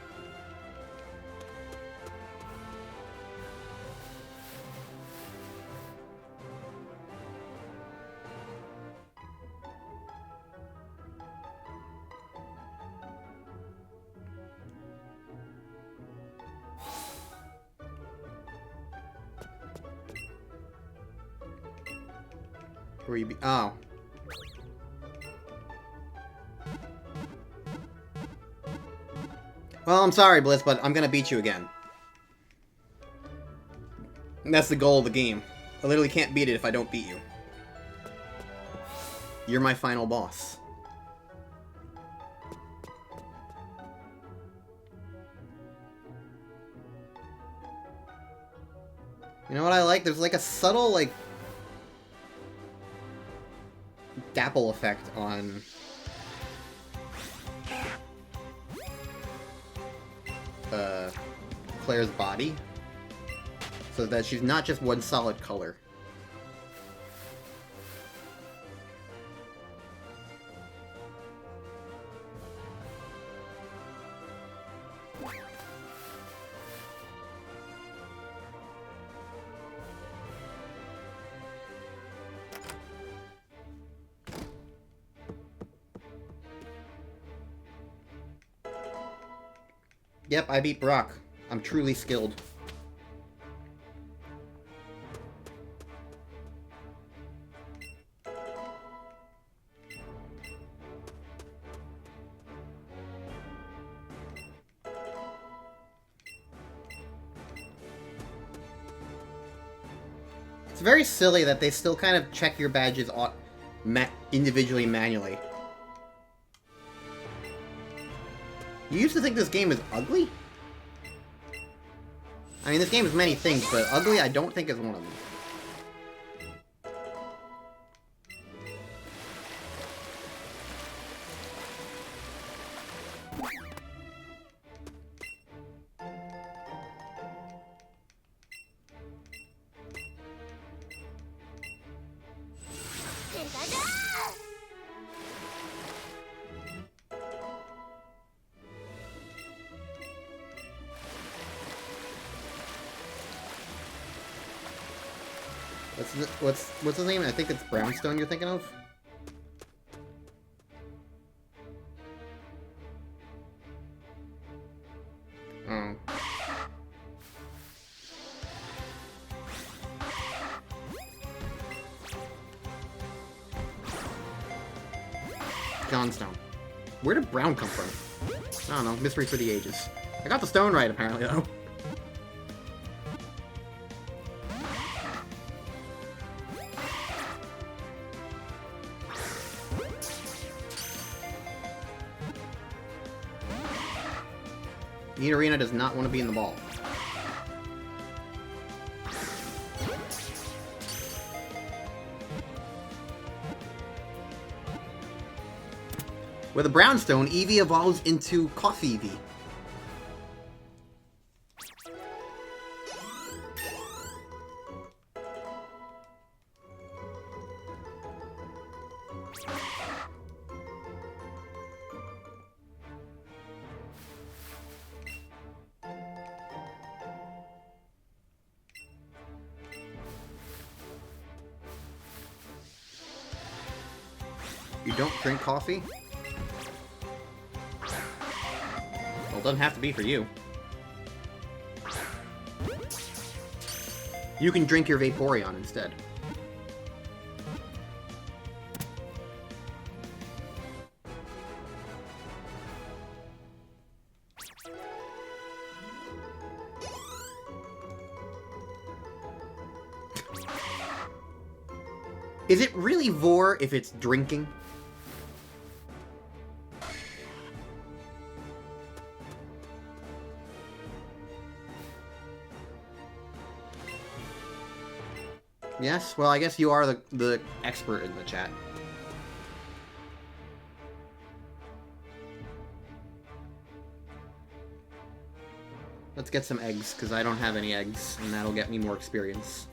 Where you be? Oh. Well, I'm sorry, Bliss, but I'm gonna beat you again. And that's the goal of the game. I literally can't beat it if I don't beat you. You're my final boss. You know what I like? There's like a subtle, like, dapple effect on Claire's body, so that she's not just one solid color. Yep, I beat Brock. I'm truly skilled. It's very silly that they still kind of check your badges individually manually. You used to think this game is ugly? I mean, this game is many things, but ugly I don't think is one of them. What's his name? I think it's Brownstone you're thinking of? Oh. Johnstone. Where did Brown come from? I don't know. Mystery for the ages. I got the stone right, apparently, though. Arena does not want to be in the ball. With a Brownstone, Eevee evolves into Coffee Eevee. You don't drink coffee? Well, it doesn't have to be for you. You can drink your Vaporeon instead. Is it really Vor if it's drinking? Yes? Well, I guess you are the expert in the chat. Let's get some eggs, because I don't have any eggs, and that'll get me more experience.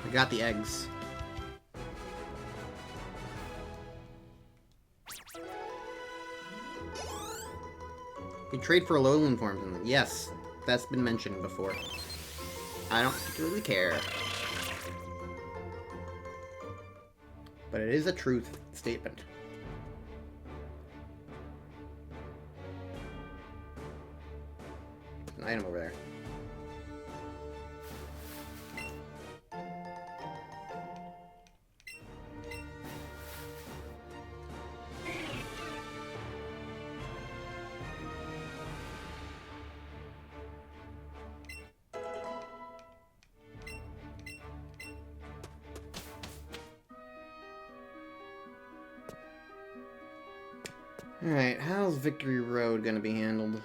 I got the eggs. You trade for Alolan forms in them. Yes, that's been mentioned before. I don't particularly care. But it is a truth statement. An item over there. Alright, how's Victory Road gonna be handled?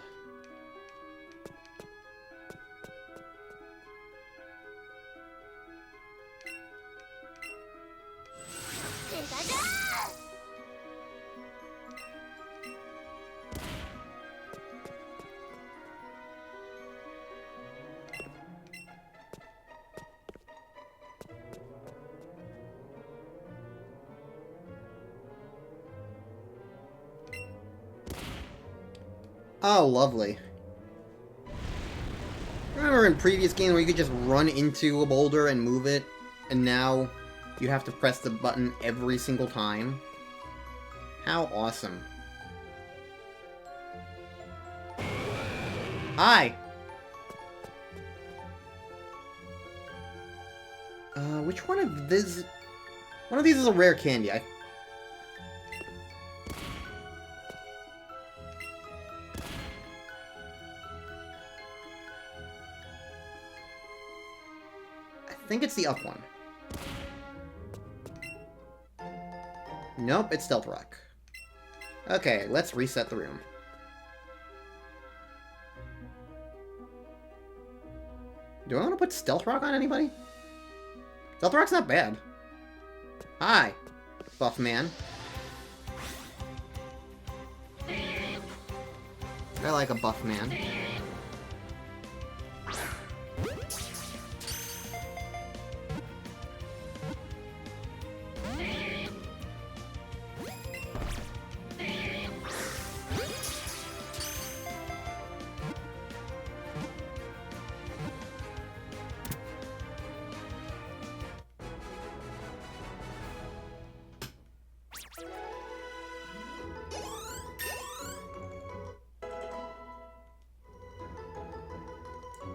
Oh, lovely. Remember in previous games where you could just run into a boulder and move it, and now you have to press the button every single time? How awesome. Hi! Which one of these... One of these is a rare candy. I think it's the up one. Nope, it's Stealth Rock. Okay, let's reset the room. Do I want to put Stealth Rock on anybody? Stealth Rock's not bad. Hi, buff man. I like a buff man.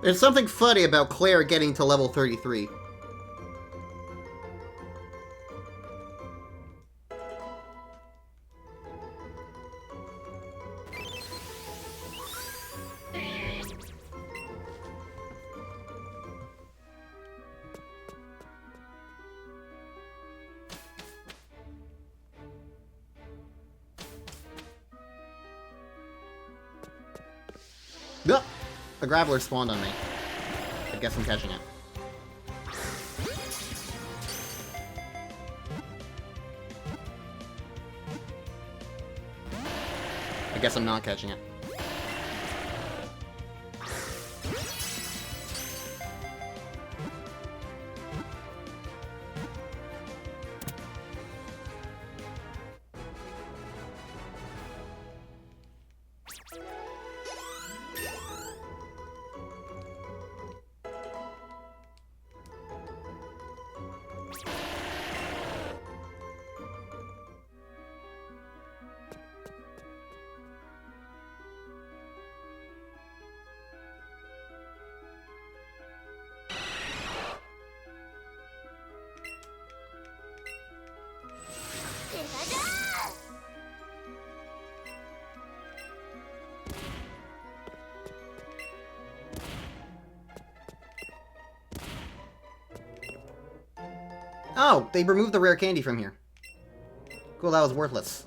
There's something funny about Claire getting to level 33. Yup! A Graveler spawned on me. I guess I'm catching it. I guess I'm not catching it. Oh, they removed the rare candy from here. Cool, that was worthless.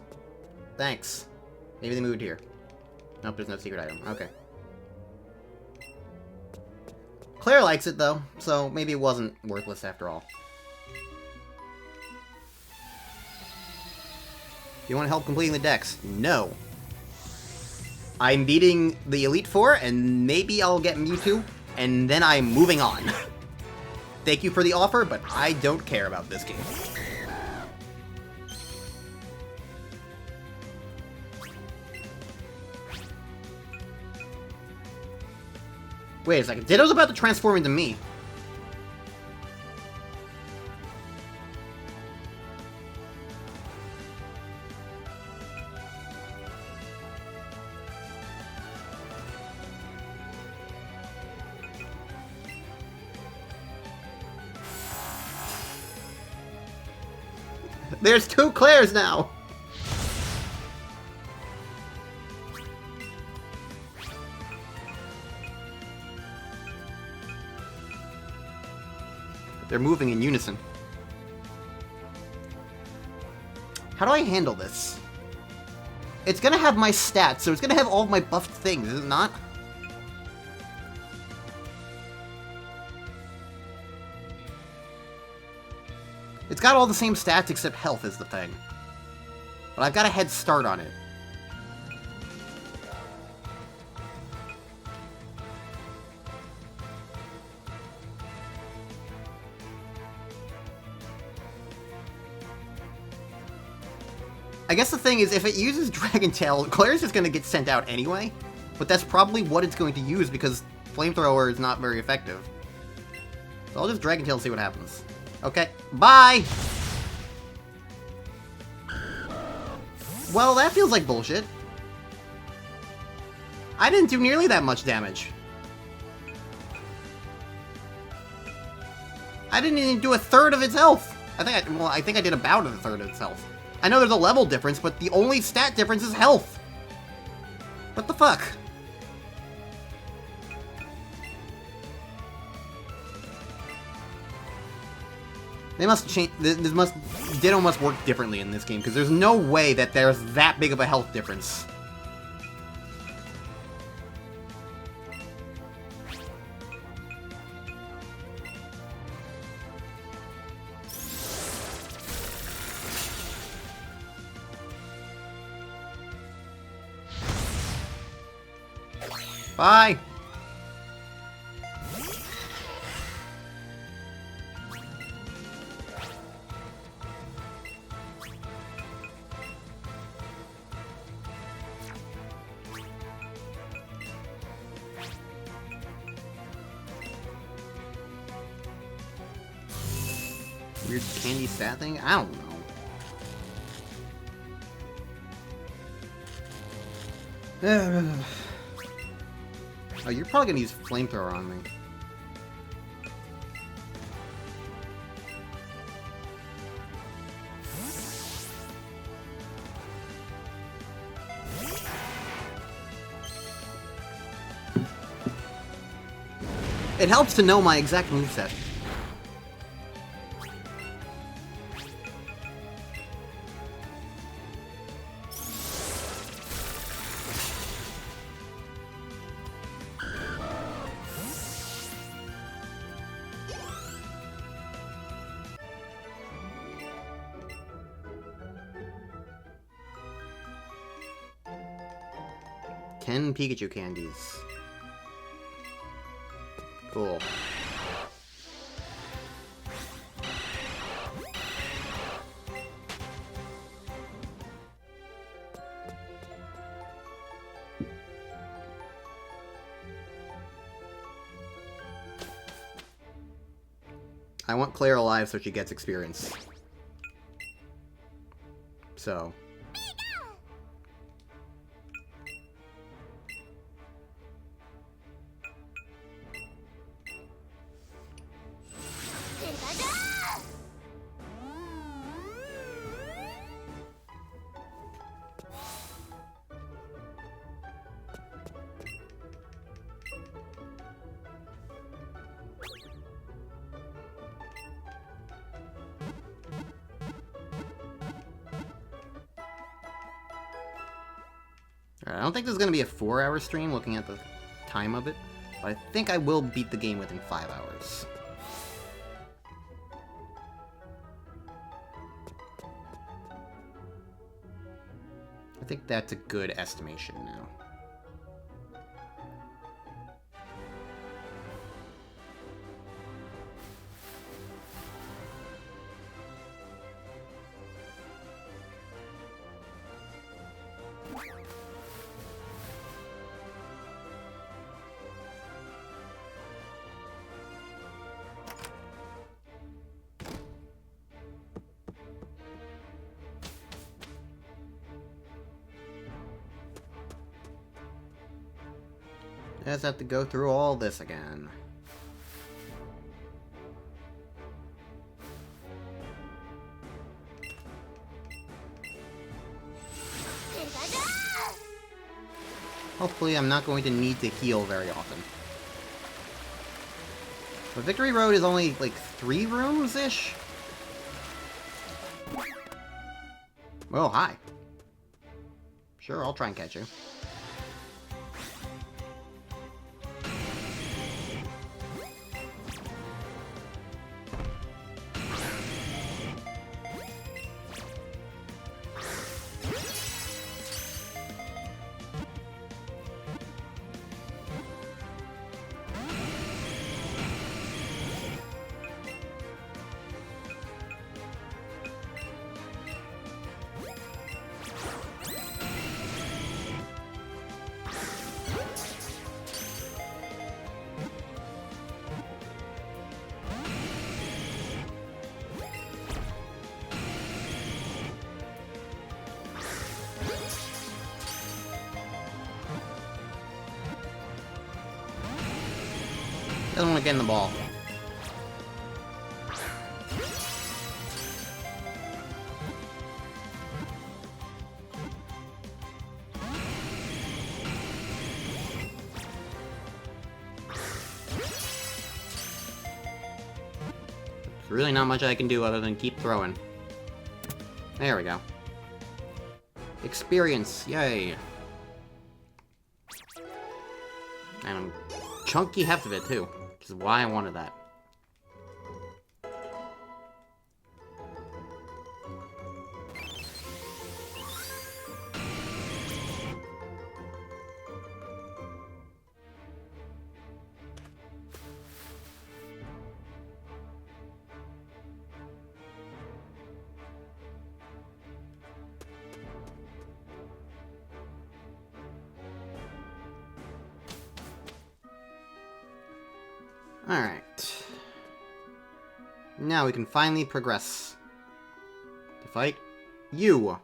Thanks. Maybe they moved here. Nope, there's no secret item. Okay. Claire likes it, though, so maybe it wasn't worthless after all. Do you want help completing the dex? No. I'm beating the Elite Four, and maybe I'll get Mewtwo, and then I'm moving on. Thank you for the offer, but I don't care about this game. Wait a second. Ditto's about to transform into me. There's 2 Claires now! They're moving in unison. How do I handle this? It's gonna have my stats, so it's gonna have all of my buffed things, is it not? It's got all the same stats except health is the thing. But I've got a head start on it. I guess the thing is, if it uses Dragon Tail, Claire's just gonna get sent out anyway. But that's probably what it's going to use because Flamethrower is not very effective. So I'll just Dragon Tail and see what happens. Okay, bye! Well, that feels like bullshit. I didn't do nearly that much damage. I didn't even do a third of its health. I think I did about a third of its health. I know there's a level difference, but the only stat difference is health. What the fuck? They must change. Ditto must work differently in this game because there's no way that there's that big of a health difference. Bye. Weird candy stat thing? I don't know. Oh, you're probably gonna use Flamethrower on me. It helps to know my exact moveset. Ten Pikachu candies. Cool. I want Claire alive so she gets experience. So. Alright, I don't think this is going to be a 4-hour stream looking at the time of it, but I think I will beat the game within 5 hours. I think that's a good estimation now. Just have to go through all this again. Hopefully I'm not going to need to heal very often. But Victory Road is only, like, 3 rooms-ish? Oh, hi. Sure, I'll try and catch you. Doesn't want to get in the ball. There's really not much I can do other than keep throwing. There we go. Experience, yay. And a chunky heft of it, too. Which is why I wanted that. Alright. Now we can finally progress. To fight you.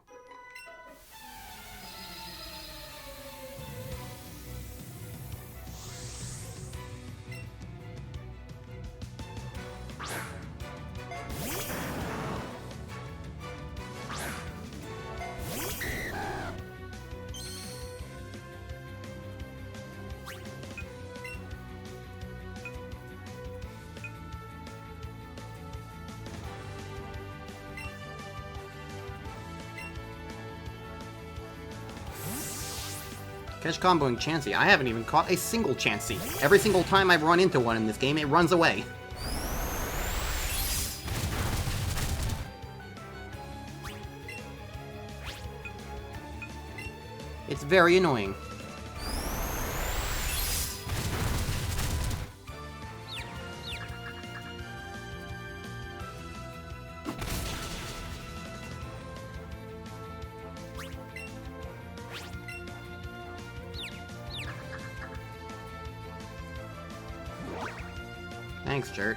Catch comboing Chansey. I haven't even caught a single Chansey. Every single time I've run into one in this game, it runs away. It's very annoying. Thanks, jerk.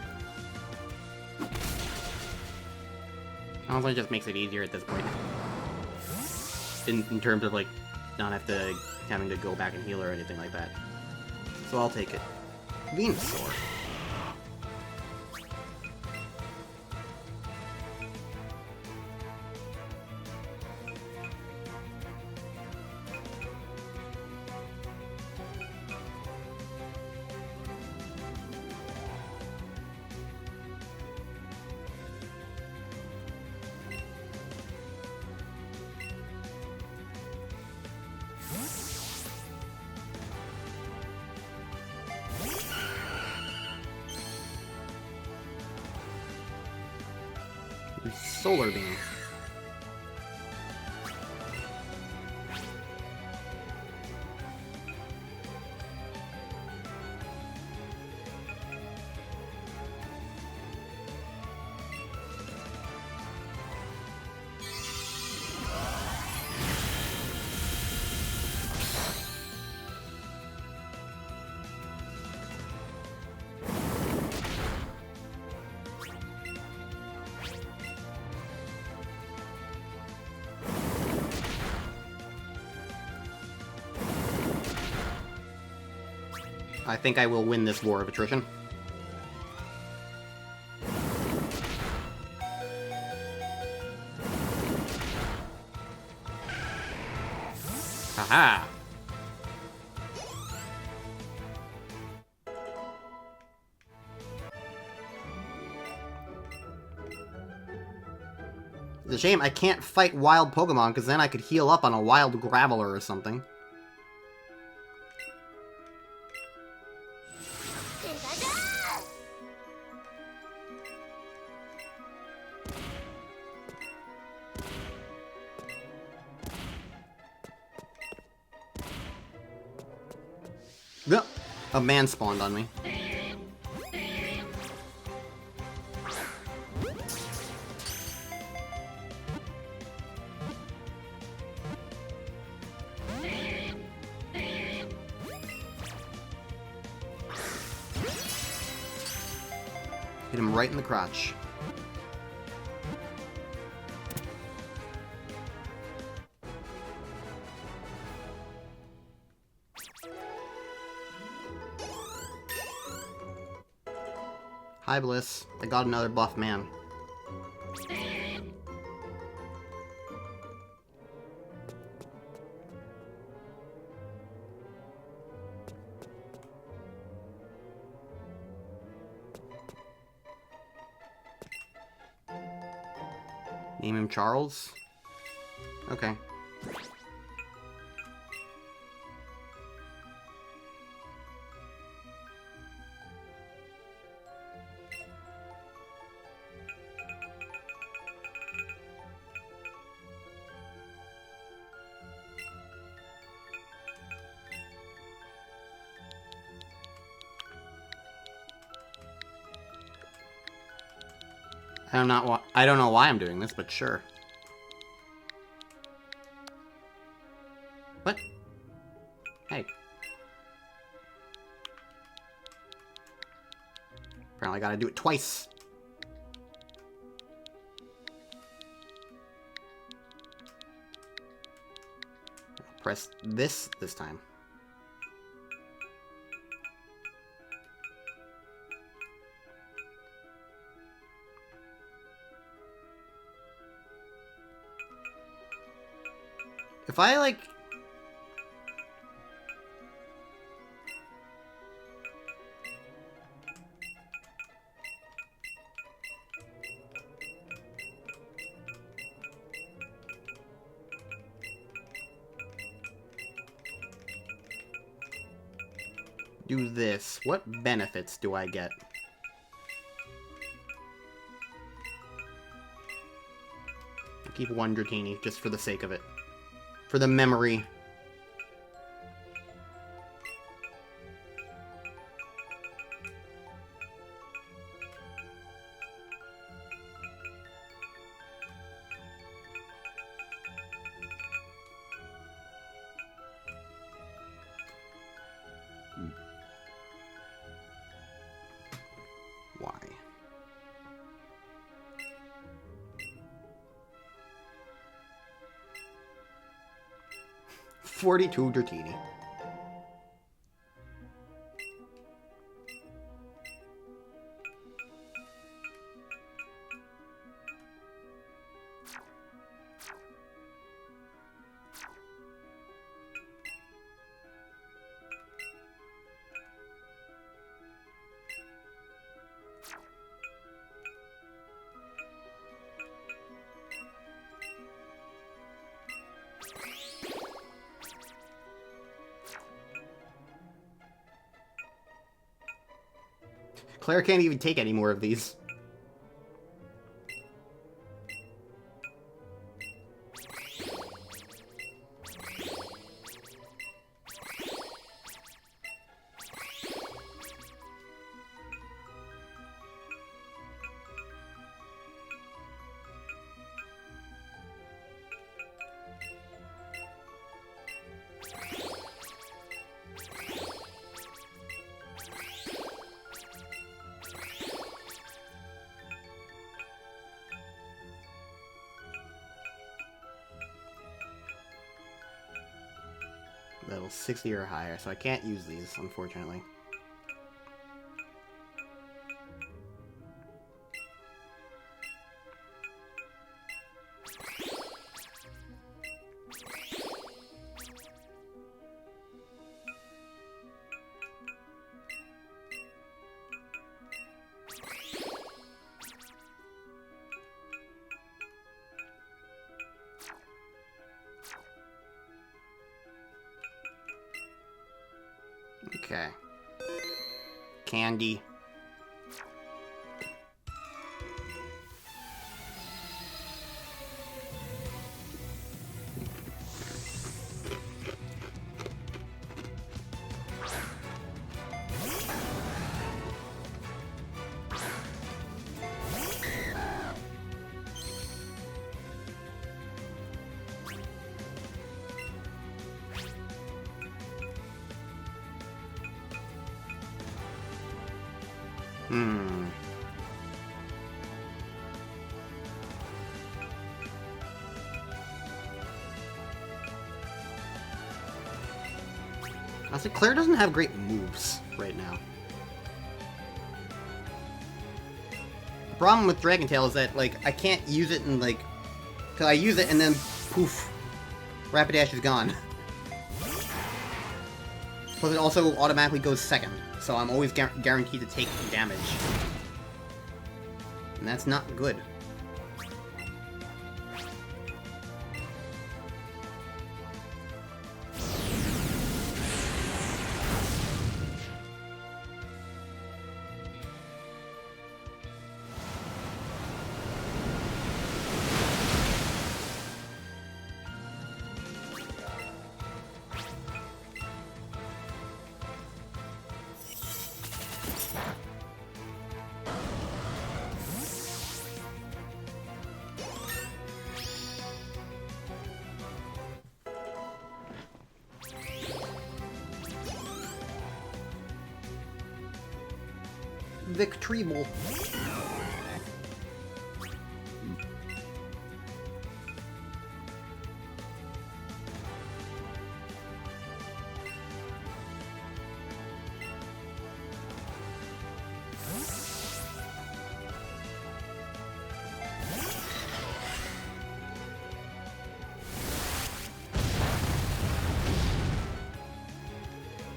Honestly, it just makes it easier at this point. In terms of, like, not having to go back and heal or anything like that. So I'll take it. Venusaur. Solar Beam. I think I will win this war of attrition. Haha! It's a shame I can't fight wild Pokemon, because then I could heal up on a wild Graveler or something. Yep. A man spawned on me. Hit him right in the crotch. Hi, Bliss. I got another buff man. Name him Charles? Okay. I don't know why I'm doing this, but sure. What? Hey. Apparently I gotta do it twice. I'll press this time. If I, like... do this, what benefits do I get? I'll keep one Dratini, just for the sake of it. For the memory. Why? 42 Dratini. Claire can't even take any more of these. Level 60 or higher, so I can't use these, unfortunately. Okay. Candy. Honestly, Claire doesn't have great moves right now. The problem with Dragon Tail is that, like, I can't use it and, like... Because I use it and then, poof, Rapidash is gone. Plus it also automatically goes second, so I'm always guaranteed to take damage. And that's not good. Victreeble.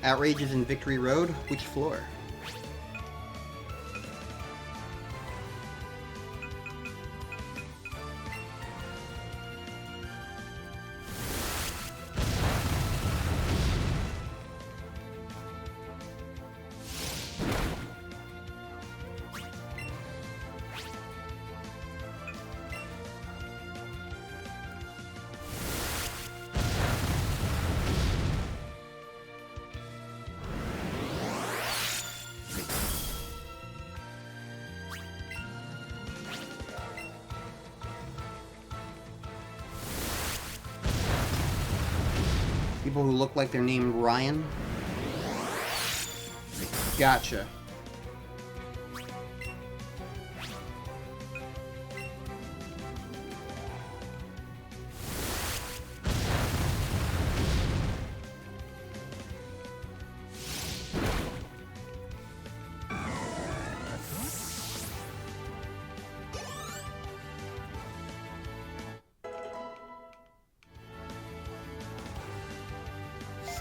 Outrages in Victory Road? Which floor? People who look like they're named Ryan? Gotcha.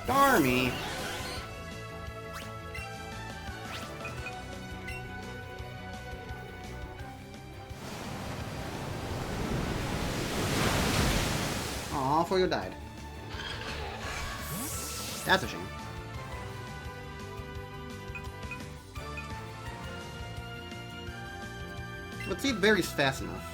Starmie. Aw, Fuego died. That's a shame. Let's see if Barry's fast enough.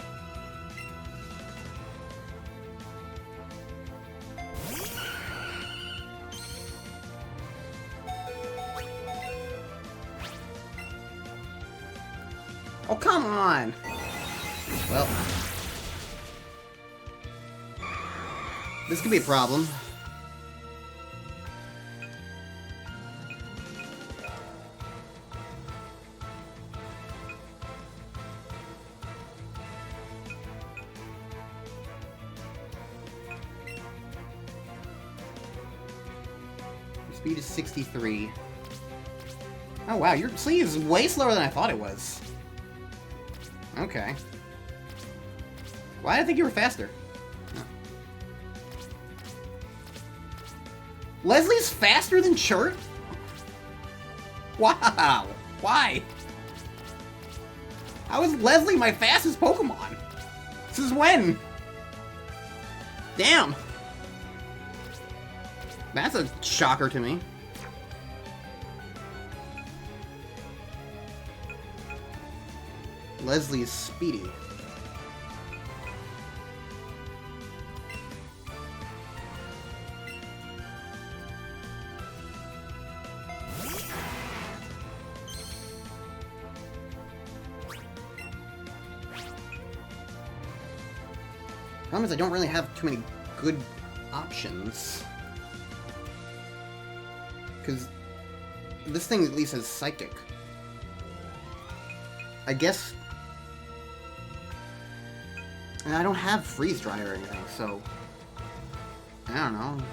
Oh, come on! Well, this could be a problem. Speed is 63. Oh wow, your sleeve is way slower than I thought it was. Okay. Why did I think you were faster? Oh. Leslie's faster than Chert? Wow. Why? How is Leslie my fastest Pokemon? This is when? Damn. That's a shocker to me. Leslie's speedy. Problem is I don't really have too many good options. Because this thing at least has Psychic. I guess... And I don't have Freeze Dry or anything, so... I don't know.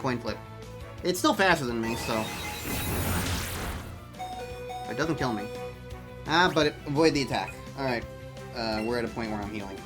Coin flip. It's still faster than me, so... It doesn't kill me. Ah, but avoid the attack. Alright. We're at a point where I'm healing.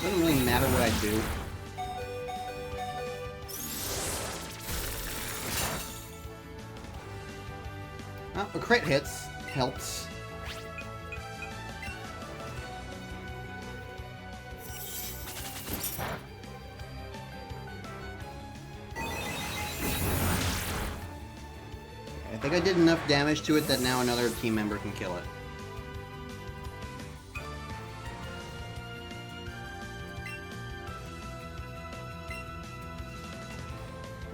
Doesn't really matter what I do. Oh, a crit hits. Helps. I think I did enough damage to it that now another team member can kill it.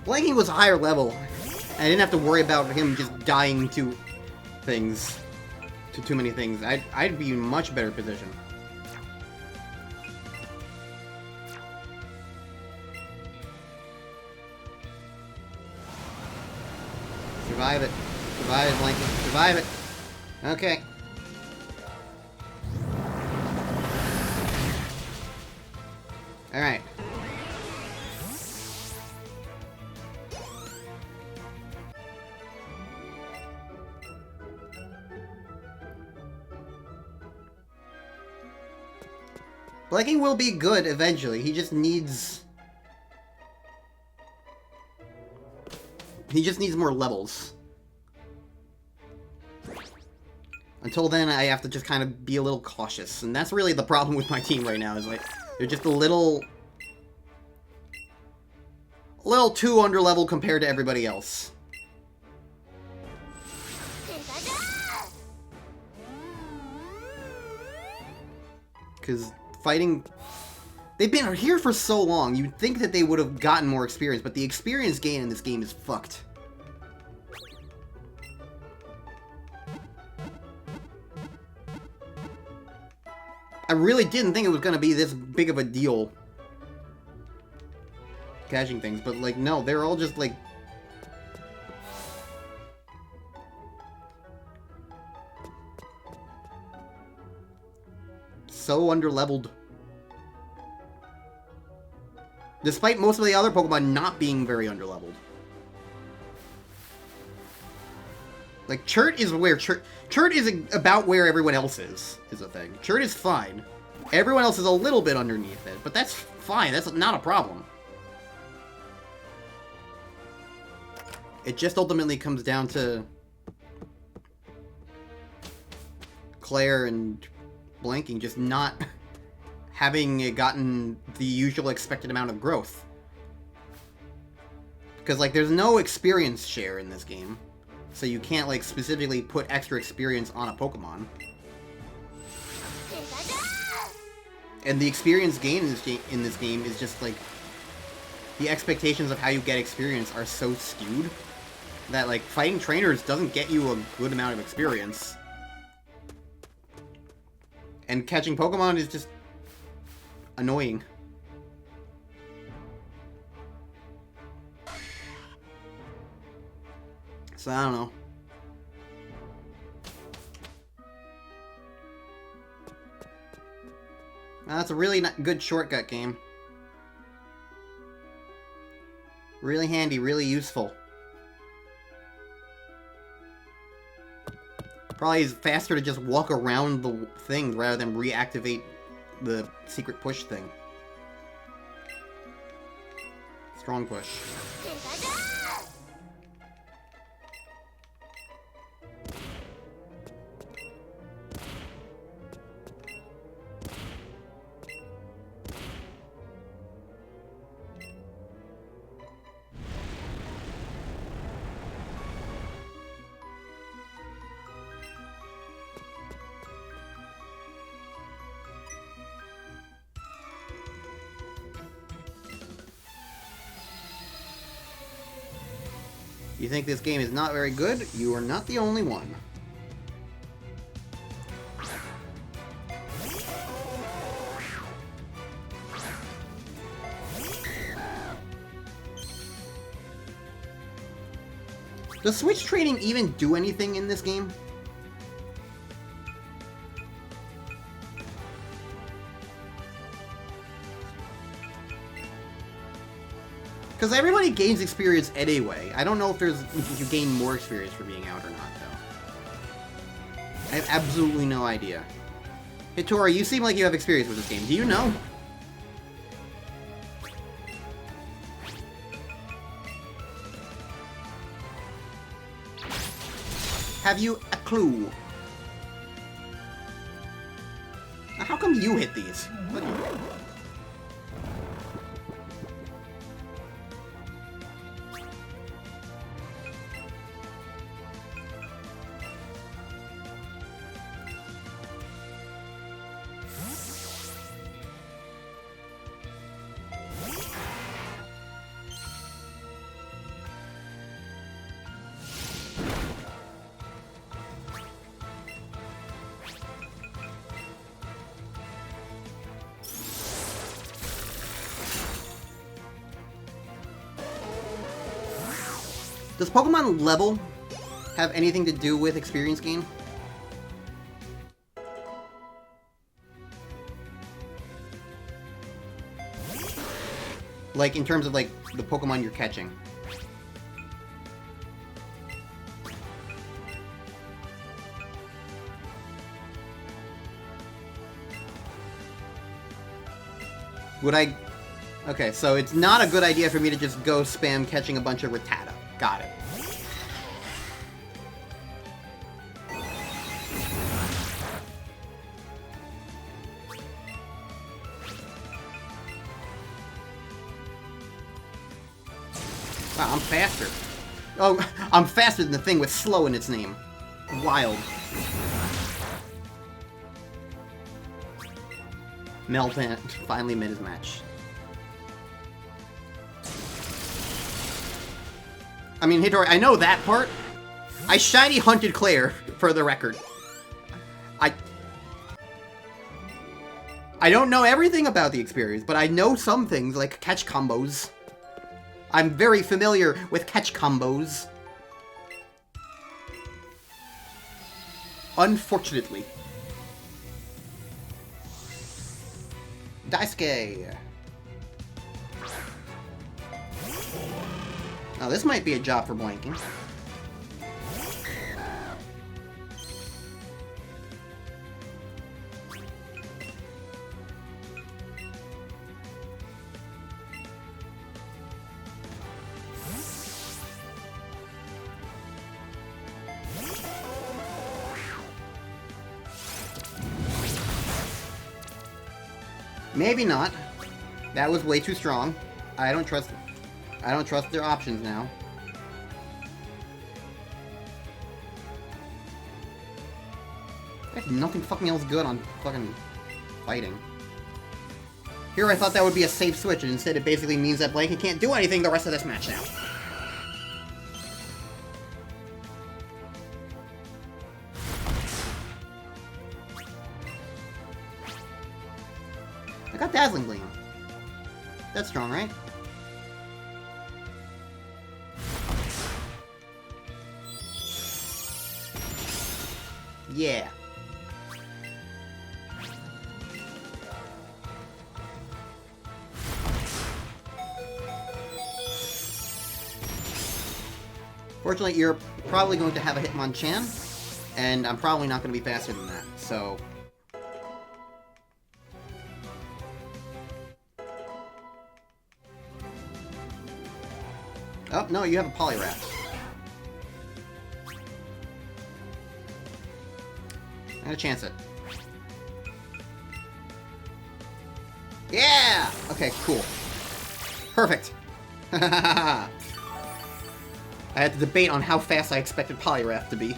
Blanky was a higher level. I didn't have to worry about him just dying to things. To too many things. I'd be in much better position. Survive it. Survive it, Blanky. Survive it. Okay. Alright. Blanking will be good eventually. He just needs... He just needs more levels. Until then, I have to just kind of be a little cautious. And that's really the problem with my team right now, is like, they're just a little too underleveled compared to everybody else. Because fighting... They've been here for so long, you'd think that they would have gotten more experience, but the experience gain in this game is fucked. I really didn't think it was going to be this big of a deal. Catching things, but like, no, they're all just like... so underleveled. Despite most of the other Pokemon not being very underleveled. Like, Chert is where... Chert is about where everyone else is a thing. Chert is fine. Everyone else is a little bit underneath it, but that's fine. That's not a problem. It just ultimately comes down to Claire and Blanking just not having gotten the usual expected amount of growth. Because, like, there's no experience share in this game. So you can't, like, specifically put extra experience on a Pokemon. And the experience gain in this game is just, like... The expectations of how you get experience are so skewed that, like, fighting trainers doesn't get you a good amount of experience. And catching Pokemon is just... annoying. So, I don't know. That's a really good shortcut game. Really handy, really useful. Probably is faster to just walk around the thing rather than reactivate the secret push thing. Strong push. You think this game is not very good? You are not the only one. Does switch training even do anything in this game? Because everybody gains experience anyway. I don't know if you gain more experience for being out or not, though. I have absolutely no idea. Hitori, you seem like you have experience with this game. Do you know? Have you a clue? Now, how come you hit these? What? Does Pokemon level have anything to do with experience gain? Like, in terms of, like, the Pokemon you're catching. Would I... Okay, so it's not a good idea for me to just go spam catching a bunch of Rattata. Got it. Wow, I'm faster. Oh, I'm faster than the thing with slow in its name. Wild. Meltan finally made his match. I mean, Hitori, I know that part. I shiny hunted Claire, for the record. I don't know everything about the experience, but I know some things, like catch combos. I'm very familiar with catch combos. Unfortunately. Daisuke. Now this might be a job for Blanking. Maybe not. That was way too strong. I don't trust their options now. There's nothing fucking else good on fucking fighting. Here I thought that would be a safe switch, and instead it basically means that Blanket can't do anything the rest of this match now. I got Dazzling Gleam. That's strong, right? Yeah. Fortunately, you're probably going to have a Hitmonchan, and I'm probably not going to be faster than that, so... Oh, no, you have a Poliwrath. I'm gonna chance it. Yeah! Okay, cool. Perfect. I had to debate on how fast I expected Poliwrath to be.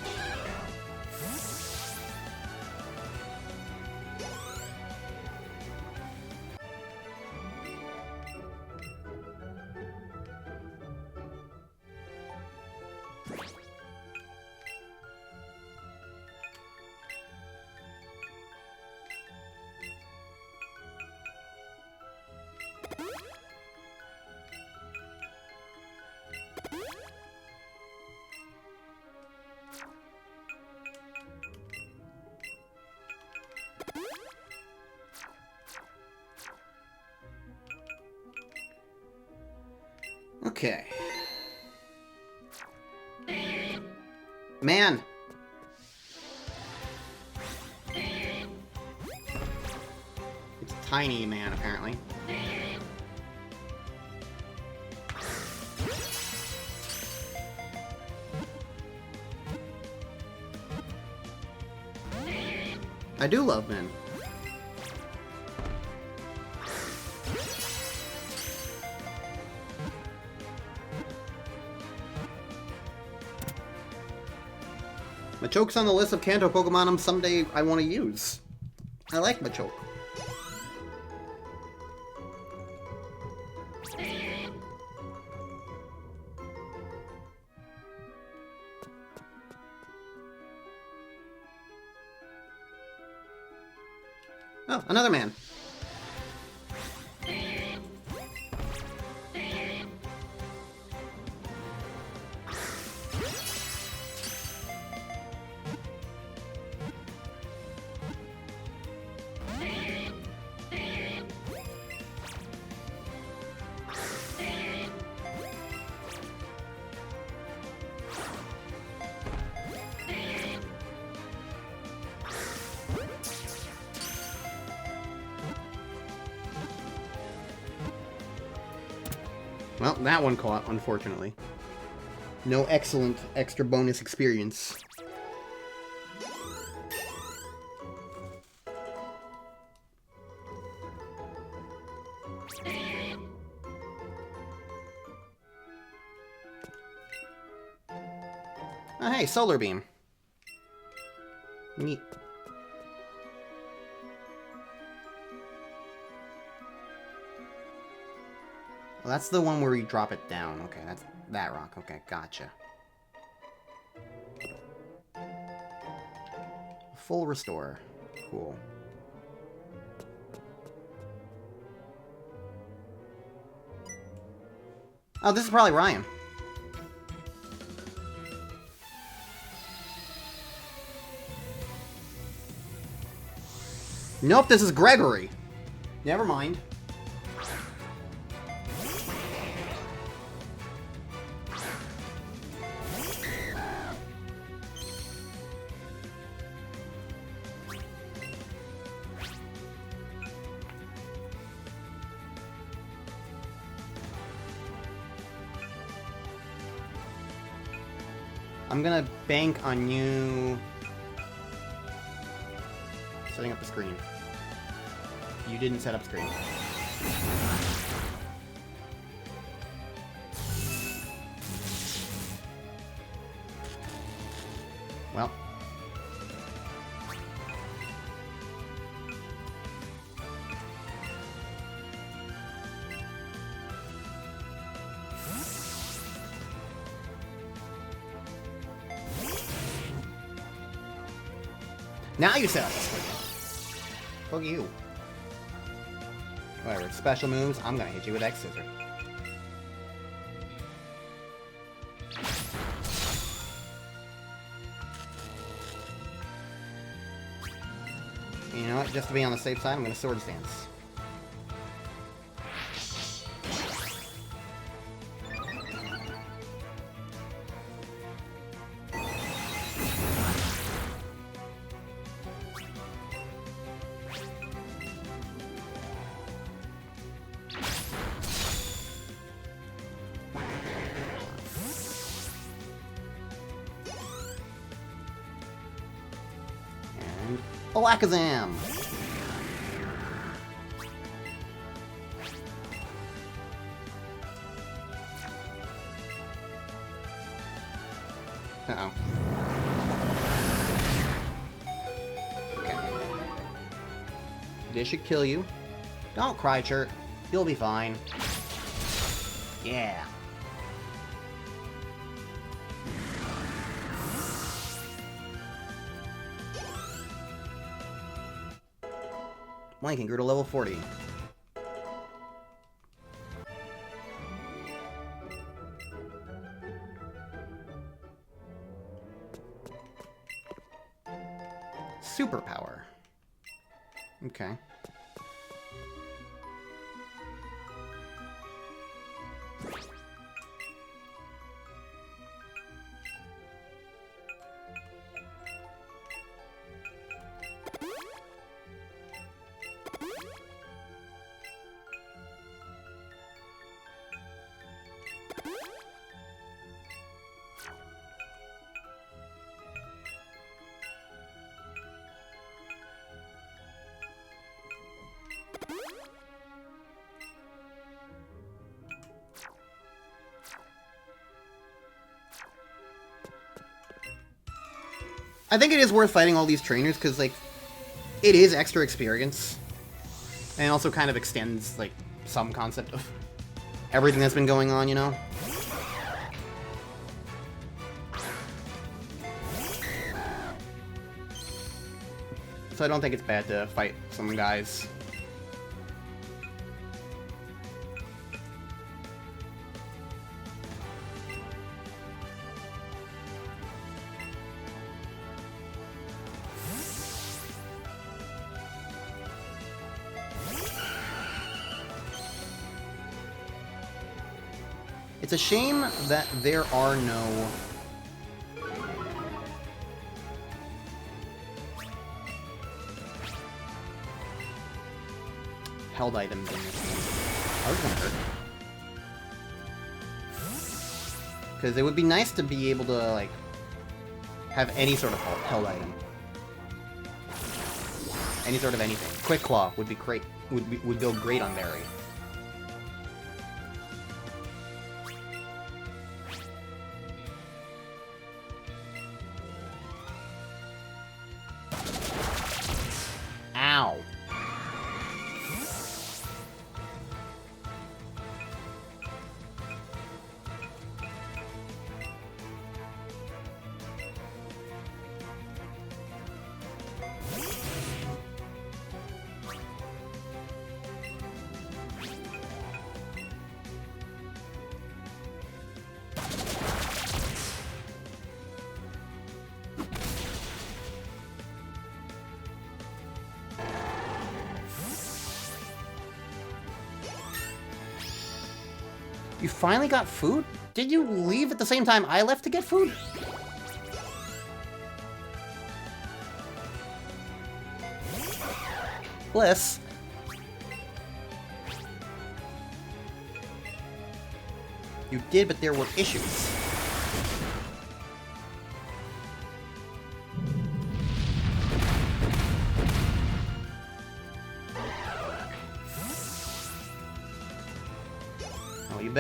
Okay. Man! It's a tiny man, apparently. I do love men. Machoke's on the list of Kanto Pokemon someday I want to use. I like Machoke. Oh, another man. Well, that one caught, unfortunately. No excellent extra bonus experience. Oh, hey, Solar Beam. Neat. Well, that's the one where you drop it down. Okay, that's that rock. Okay, gotcha. Full restore. Cool. Oh, this is probably Ryan. Nope, this is Gregory. Never mind. I'm gonna bank on you setting up the screen. You didn't set up screen. Well. Now you set up the screen. Fuck you. Whatever, it's special moves, I'm gonna hit you with X Scissor. You know what, just to be on the safe side, I'm gonna Sword Stance. Alakazam! Uh-oh. Okay. This should kill you. Don't cry, Chert. You'll be fine. Yeah. Blanking grew to level 40. Superpower. Okay. I think it is worth fighting all these trainers, because, like, it is extra experience. And it also kind of extends, like, some concept of everything that's been going on, you know? So I don't think it's bad to fight some guys. It's a shame that there are no held items in this game. I was gonna hurt. Because it would be nice to be able to, like, have any sort of held item. Any sort of anything. Quick Claw would be great. Would go great on Barry. Ow. You finally got food? Did you leave at the same time I left to get food? Bliss. You did, but there were issues.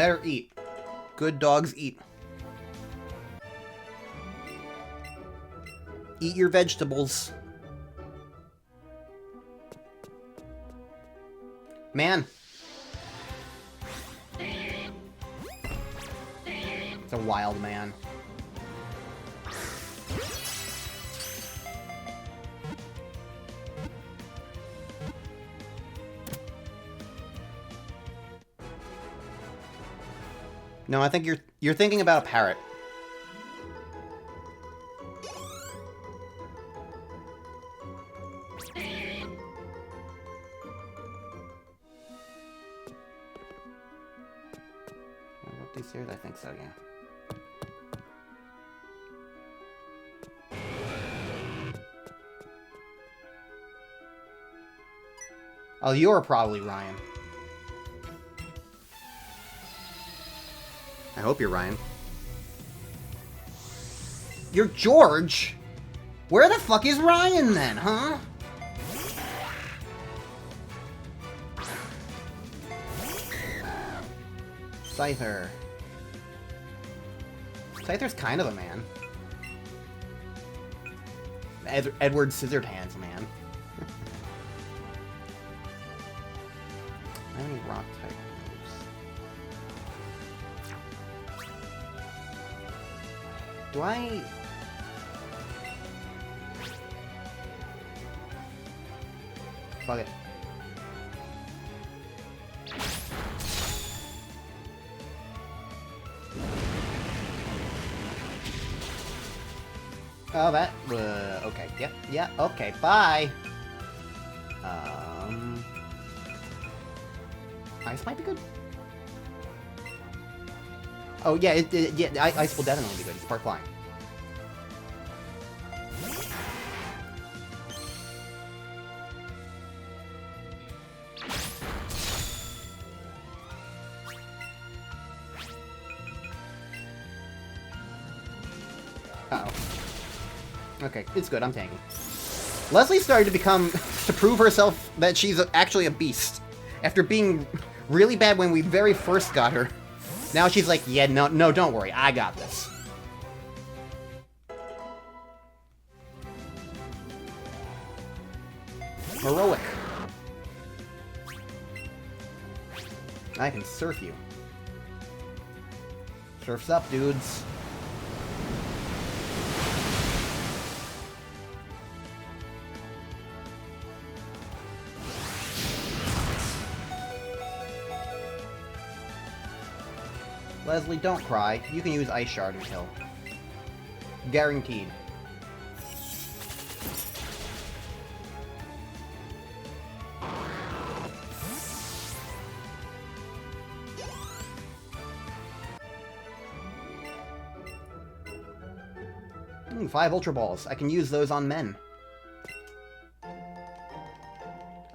better eat. Good dogs eat. Eat your vegetables. Man. It's a wild man. No, I think you're thinking about a parrot. Up these stairs? I think so, yeah. Oh, you're probably Ryan. I hope you're Ryan. You're George? Where the fuck is Ryan then, huh? Scyther. Scyther's kind of a man. Edward Scissorhands, man. How many rock type moves? Do I... Fuck it. Oh, that... okay. Yep. Yeah. Okay. Bye. Ice might be good. Oh, yeah. Yeah. Ice will definitely be good. It's Spark Flying. Uh-oh. Okay, it's good. I'm tanking. Leslie started to to prove herself that she's actually a beast. After being really bad when we very first got her. Now she's like, yeah, no, don't worry. I got this. Heroic. I can surf you. Surf's up, dudes. Leslie, don't cry. You can use Ice Shard and kill. Guaranteed. Ooh, 5 Ultra Balls. I can use those on men.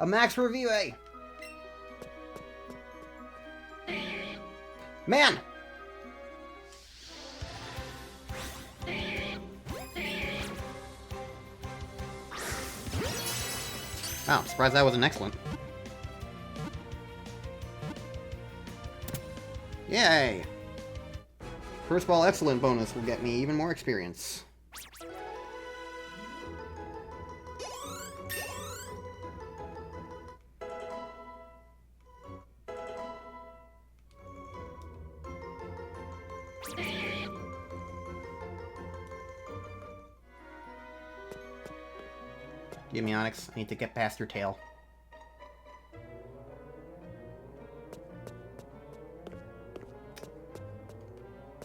A Max Review, eh? Man! Wow, I'm surprised that wasn't excellent. Yay! First ball excellent bonus will get me even more experience. Give me Onyx. I need to get past your tail.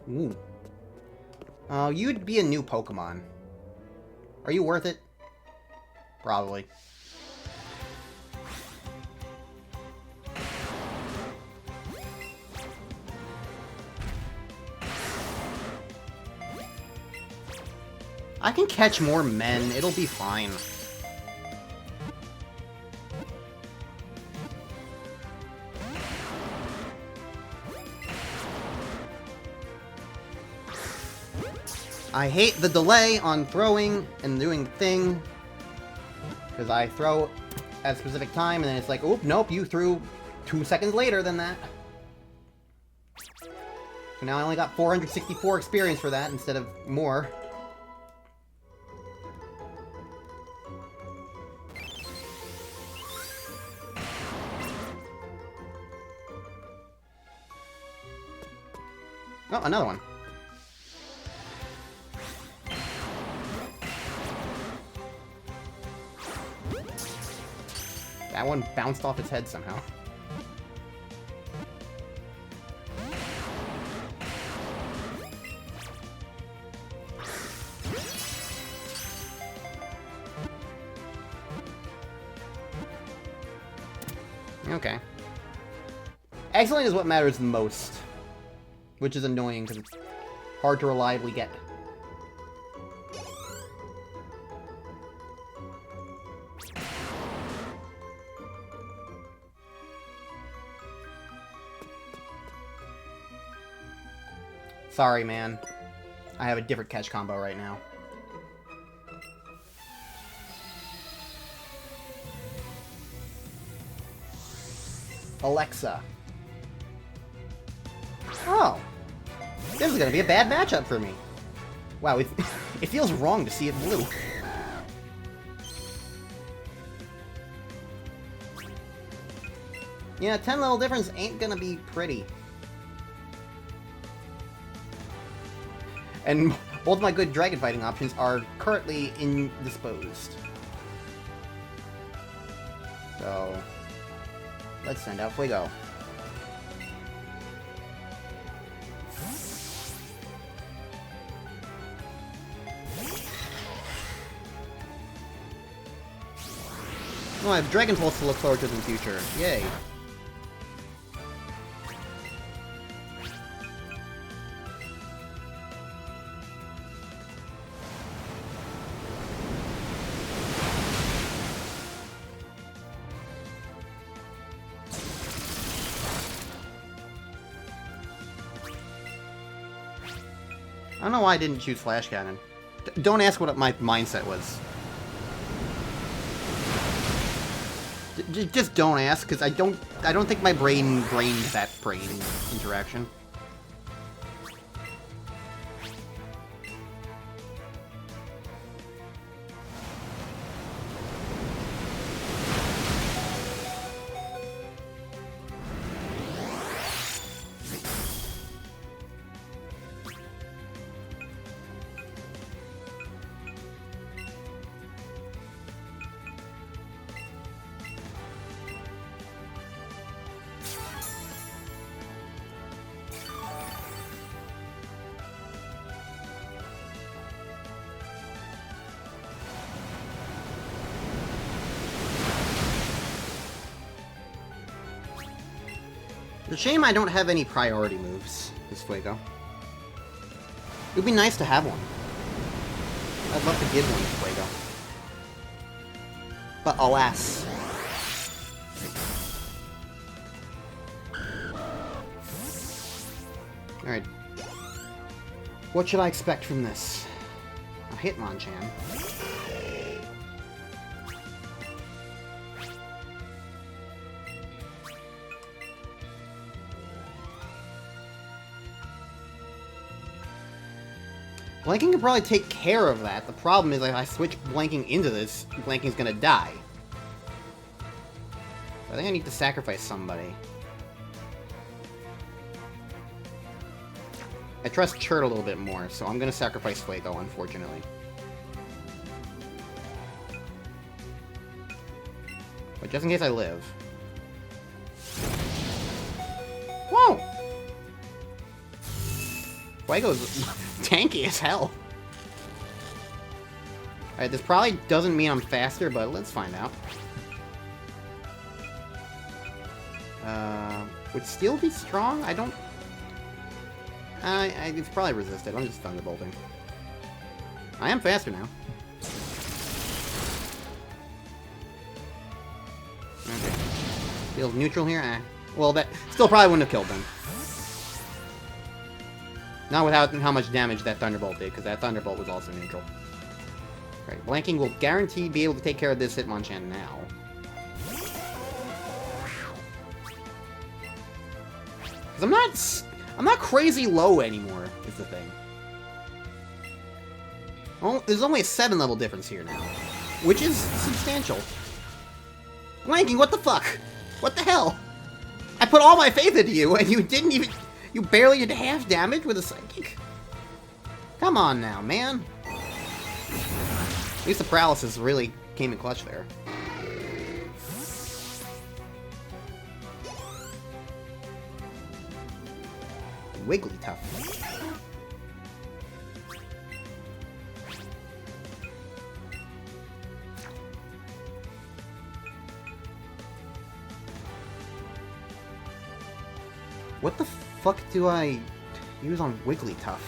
Ooh. Oh, you'd be a new Pokemon. Are you worth it? Probably. I can catch more men. It'll be fine. I hate the delay on throwing and doing the thing. Because I throw at a specific time and then it's like, oop, nope, you threw 2 seconds later than that. So now I only got 464 experience for that instead of more. Oh, another one. That one bounced off its head somehow. Okay. Excellent is what matters the most. Which is annoying, because it's hard to reliably get. Sorry, man. I have a different catch combo right now. Alexa. Oh. This is gonna be a bad matchup for me. Wow, it feels wrong to see it blue. Yeah, 10 level difference ain't gonna be pretty. And both my good dragon fighting options are currently indisposed. So, let's send out Fuego. Oh, I have Dragon Pulse to look forward to in the future. Yay. I don't know why I didn't choose Flash Cannon. Don't ask what my mindset was. Just don't ask, because I don't think my brain brained that brain interaction. It's a shame I don't have any priority moves, this Fuego. It would be nice to have one. I'd love to give one to Fuego. But alas. Alright. What should I expect from this? A Hitmonchan. Blanking can probably take care of that. The problem is, if I switch Blanking into this, Blanking's gonna die. So I think I need to sacrifice somebody. I trust Chert a little bit more, so I'm gonna sacrifice Fuego, unfortunately. But just in case I live. Whoa! Fuego's tanky as hell. Alright, this probably doesn't mean I'm faster, but let's find out. Would Steel be strong? I don't... it's probably resisted. I'm just Thunderbolting. I am faster now. Okay. Steel's neutral here? Well, that still probably wouldn't have killed them. Not without how much damage that Thunderbolt did, because that Thunderbolt was also neutral. Right, Blanking will guaranteed be able to take care of this Hitmonchan now. Because I'm not crazy low anymore, is the thing. Oh, there's only a 7 level difference here now, which is substantial. Blanking, what the fuck? What the hell? I put all my faith into you, and you didn't even... You barely did half damage with a psychic? Come on now, man. At least the paralysis really came in clutch there. Wigglytuff. What the fuck do I use on Wigglytuff?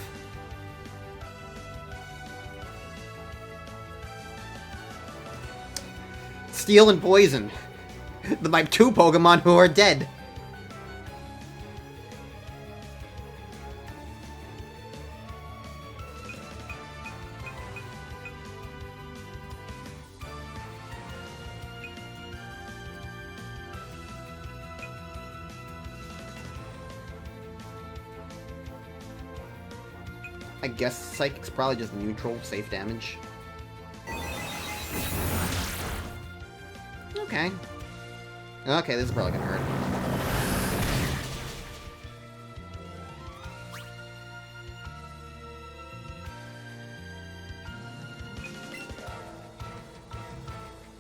Steel and Poison. My 2 Pokemon who are dead. I guess Psychic's probably just neutral, safe damage. Okay. Okay, this is probably gonna hurt.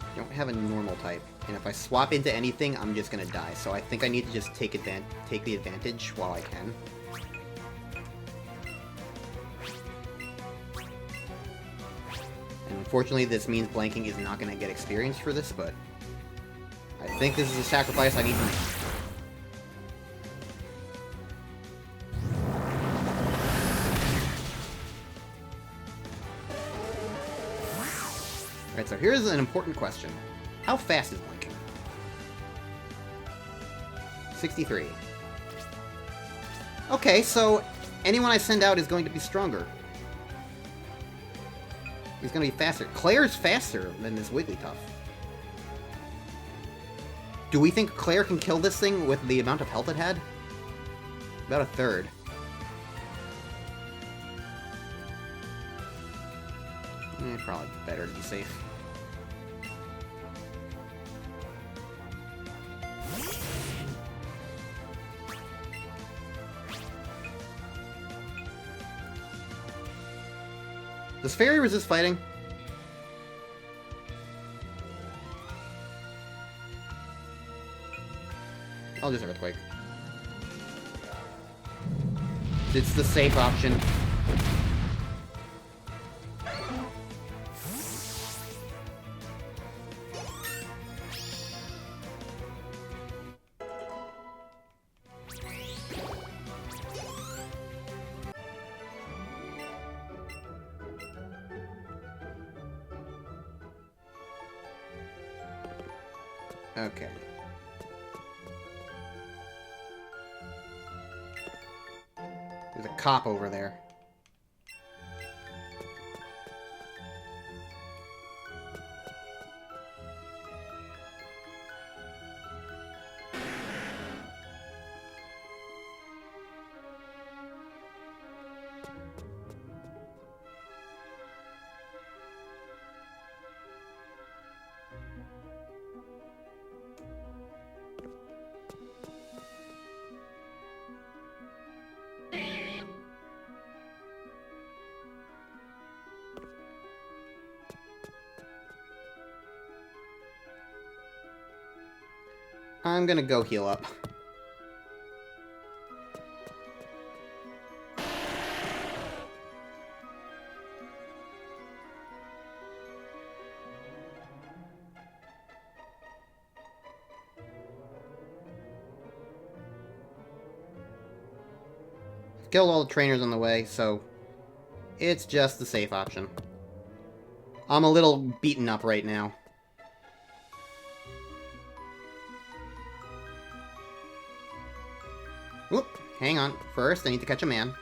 I don't have a normal type, and if I swap into anything, I'm just gonna die. So I think I need to just take the advantage while I can. And unfortunately, this means blanking is not gonna get experience for this, but I think this is a sacrifice I need to make. Alright, so here's an important question. How fast is blinking? 63. Okay, so anyone I send out is going to be stronger. He's going to be faster. Claire's faster than this Wigglytuff. Do we think Claire can kill this thing with the amount of health it had? About a third. Probably better to be safe. Does Fairy resist fighting? I'll just Earthquake. It's the safe option. Okay. There's a cop over there. I'm gonna go heal up. Killed all the trainers on the way, so it's just the safe option. I'm a little beaten up right now. Oop, hang on. First, I need to catch a man.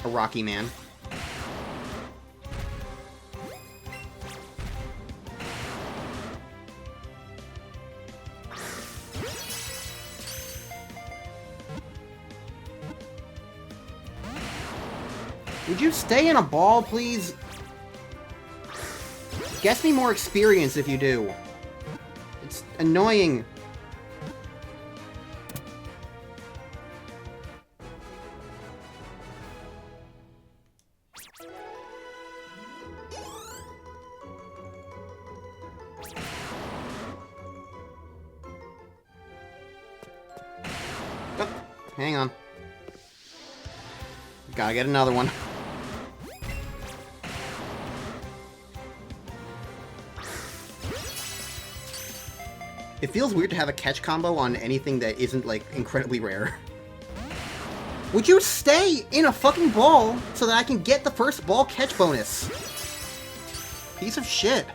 A rocky man. Would you stay in a ball, please? Guess me more experience if you do. It's annoying. Oh, hang on. Gotta get another one. It feels weird to have a catch combo on anything that isn't, like, incredibly rare. Would you stay in a fucking ball so that I can get the first ball catch bonus? Piece of shit.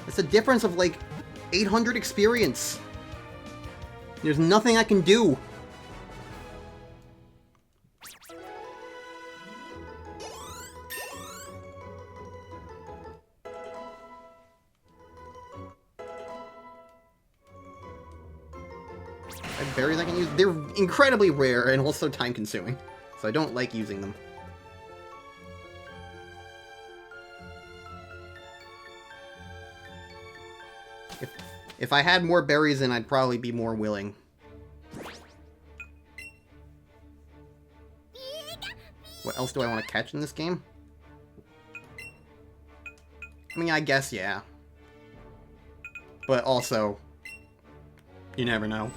It's a difference of, like, 800 experience. There's nothing I can do. Berries I can use. They're incredibly rare and also time-consuming, so I don't like using them. If I had more berries, then I'd probably be more willing. What else do I want to catch in this game? I mean, I guess, yeah. But also, you never know.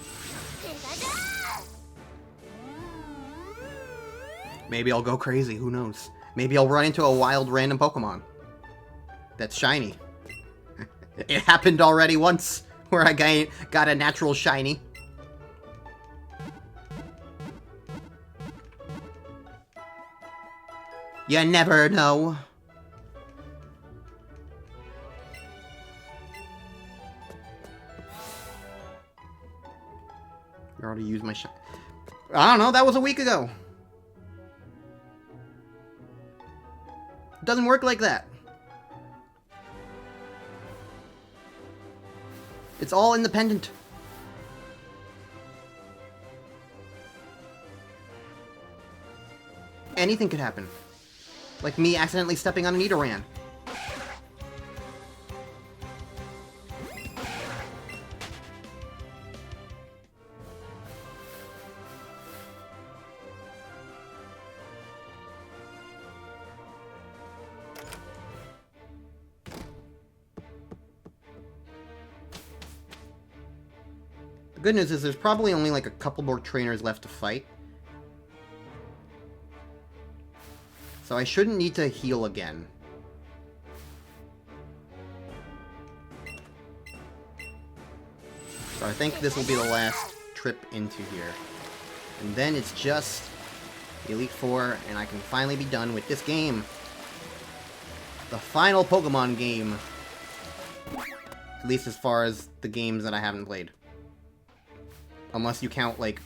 Maybe I'll go crazy, who knows? Maybe I'll run into a wild random Pokemon that's shiny. It happened already once, where I got a natural shiny. You never know. I already used my shiny. I don't know, that was a week ago. It doesn't work like that. It's all independent. Anything could happen. Like me accidentally stepping on an Nidoran. The good news is there's probably only like a couple more trainers left to fight. So I shouldn't need to heal again. So I think this will be the last trip into here. And then it's just Elite Four, and I can finally be done with this game. The final Pokemon game. At least as far as the games that I haven't played. Unless you count, like,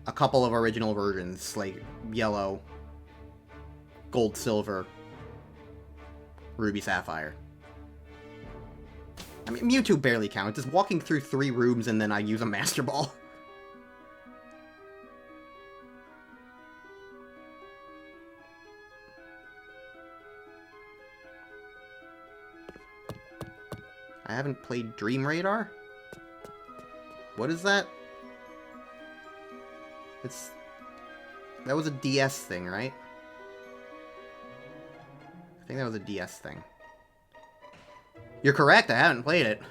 a couple of original versions, like Yellow, Gold, Silver, Ruby, Sapphire. I mean, Mewtwo barely counts. Just walking through 3 rooms and then I use a Master Ball. I haven't played Dream Radar? What is that? That was a DS thing, right? I think that was a DS thing. You're correct, I haven't played it.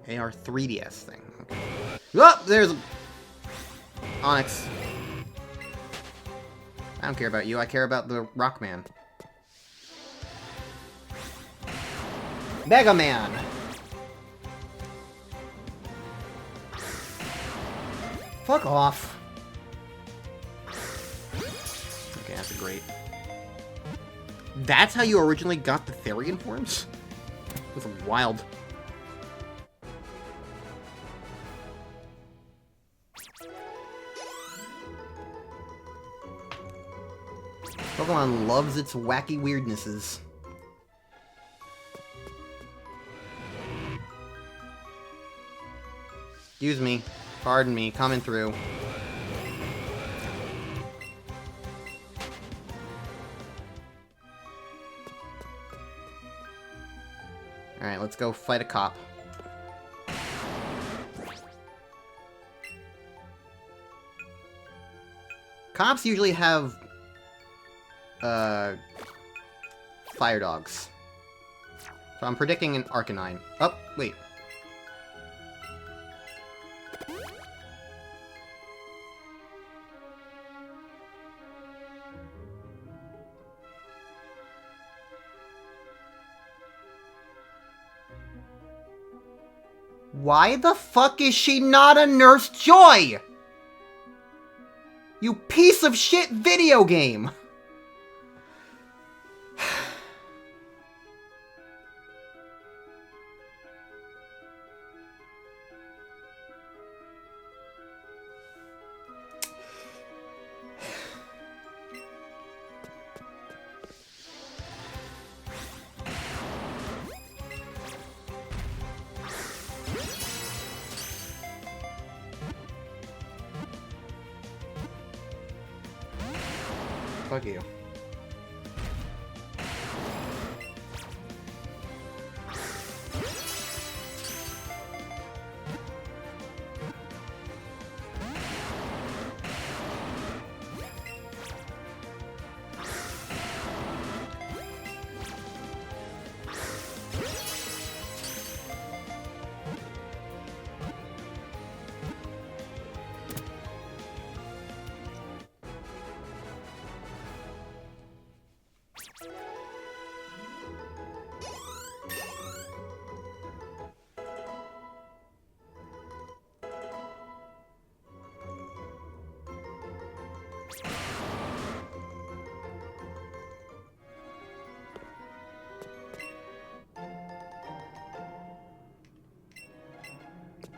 AR 3DS thing. Okay. Oh, there's Onyx. I don't care about you, I care about the Rockman. Mega Man! Fuck off. Okay, that's great. That's how you originally got the Therian forms? That's wild. Pokemon loves its wacky weirdnesses. Excuse me. Pardon me. Coming through. Alright, let's go fight a cop. Cops usually have... fire dogs. So I'm predicting an Arcanine. Oh, wait. Why the fuck is she not a Nurse Joy? You piece of shit video game! Fuck you.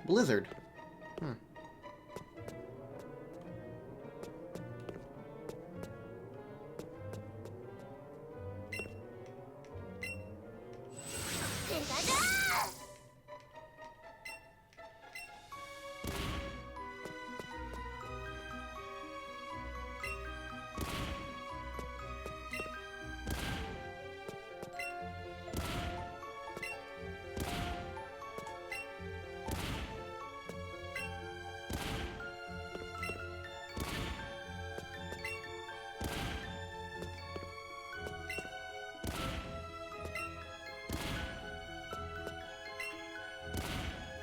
Blizzard. Hmm.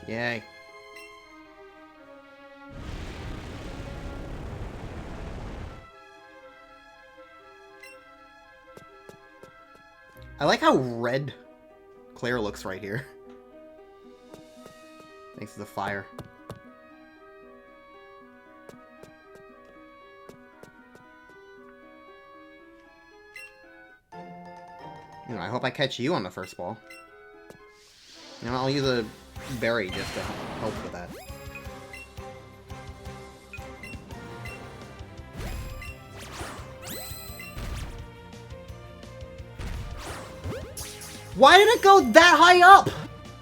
Yay. I like how red Claire looks right here. Thanks to the fire. You know, I hope I catch you on the first ball. You know, I'll use a berry just to help with that. Why did it go that high up?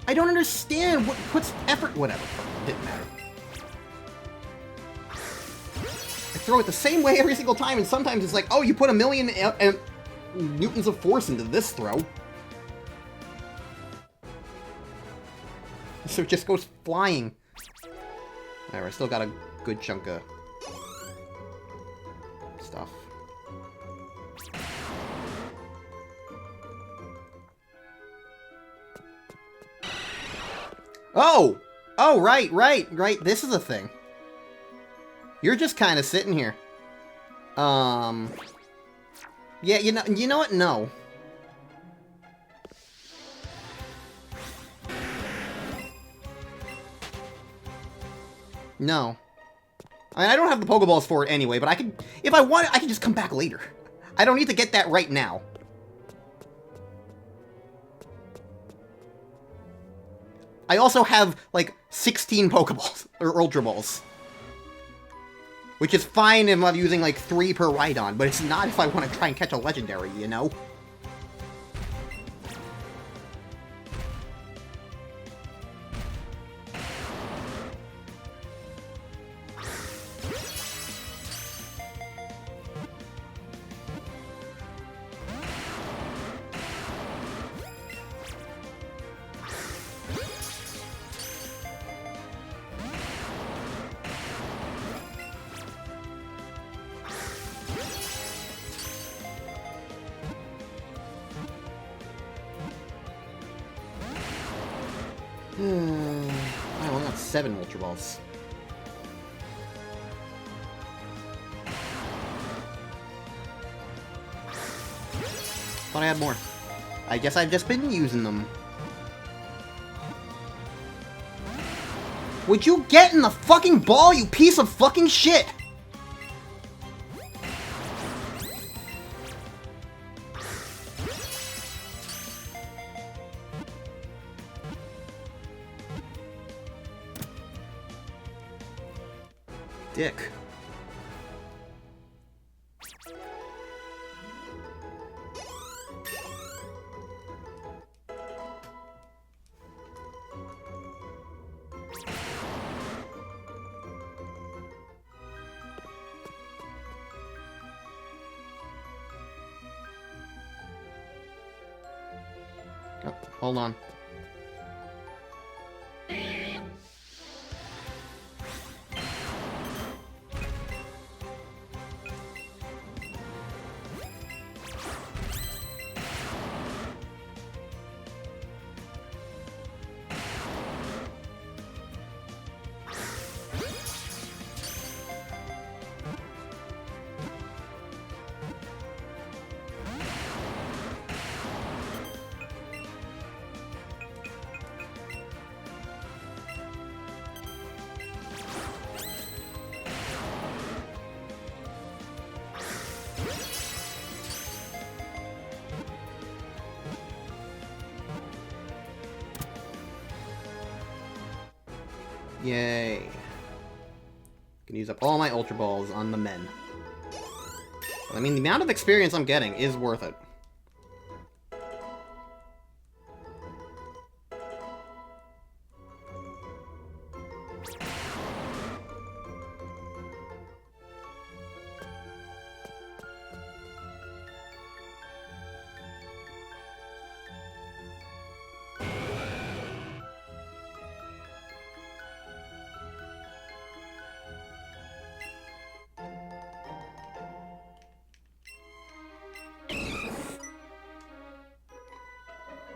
I don't understand. What puts effort? Whatever. Didn't matter. I throw it the same way every single time, and sometimes it's like, oh, you put a million newtons of force into this throw. So it just goes flying. There, I still got a good chunk of stuff. Oh! Oh, right. This is a thing. You're just kind of sitting here. Yeah, you know what? No. No. I mean, I don't have the Pokeballs for it anyway, but I can... If I want it, I can just come back later. I don't need to get that right now. I also have, like, 16 Pokeballs, or Ultra Balls. Which is fine if I'm using, like, 3 per Rhydon, but it's not if I want to try and catch a Legendary, you know? I only got 7 Ultra Balls. Thought I had more. I guess I've just been using them. Would you get in the fucking ball, you piece of fucking shit? Dick. Oh, hold on. Yay. Can use up all my Ultra Balls on the men. I mean, the amount of experience I'm getting is worth it.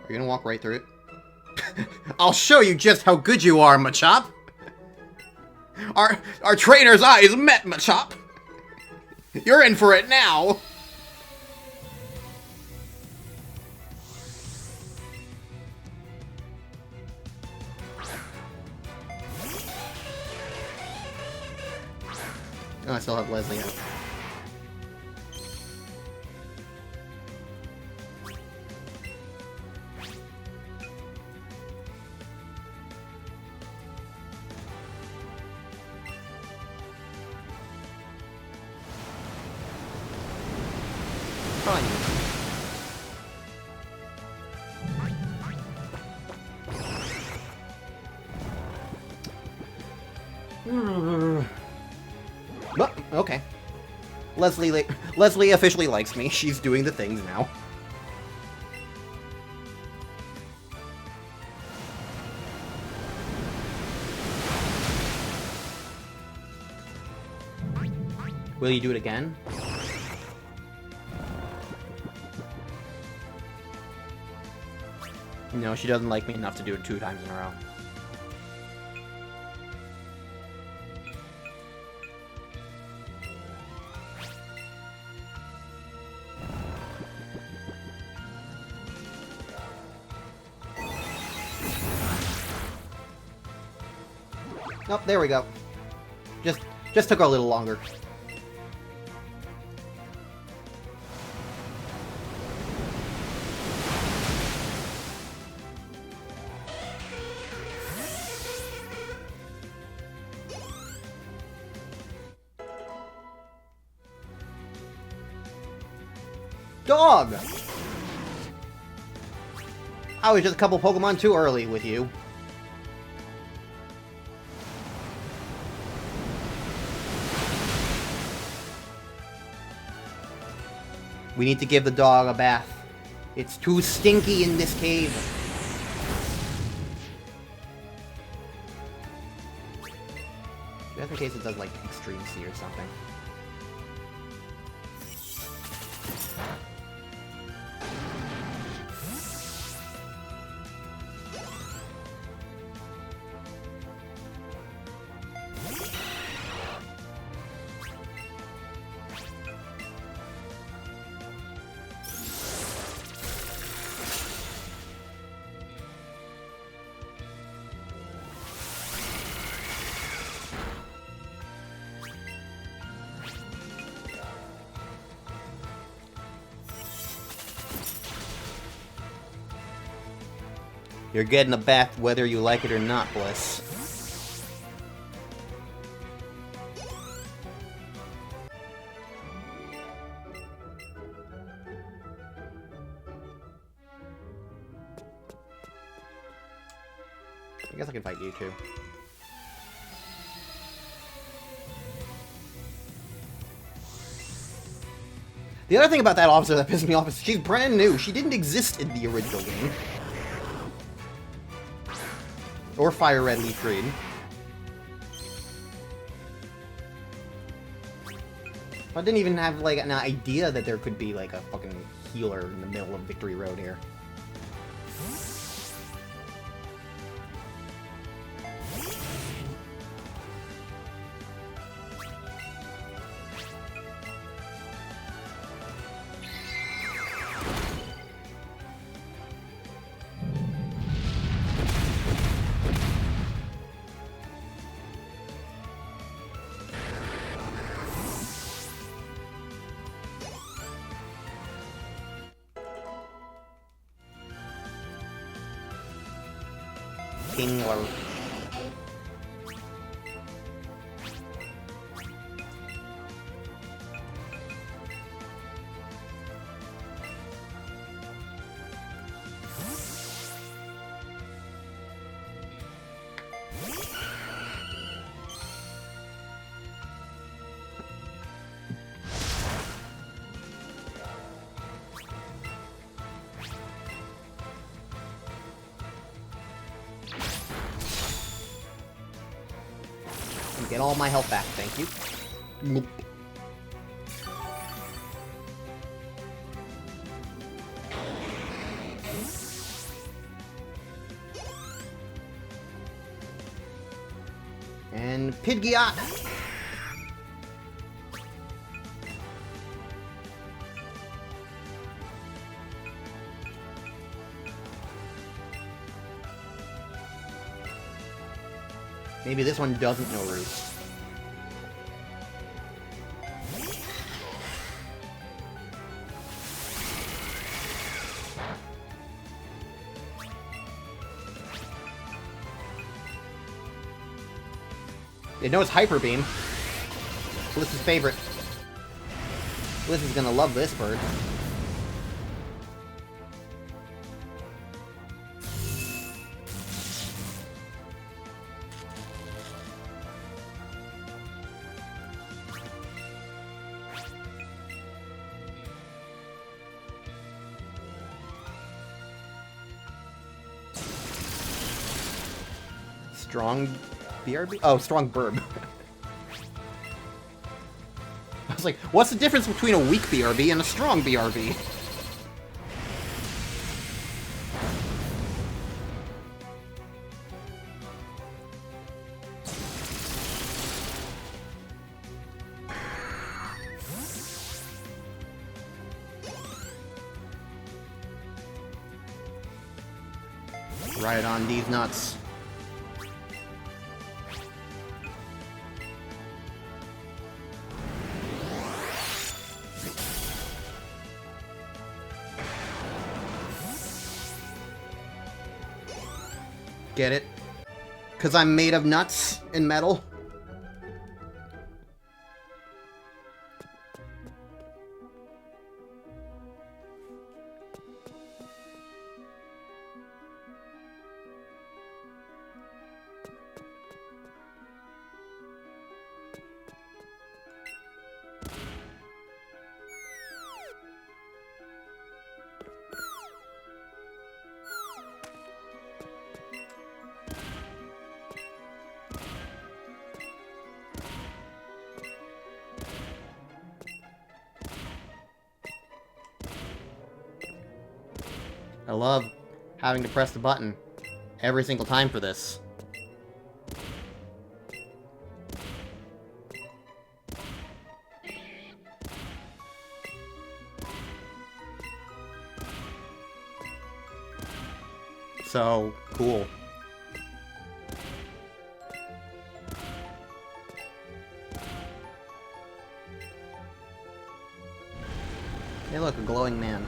Are you gonna walk right through it? I'll show you just how good you are, Machop! Our trainer's eyes met, Machop! You're in for it now! Oh, I still have Leslie out. But, okay. Leslie officially likes me. She's doing the things now. Will you do it again? No, she doesn't like me enough to do it 2 times in a row. Oh, there we go. Just took her a little longer. Dog! I was just a couple Pokemon too early with you. We need to give the dog a bath. It's too stinky in this cave. Just in case it does like Extreme C or something. You're getting a bath whether you like it or not, Bliss. I guess I can fight you too. The other thing about that officer that pissed me off is she's brand new. She didn't exist in the original game. Or Fire Red Leaf Green. I didn't even have, like, an idea that there could be, like, a fucking healer in the middle of Victory Road here. Kingler. Get all my health back, thank you. Nope. And Pidgeot! Maybe this one doesn't know Roost. It knows Hyper Beam. Bliss's favorite. Bliss is gonna love this bird. Strong BRB? Oh, strong Burb. I was like, what's the difference between a weak BRB and a strong BRB? Right on these nuts. Get it? 'Cause I'm made of nuts and metal? I love having to press the button every single time for this. So cool. Hey look, a glowing man.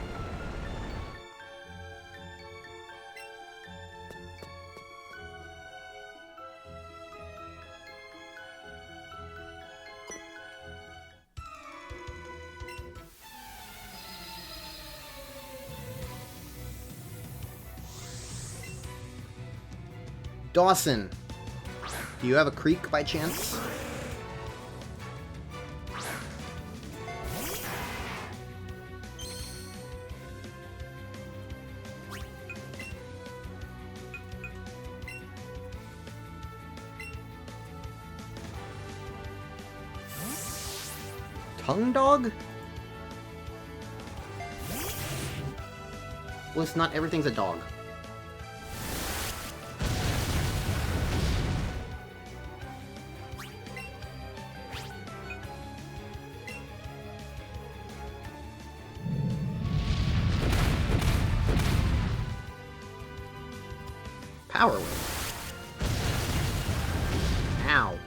Dawson, do you have a creek by chance? Tongue dog? Well, it's not everything's a dog. Power Wave. Ow.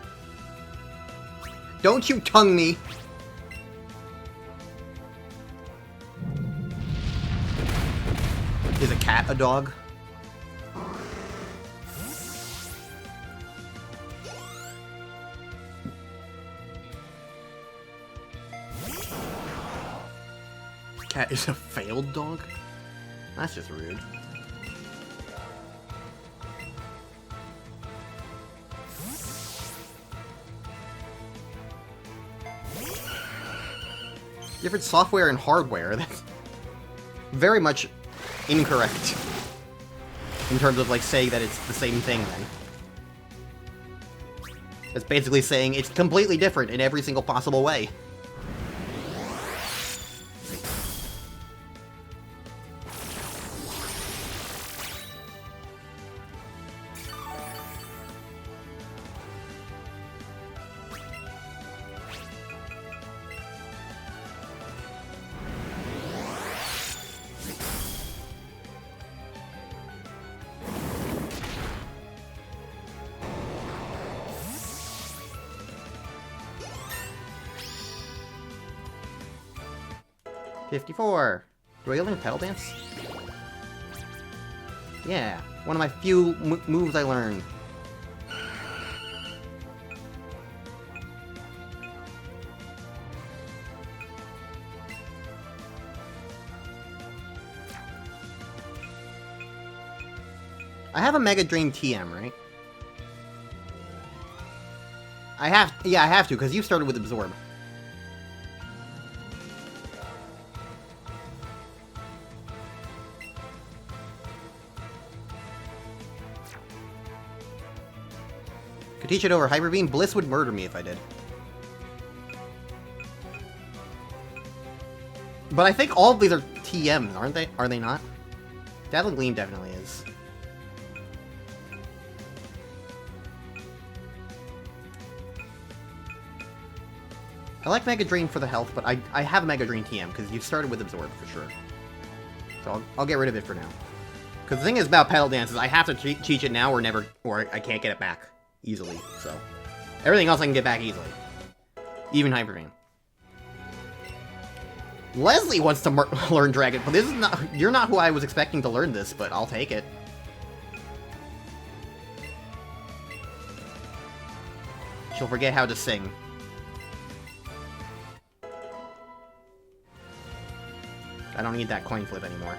Don't you tongue me! Is a cat a dog? Cat is a failed dog? That's just rude. Different software and hardware. That's very much incorrect. In terms of, like, saying that it's the same thing, then. It's basically saying it's completely different in every single possible way. $54. Do I learn Pedal Dance? Yeah, one of my few moves I learned. I have a Mega Drain TM, right? I have to, because you started with Absorb. Could teach it over Hyper Beam. Bliss would murder me if I did. But I think all of these are TMs, aren't they? Are they not? Dazzling Gleam definitely is. I like Mega Drain for the health, but I have Mega Drain TM, because you started with Absorb for sure. So I'll get rid of it for now. Because the thing is about Pedal Dance is I have to teach it now or I can't get it back easily, so. Everything else I can get back easily. Even Hyper Beam. Leslie wants to learn Dragon, but this is not. You're not who I was expecting to learn this, but I'll take it. She'll forget how to sing. I don't need that coin flip anymore.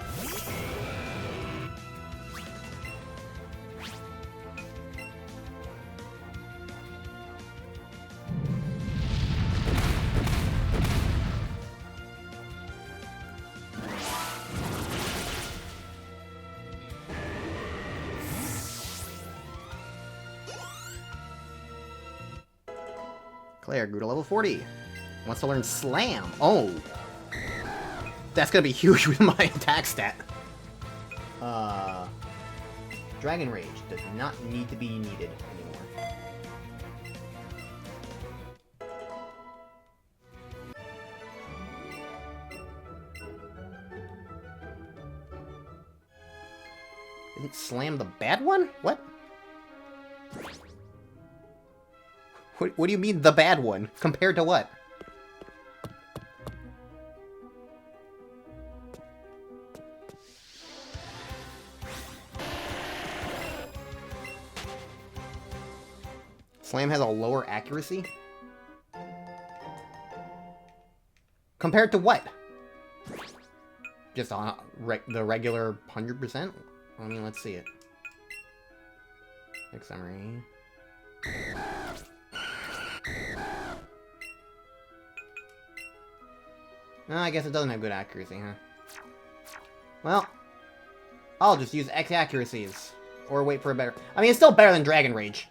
Claire grew to level 40. Wants to learn Slam. Oh. That's gonna be huge with my attack stat. Dragon Rage does not need to be needed anymore. Isn't Slam the bad one? What? What do you mean, the bad one? Compared to what? Slam has a lower accuracy? Compared to what? Just on the regular 100%? I mean, let's see it. Big summary. No, I guess it doesn't have good accuracy, huh? Well, I'll just use X accuracies. Or wait for a better... I mean, it's still better than Dragon Rage.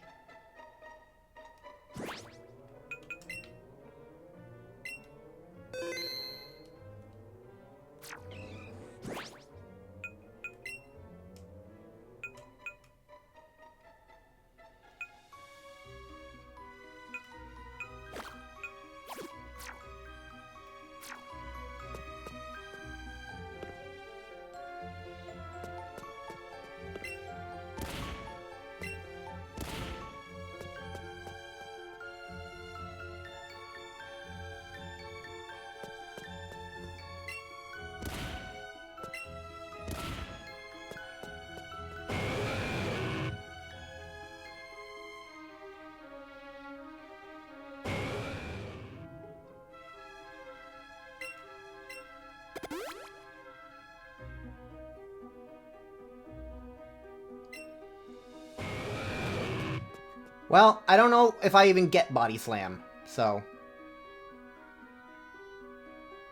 Well, I don't know if I even get Body Slam, so...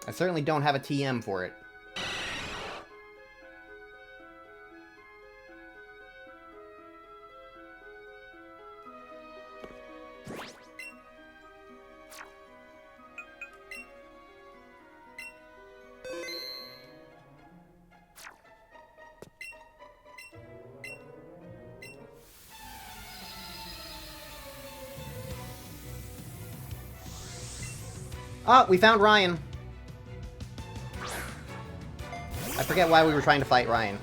I certainly don't have a TM for it. Oh, we found Ryan. I forget why we were trying to fight Ryan.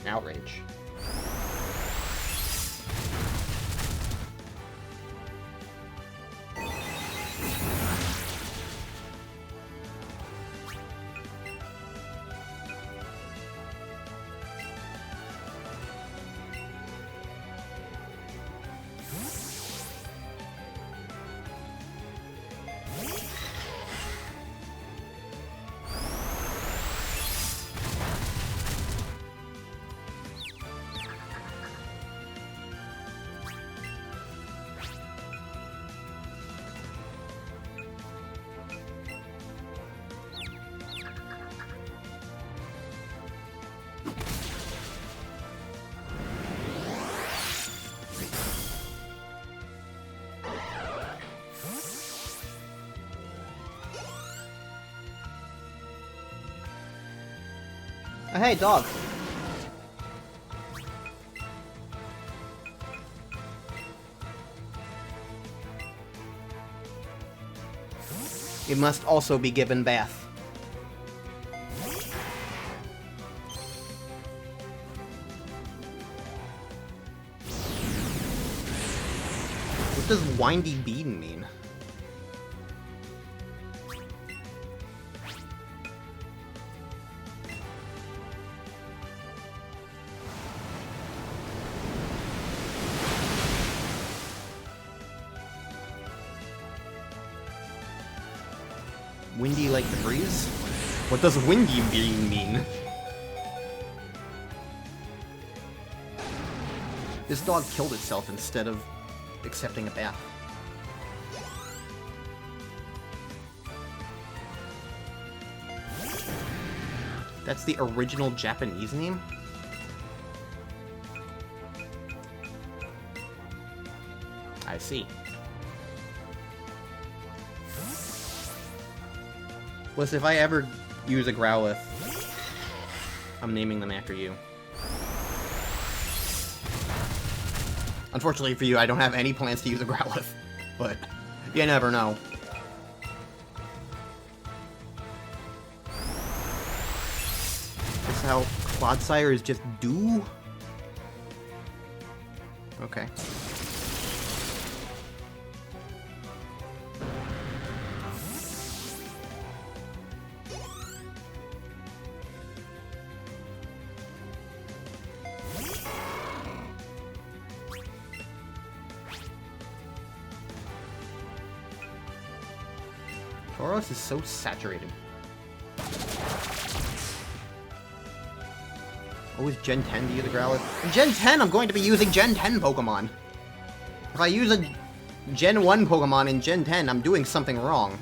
Outrage. Oh, hey, dog. It must also be given bath. What does windy bean mean? Windy like the breeze? What does windy bean mean? This dog killed itself instead of accepting a bath. That's the original Japanese name? I see. Listen, if I ever use a Growlithe, I'm naming them after you. Unfortunately for you, I don't have any plans to use a Growlithe, but you never know. That's how Clodsire is just do? Okay. Tauros is so saturated. Always Gen 10 to use a Growlithe. In Gen 10, I'm going to be using Gen 10 Pokemon. If I use a Gen 1 Pokemon in Gen 10, I'm doing something wrong.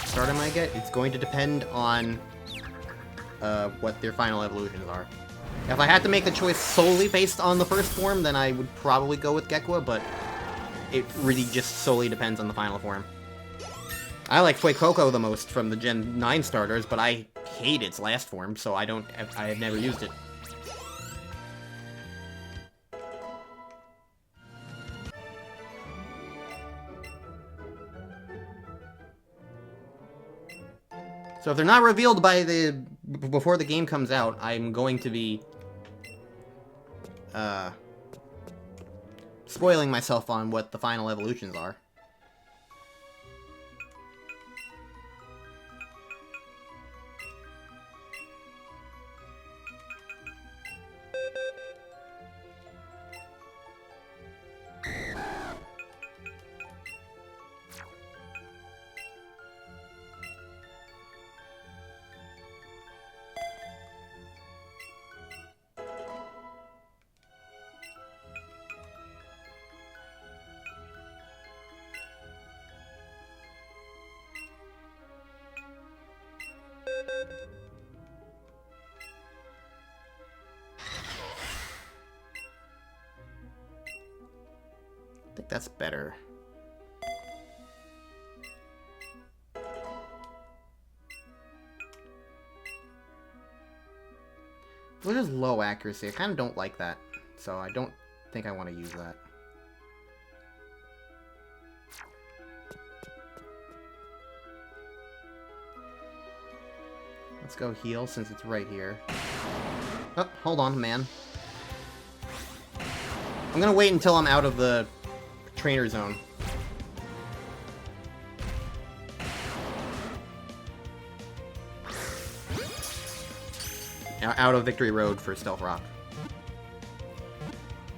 Start I might get, it's going to depend on what their final evolutions are. If I had to make the choice solely based on the first form, then I would probably go with Gekwa, but it really just solely depends on the final form. I like Fuecoco the most from the Gen 9 starters, but I hate its last form, so I have never used it. So if they're not revealed before the game comes out, I'm going to be spoiling myself on what the final evolutions are. I think that's better. What is low accuracy? I kind of don't like that, so I don't think I want to use that. Let's go heal since it's right here. Oh, hold on, man. I'm gonna wait until I'm out of the trainer zone. Out of Victory Road for Stealth Rock.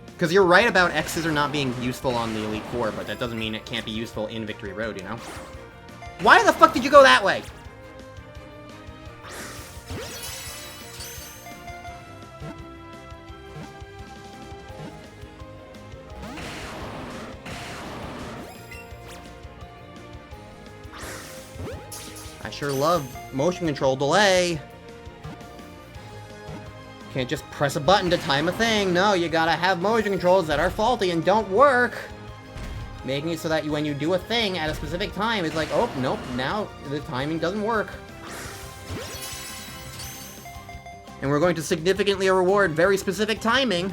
Because you're right about X's are not being useful on the Elite Four, but that doesn't mean it can't be useful in Victory Road, you know? Why the fuck did you go that way? I sure love motion control delay. Can't just press a button to time a thing. No, you gotta have motion controls that are faulty and don't work. Making it so that when you do a thing at a specific time, it's like, oh, nope, now the timing doesn't work. And we're going to significantly reward very specific timing.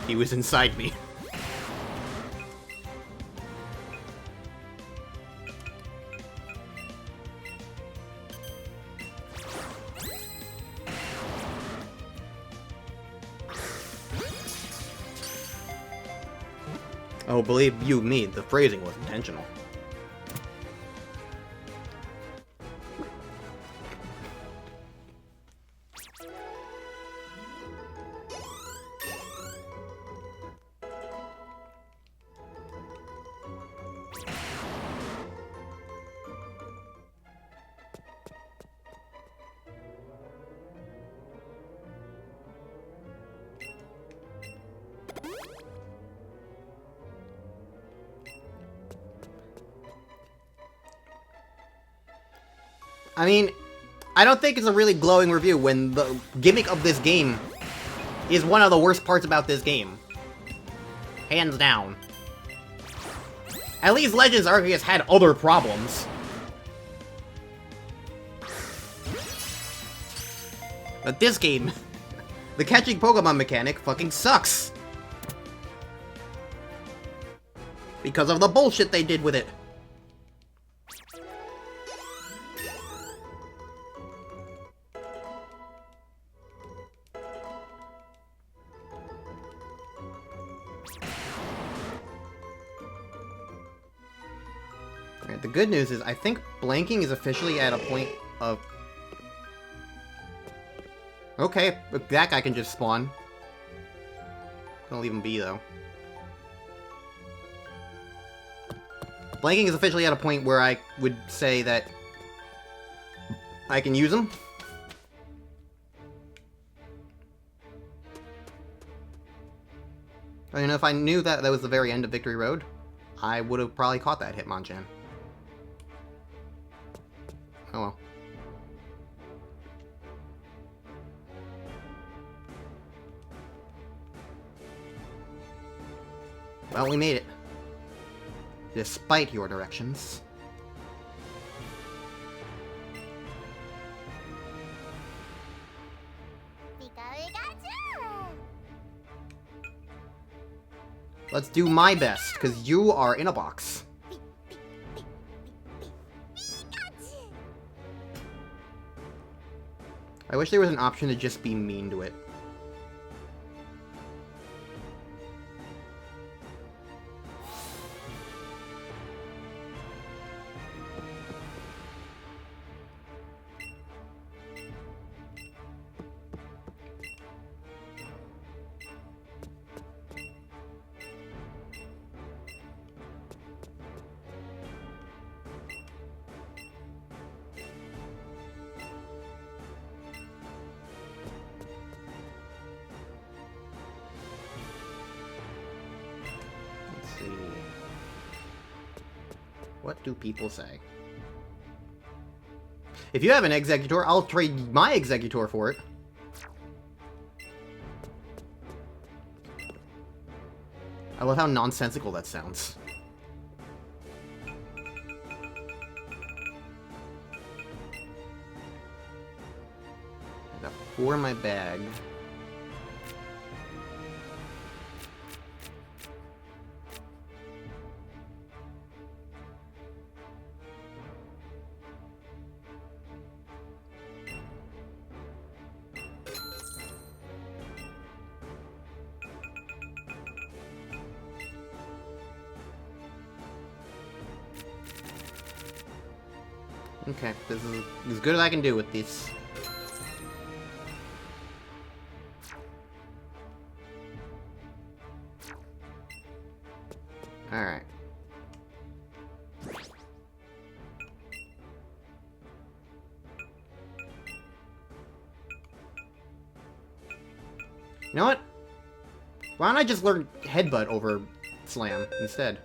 He was inside me. Oh, believe you me, the phrasing was intentional. I mean, I don't think it's a really glowing review when the gimmick of this game is one of the worst parts about this game. Hands down. At least Legends Arceus had other problems. But this game The catching Pokemon mechanic fucking sucks! Because of the bullshit they did with it. Alright, the good news is I think blanking is officially at a point of... Okay, that guy can just spawn. Gonna leave him be, though. Blanking is officially at a point where I would say that I can use him. I mean, if I knew that that was the very end of Victory Road, I would have probably caught that Hitmonchan. Oh well. Well, we made it. Despite your directions. Let's do my best, because you are in a box. I wish there was an option to just be mean to it. What do people say? If you have an Exeggutor, I'll trade my Exeggutor for it. I love how nonsensical that sounds. I got 4 in my bag. Okay, this is as good as I can do with this. Alright. You know what? Why don't I just learn Headbutt over Slam instead?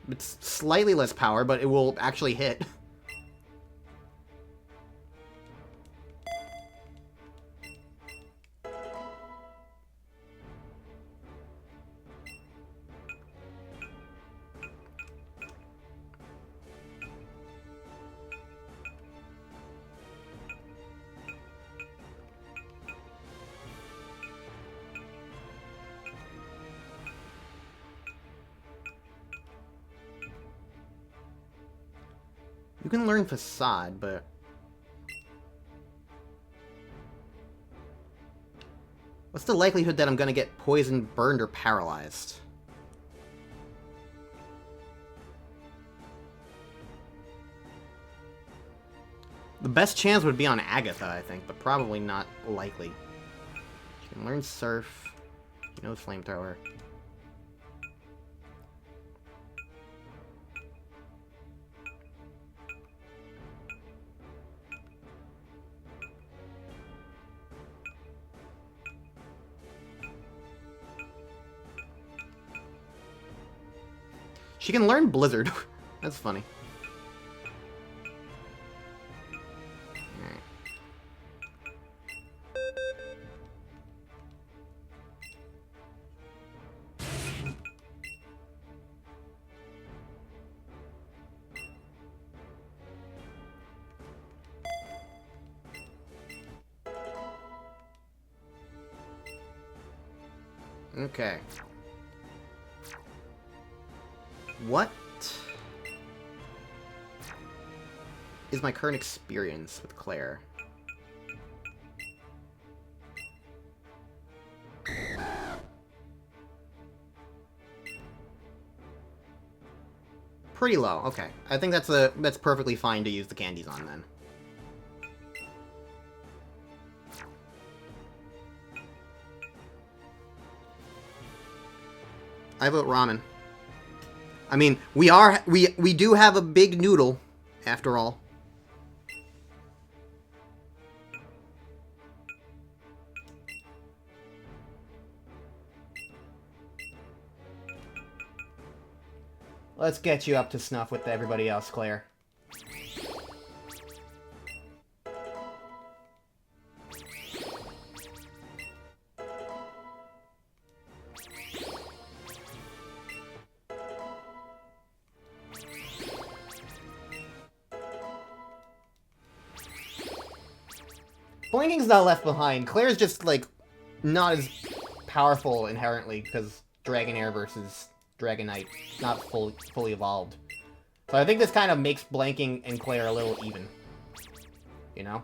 It's slightly less power, but it will actually hit. You can learn Facade, but... what's the likelihood that I'm gonna get poisoned, burned, or paralyzed? The best chance would be on Agatha, I think, but probably not likely. She can learn Surf. She knows Flamethrower. She can learn Blizzard. That's funny. Alright. Okay. What is my current experience with Claire? Pretty low. Okay. I think that's perfectly fine to use the candies on then. I vote ramen. I mean, we do have a big noodle, after all. Let's get you up to snuff with everybody else, Claire. Blinking's not left behind. Claire's just, like, not as powerful inherently because Dragonair versus Dragonite, not fully evolved. So I think this kind of makes Blanking and Claire a little even. You know?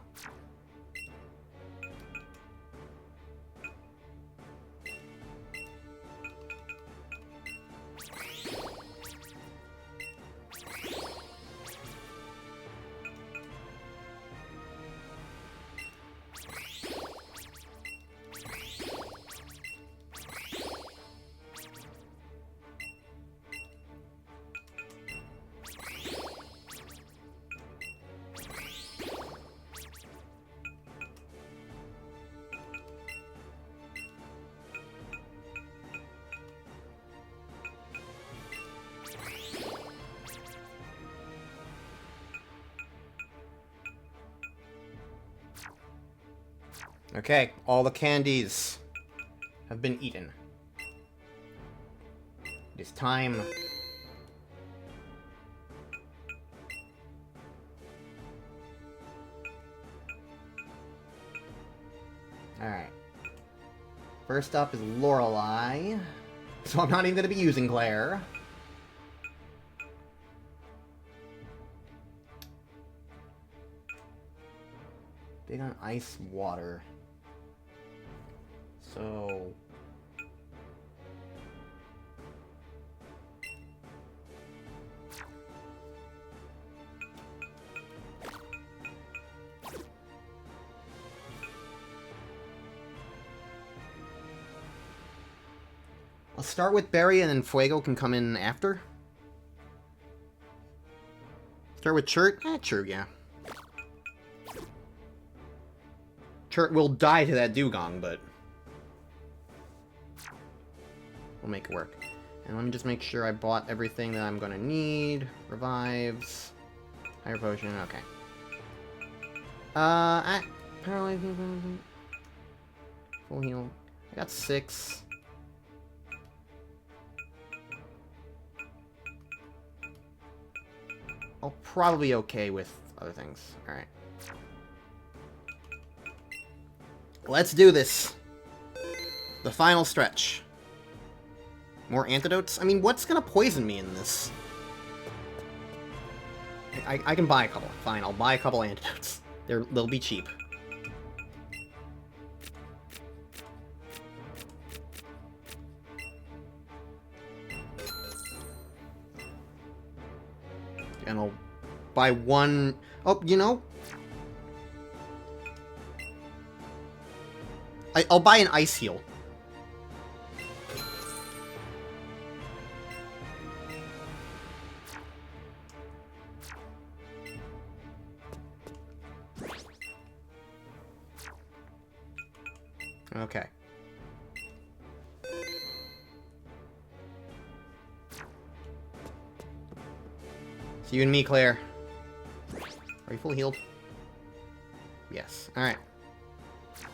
Okay, all the candies have been eaten. It is time. Alright. First up is Lorelei. So I'm not even going to be using Claire. Big on ice, water. So... I'll start with Berry and then Fuego can come in after. Start with Chert? True, yeah. Chert will die to that Dugong, but... we'll make it work. And let me just make sure I bought everything that I'm gonna need. Revives. Higher potion, okay. Paralyzing. Full heal. I got 6. I'll probably be okay with other things. Alright. Let's do this. The final stretch. More antidotes? I mean, what's gonna poison me in this? I can buy a couple. Fine, I'll buy a couple antidotes. They'll be cheap. And I'll buy one... oh, you know... I'll buy an Ice Heal. Okay. It's you and me, Claire. Are you fully healed? Yes. Alright.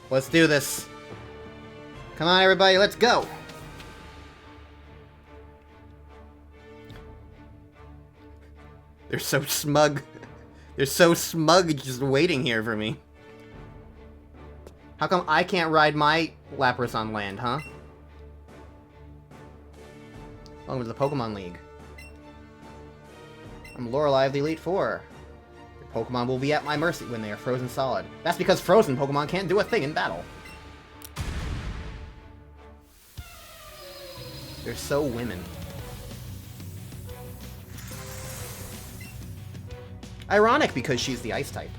Let's do this. Come on, everybody, let's go! They're so smug. They're so smug just waiting here for me. How come I can't ride my Lapras on land, huh? Welcome to the Pokemon League. I'm Lorelei of the Elite Four. Your Pokemon will be at my mercy when they are frozen solid. That's because frozen Pokemon can't do a thing in battle. They're so women. Ironic because she's the ice type.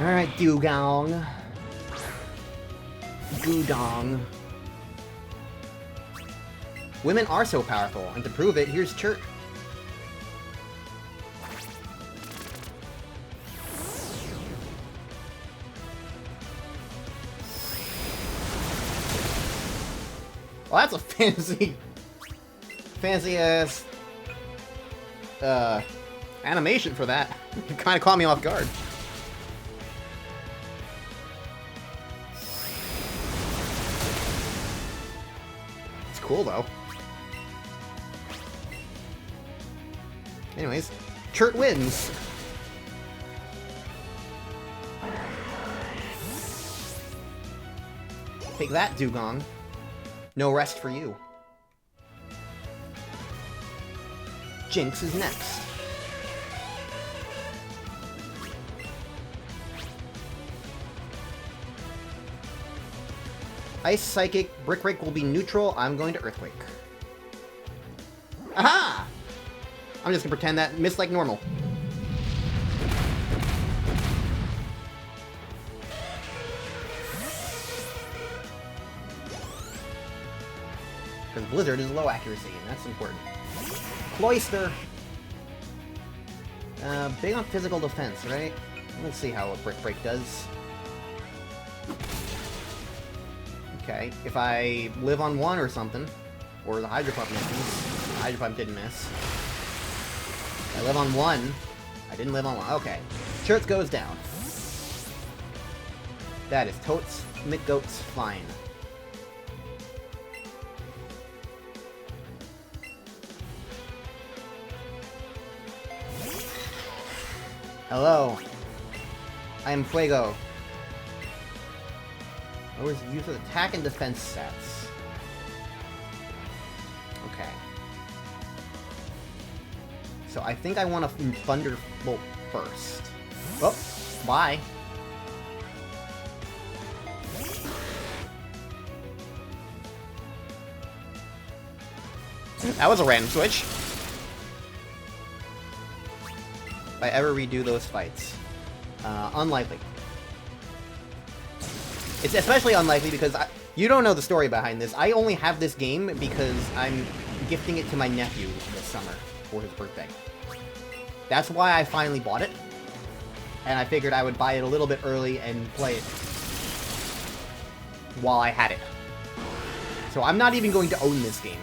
Alright, Dugong. Gudong. Women are so powerful, and to prove it, here's Chirp. Well, that's a fancy-ass, animation for that. It kind of caught me off guard. It's cool, though. Anyways, Chert wins. Take that, Dugong. No rest for you. Jinx is next. Ice Psychic, Brick Break will be neutral. I'm going to Earthquake. Aha! I'm just gonna pretend that missed like normal. Because Blizzard is low accuracy, and that's important. Cloyster! Big on physical defense, right? Let's see how a Brick Break does. Okay, if I live on one or something, or the Hydro Pump misses. The Hydro Pump didn't miss. I live on one. I didn't live on one. Okay. Shirts goes down. That is totes, mid-goats, fine. Hello. I am Fuego. Lowers the use of attack and defense stats. Okay. So I think I want to Thunderbolt first. Oh, bye. That was a random switch. If I ever redo those fights. Unlikely. It's especially unlikely because you don't know the story behind this. I only have this game because I'm gifting it to my nephew this summer for his birthday. That's why I finally bought it. And I figured I would buy it a little bit early and play it while I had it. So I'm not even going to own this game.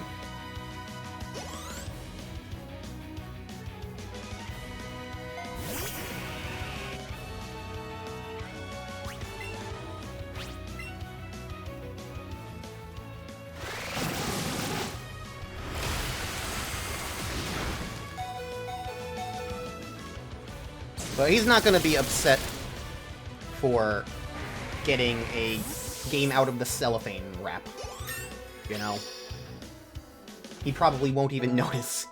But he's not going to be upset for getting a game out of the cellophane wrap, you know? He probably won't even notice.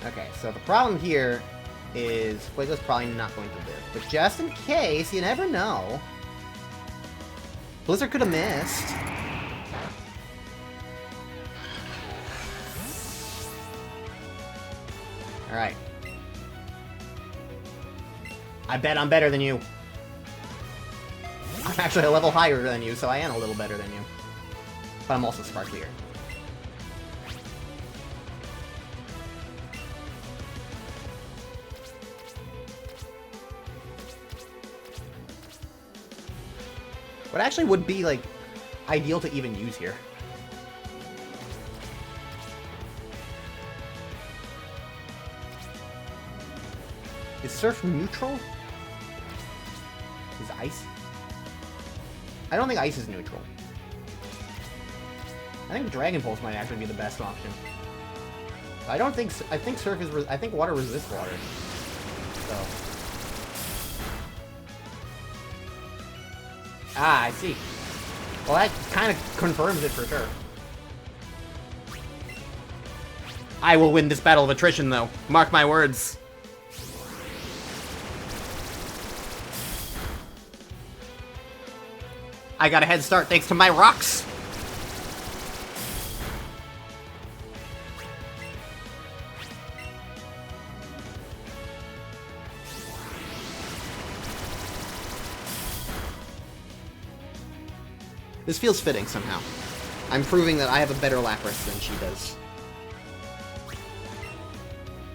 Okay, so the problem here is Fuego's probably not going to live. But just in case, you never know. Blizzard could have missed. Alright. I bet I'm better than you. I'm actually a level higher than you, so I am a little better than you. But I'm also sparklier. What actually would be, like, ideal to even use here? Is Surf neutral? Is Ice? I don't think Ice is neutral. I think Dragon Pulse might actually be the best option. I don't think... I think Surf is... I think Water resists Water. So... Ah, I see. Well, that kind of confirms it for sure. I will win this battle of attrition, though. Mark my words. I got a head start thanks to my rocks. This feels fitting somehow. I'm proving that I have a better Lapras than she does.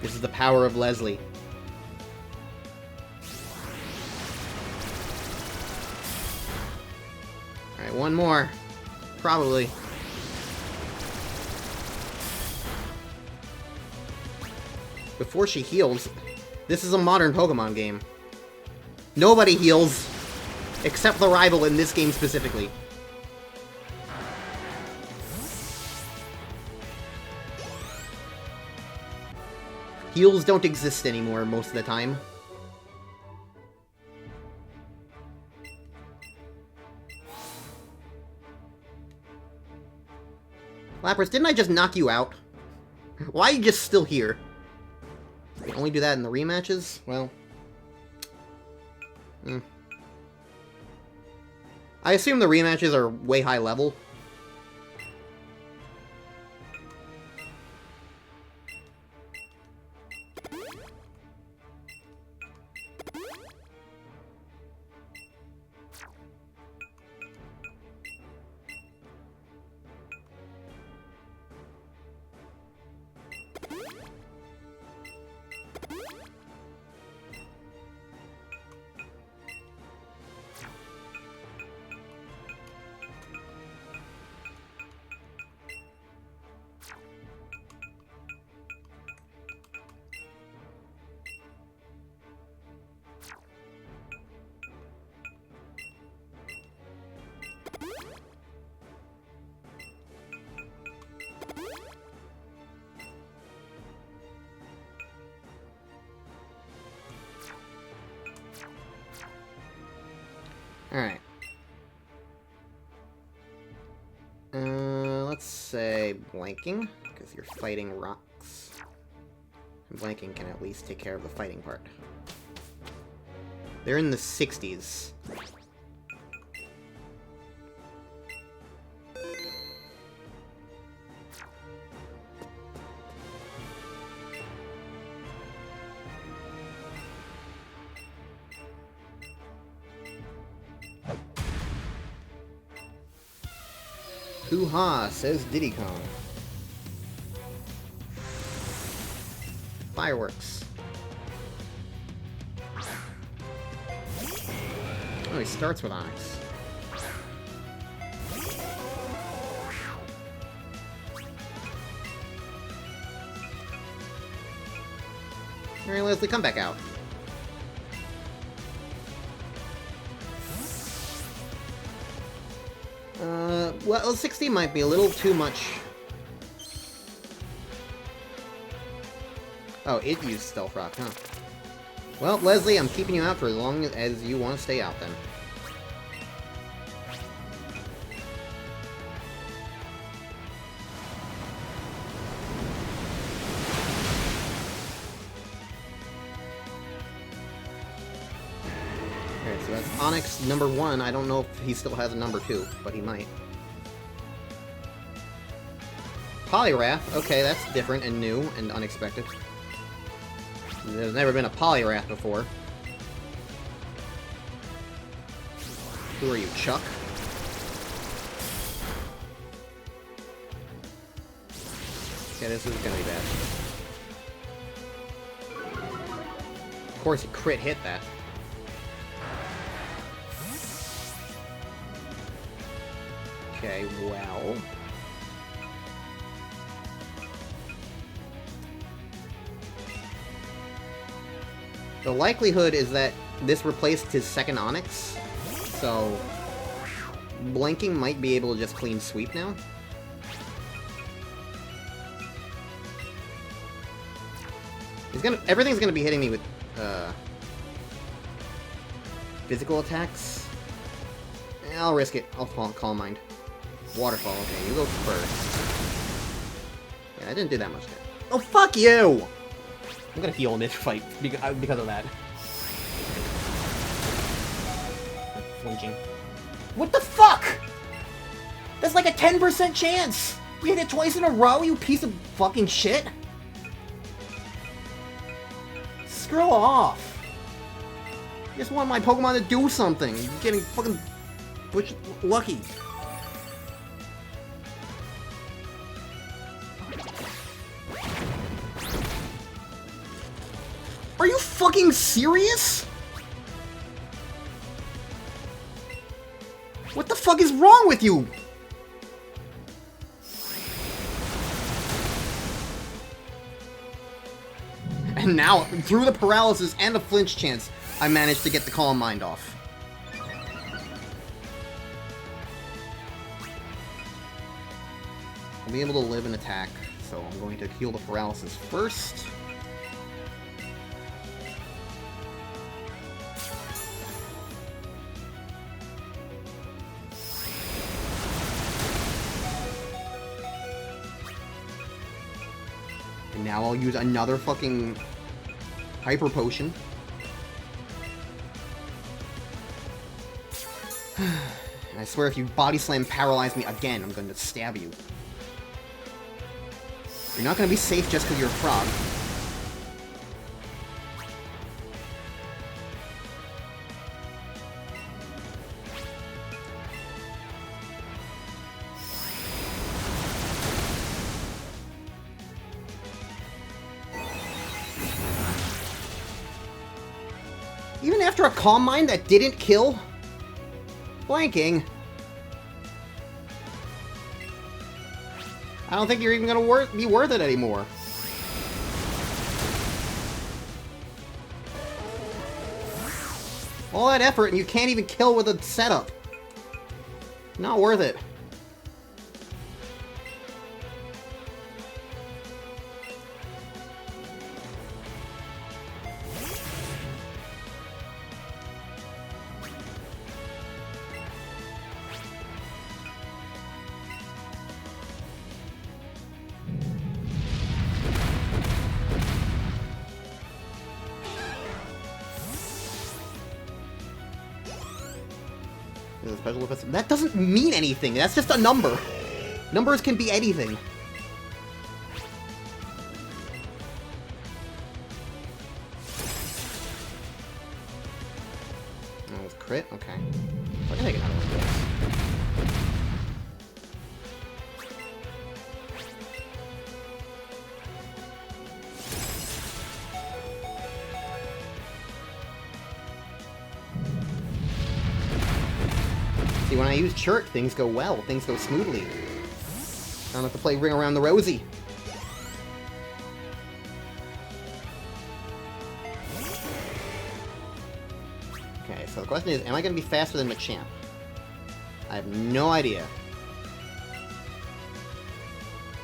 This is the power of Leslie. Alright, one more. Probably. Before she heals, this is a modern Pokemon game. Nobody heals, except the rival in this game specifically. Heals don't exist anymore most of the time. Lapras, didn't I just knock you out? Why are you just still here? We only do that in the rematches? Well... I assume the rematches are way high level. Alright. Let's say blanking, because you're fighting rocks. And blanking can at least take care of the fighting part. They're in the 60s. Hoo-ha, says Diddy Kong. Fireworks. Oh, he starts with Onyx. Alright, Leslie, come back out. Well, 60 might be a little too much. Oh, it used Stealth Rock, huh? Well, Leslie, I'm keeping you out for as long as you want to stay out, then. Okay, so that's Onyx number 1. I don't know if he still has a number 2, but he might. Poliwrath. Okay, that's different and new and unexpected. There's never been a Poliwrath before. Who are you, Chuck? Okay, this is gonna be bad. Of course, he crit hit that. Okay, well... The likelihood is that this replaced his second Onyx, so blanking might be able to just clean sweep now. Everything's gonna be hitting me with physical attacks. I'll risk it. I'll Calm Mind. Waterfall, okay, you go first. Yeah, I didn't do that much damage. Oh, fuck you! I'm gonna heal in this fight because of that. Flinching. What the fuck? That's like a 10% chance! You hit it twice in a row, you piece of fucking shit! Screw off! I just want my Pokemon to do something. You're getting fucking lucky. Are you fucking serious? What the fuck is wrong with you? And now, through the paralysis and the flinch chance, I managed to get the Calm Mind off. I'll be able to live an attack, so I'm going to heal the paralysis first. And now I'll use another fucking Hyper Potion. And I swear if you Body Slam Paralyze me again, I'm going to stab you. You're not going to be safe just because you're a frog. Even after a Calm Mind that didn't kill? Blanking. I don't think you're even gonna be worth it anymore. All that effort and you can't even kill with a setup. Not worth it. Special effects. That doesn't mean anything. That's just a number. Numbers can be anything. Oh, it's crit? Okay. I can take another one. See, when I use Chirp, things go well. Things go smoothly. I don't have to play Ring Around the Rosie. Okay, so the question is, am I going to be faster than Machamp? I have no idea.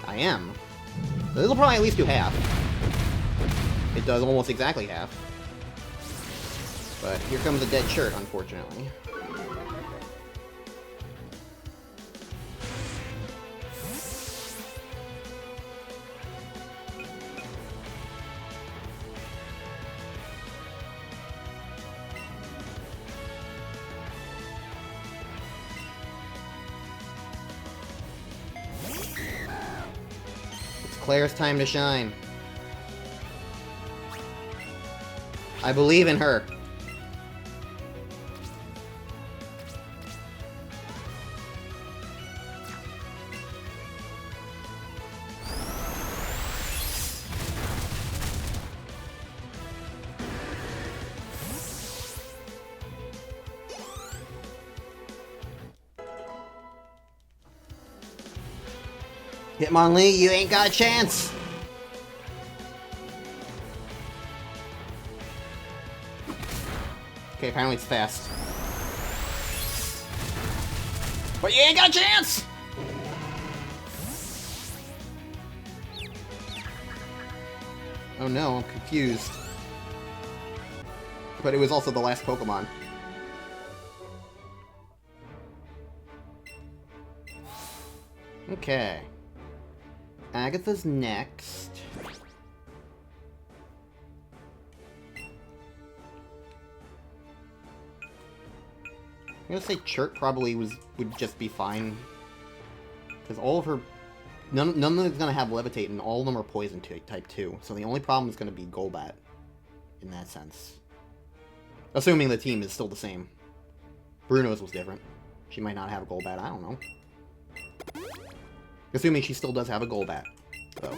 I am. So this will probably at least do half. It does almost exactly half. But here comes a dead Chirp, unfortunately. Claire's time to shine. I believe in her. Hitmonlee, you ain't got a chance! Okay, apparently it's fast. But you ain't got a chance! Oh no, I'm confused. But it was also the last Pokemon. Okay. Agatha's next. I'm gonna say Chirp probably would just be fine. Because all of her... None of them is gonna have Levitate, and all of them are Poison type 2. So the only problem is gonna be Golbat. In that sense. Assuming the team is still the same. Bruno's was different. She might not have a Golbat, I don't know. Assuming she still does have a Golbat, though.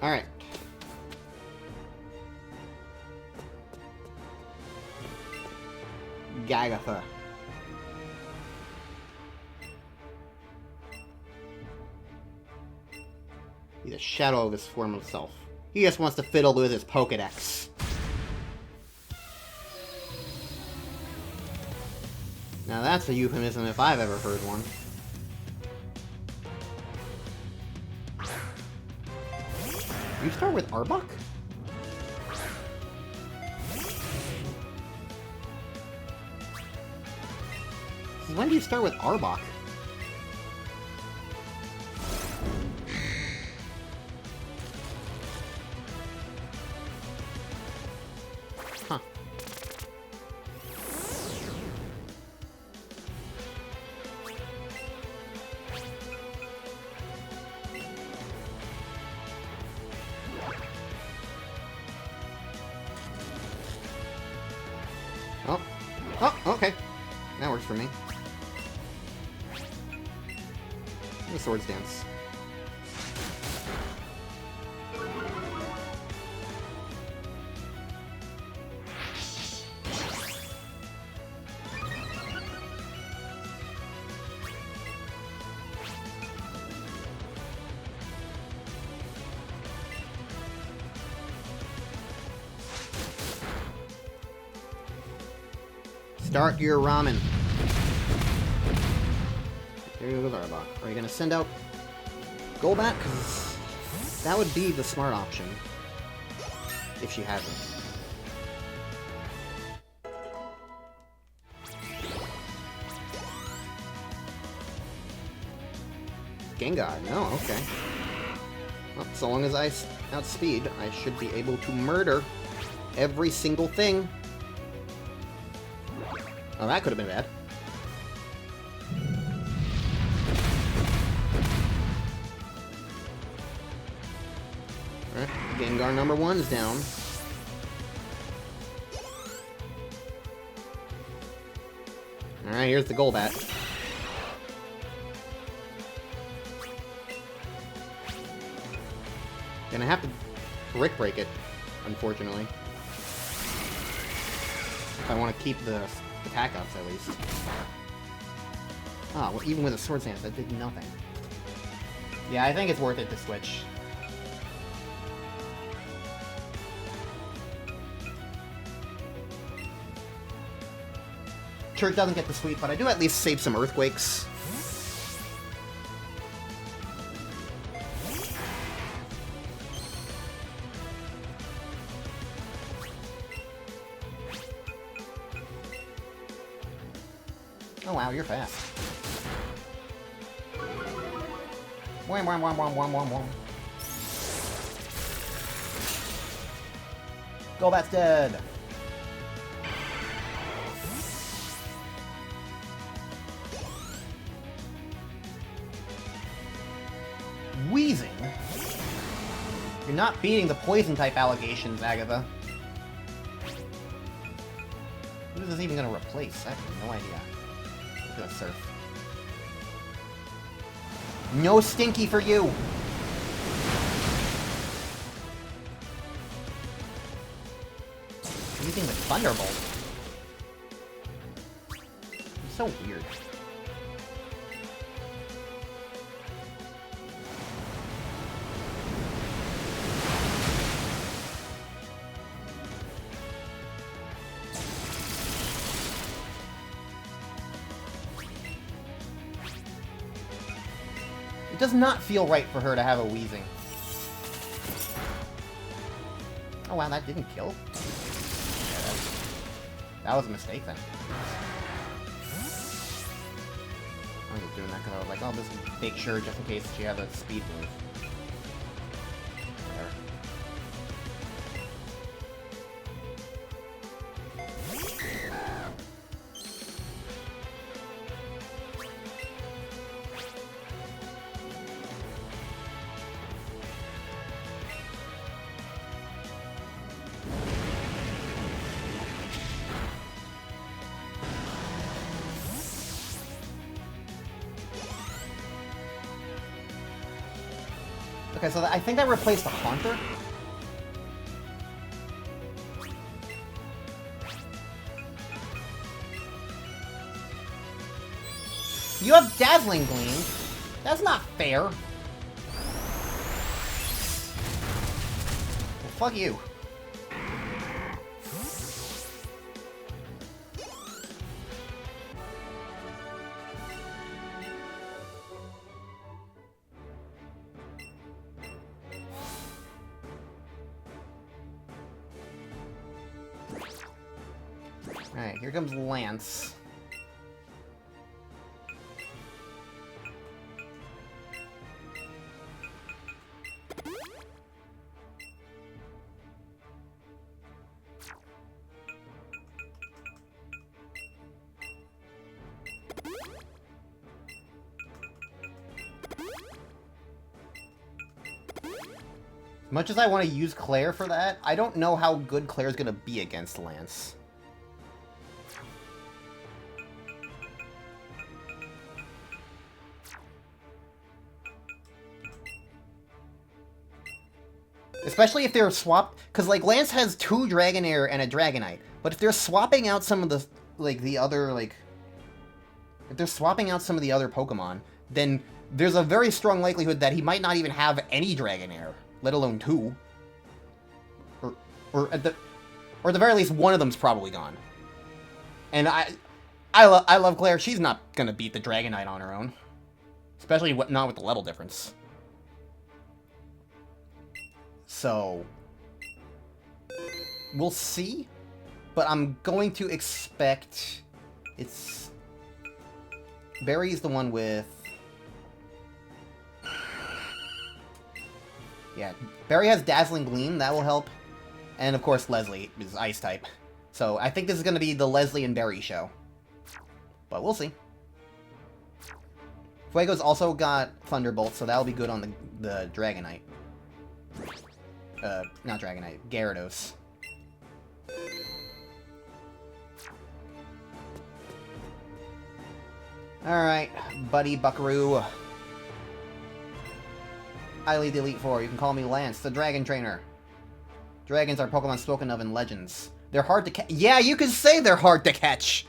Alright. Gagatha. He's a shadow of his former self. He just wants to fiddle with his Pokedex. Now that's a euphemism if I've ever heard one. You start with Arbok? When do you start with Arbok? Huh. Oh. Oh, okay. That works for me. The Swords Dance. Start your ramen. There goes Arbok. Are you gonna send out Golbat? Because that would be the smart option. If she hasn't. Gengar, no, okay. Well, so long as I outspeed, I should be able to murder every single thing. Oh, that could have been bad. Alright, Gengar number 1's down. Alright, here's the Golbat. Gonna have to Brick Break it, unfortunately. If I want to keep the attack ups, at least. Ah, well, even with a Sword Stance, that did nothing. Yeah, I think it's worth it to switch. Chirp doesn't get the sweep, but I do at least save some Earthquakes. Oh wow, you're fast. Wham, wham, wham, wham, wham, wham, wham. Golbat's dead. Wheezing? You're not beating the poison-type allegations, Agatha. Who is this even gonna replace? I have no idea. It's gonna surf. No Stinky for you! Using the Thunderbolt. It's so weird. It does not feel right for her to have a wheezing. Oh wow, that didn't kill. Yeah, that was a mistake then. I was just doing that because I was like, oh, just make sure just in case she has a speed move. Whatever. Okay, so I think that replaced the Haunter. You have Dazzling Gleam. That's not fair. Well, fuck you. Alright, here comes Lance. As much as I want to use Claire for that, I don't know how good Claire's gonna be against Lance. Especially if they're swapped, because like Lance has 2 Dragonair and a Dragonite, but if they're swapping out some of the if they're swapping out some of the other Pokemon, then there's a very strong likelihood that he might not even have any Dragonair, let alone 2. Or at the very least, one of them's probably gone. And I love Claire. She's not gonna beat the Dragonite on her own, especially not with the level difference. So, we'll see, but I'm going to expect it's... Barry's the one with... Yeah, Barry has Dazzling Gleam, that will help. And of course Leslie is Ice type. So I think this is going to be the Leslie and Barry show. But we'll see. Fuego's also got Thunderbolt, so that'll be good on the Dragonite. Not Dragonite, Gyarados. Alright, buddy buckaroo. I lead the Elite Four. You can call me Lance, the Dragon Trainer. Dragons are Pokemon spoken of in legends. They're hard to catch. Yeah, you can say they're hard to catch!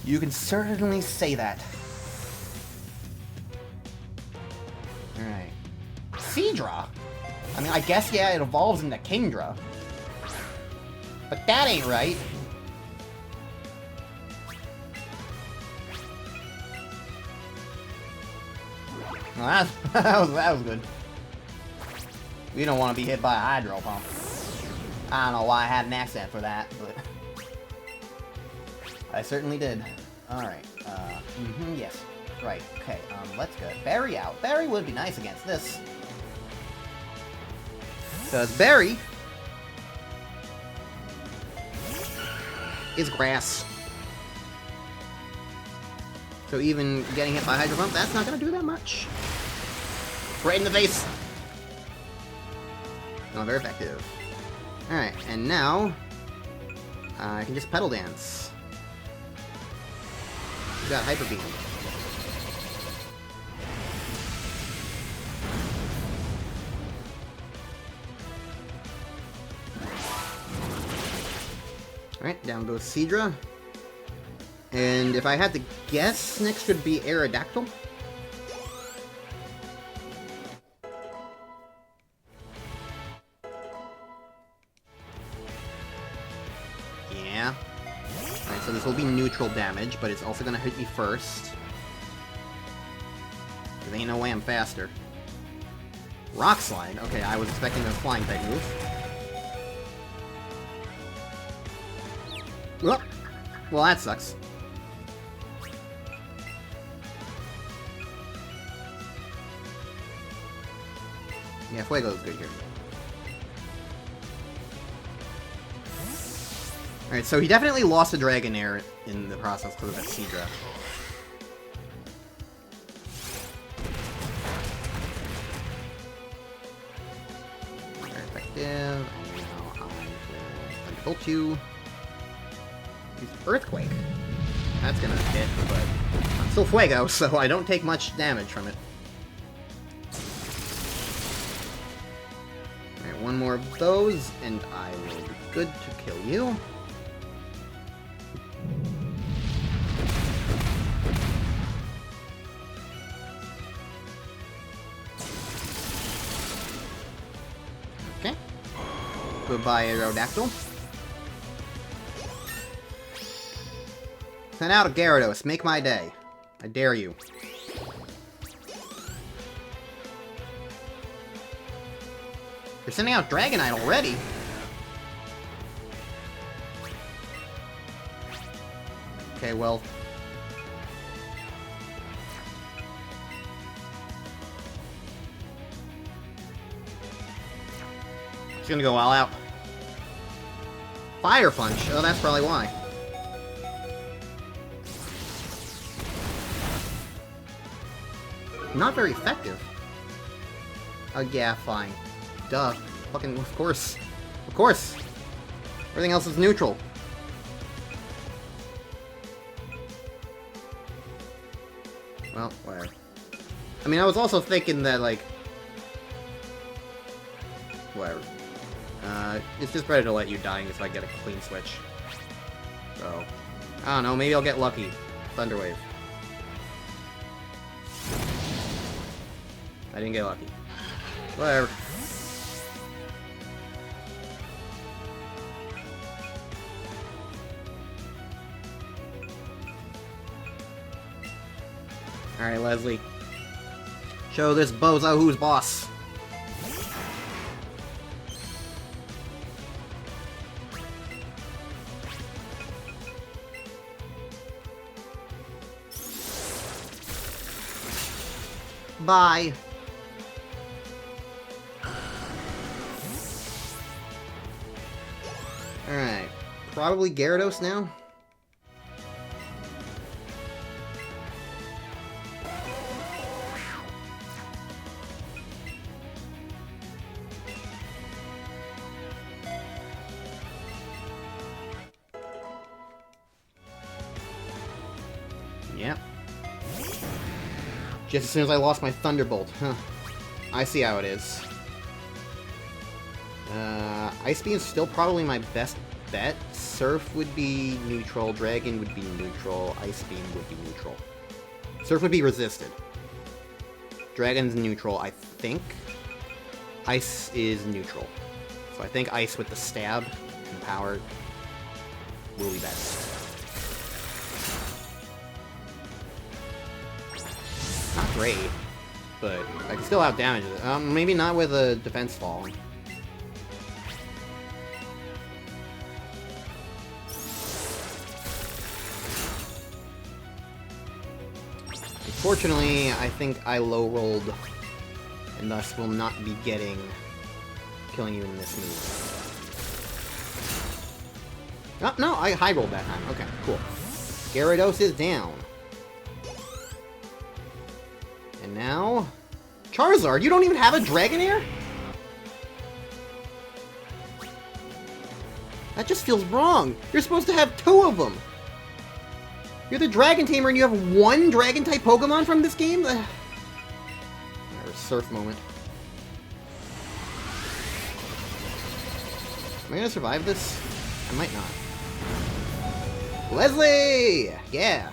You can certainly say that. Alright. Seadra? I mean, I guess, yeah, it evolves into Kingdra. But that ain't right. Well, that was good. We don't want to be hit by a Hydro Pump. I don't know why I had an accent for that, but... I certainly did. Alright, yes. Right, okay, let's go. Barry out. Barry would be nice against this. Because Barry... is grass. So even getting hit by Hydro Pump, that's not gonna do that much. Right in the face! Not very effective. Alright, and now... I can just Pedal Dance. We got Hyper Beam. Alright, down goes Seadra. And if I had to guess, next would be Aerodactyl. neutral damage, but it's also gonna hit me first. There ain't no way I'm faster. Rock Slide. Okay, I was expecting a flying type move. Well, that sucks. Yeah, Fuego's good here. Alright, so he definitely lost a Dragonair in the process because of that Seadra. Very effective. And now I will Thunderbolt you. Use Earthquake. That's gonna hit, but I'm still Fuego, so I don't take much damage from it. Alright, one more of those, and I will be good to kill you. Okay. Goodbye, Aerodactyl. Send out a Gyarados. Make my day. I dare you. You're sending out Dragonite already? Okay, well... She's gonna go all out. Fire Punch! Oh, that's probably why. Not very effective. Oh, yeah, fine. Duh. Fucking, of course. Of course! Everything else is neutral. Well, whatever. I mean, I was also thinking that, like... Whatever. It's just better to let you die so I get a clean switch. So... I don't know, maybe I'll get lucky. Thunderwave. I didn't get lucky. Whatever. Alright, Leslie. Show this bozo who's boss. Bye. Alright. Probably Gyarados now? Yep. Just as soon as I lost my Thunderbolt. Huh. I see how it is. Ice Beam is still probably my best bet. Surf would be neutral, Dragon would be neutral, Ice Beam would be neutral. Surf would be resisted. Dragon's neutral, I think. Ice is neutral. So I think Ice with the stab and power will be best. Not great, but I can still outdamage it. Maybe not with a defense fall. Unfortunately, I think I low-rolled, and thus will not be killing you in this move. Oh, no, I high-rolled that time. Okay, cool. Gyarados is down. And now... Charizard, you don't even have a Dragonair? That just feels wrong. You're supposed to have 2 of them. You're the Dragon Tamer and you have 1 Dragon-type Pokemon from this game? Whatever, Surf moment. Am I gonna survive this? I might not. Leslie! Yeah!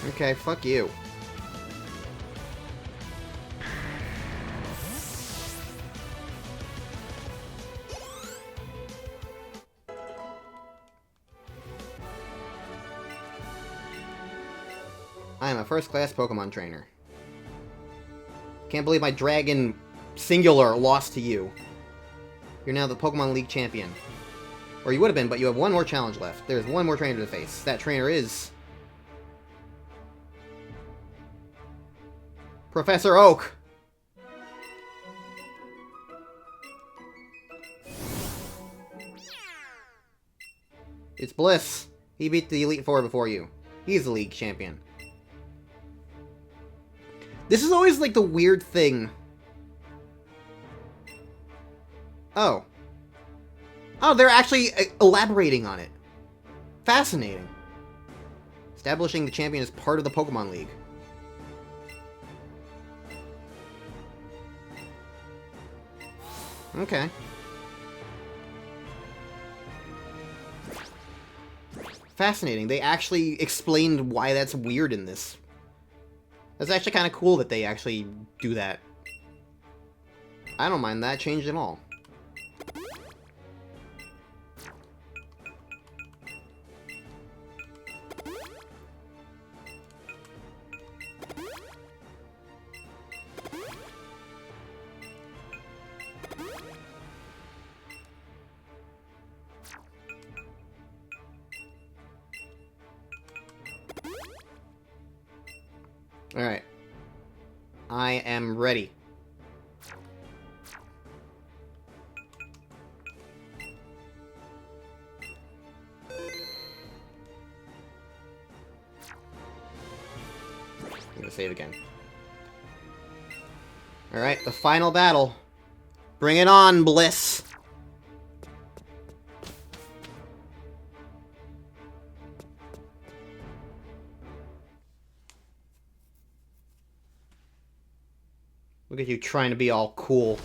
Okay, fuck you. I am a first-class Pokemon trainer. Can't believe my dragon, singular, lost to you. You're now the Pokemon League champion. Or you would have been, but you have one more challenge left. There's one more trainer to face. That trainer is... Professor Oak! It's Bliss. He beat the Elite Four before you. He's the league champion. This is always, like, the weird thing. Oh. Oh, they're actually elaborating on it. Fascinating. Establishing the champion as part of the Pokemon League. Okay. Fascinating. They actually explained why that's weird in this. That's actually kind of cool that they actually do that. I don't mind that change at all. Alright. I am ready. I'm gonna save again. Alright, the final battle. Bring it on, Bliss! Look at you trying to be all cool.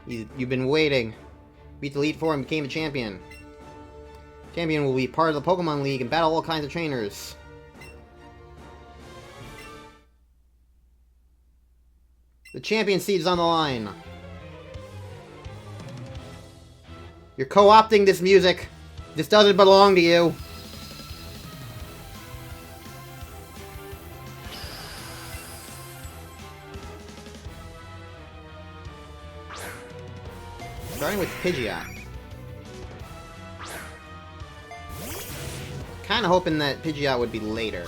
You've been waiting. Beat the Elite Four and became a champion. Champion will be part of the Pokemon League and battle all kinds of trainers. The champion seat is on the line. You're co-opting this music. This doesn't belong to you. Starting with Pidgeot. Kinda hoping that Pidgeot would be later.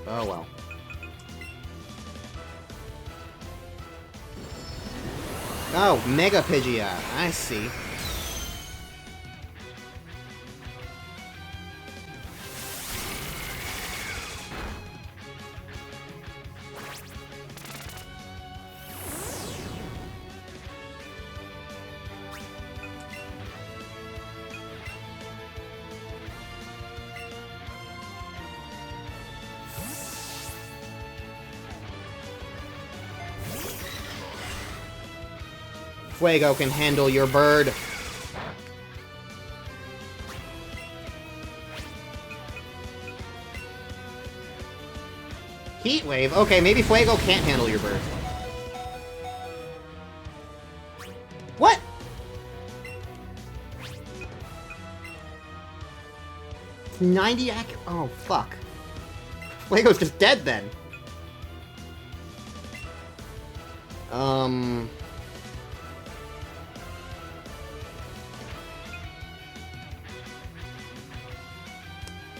Oh well. Oh, Mega Pidgeot. I see. Fuego can handle your bird. Heat Wave? Okay, maybe Fuego can't handle your bird. What? It's 90 accurate. Oh, fuck. Fuego's just dead then.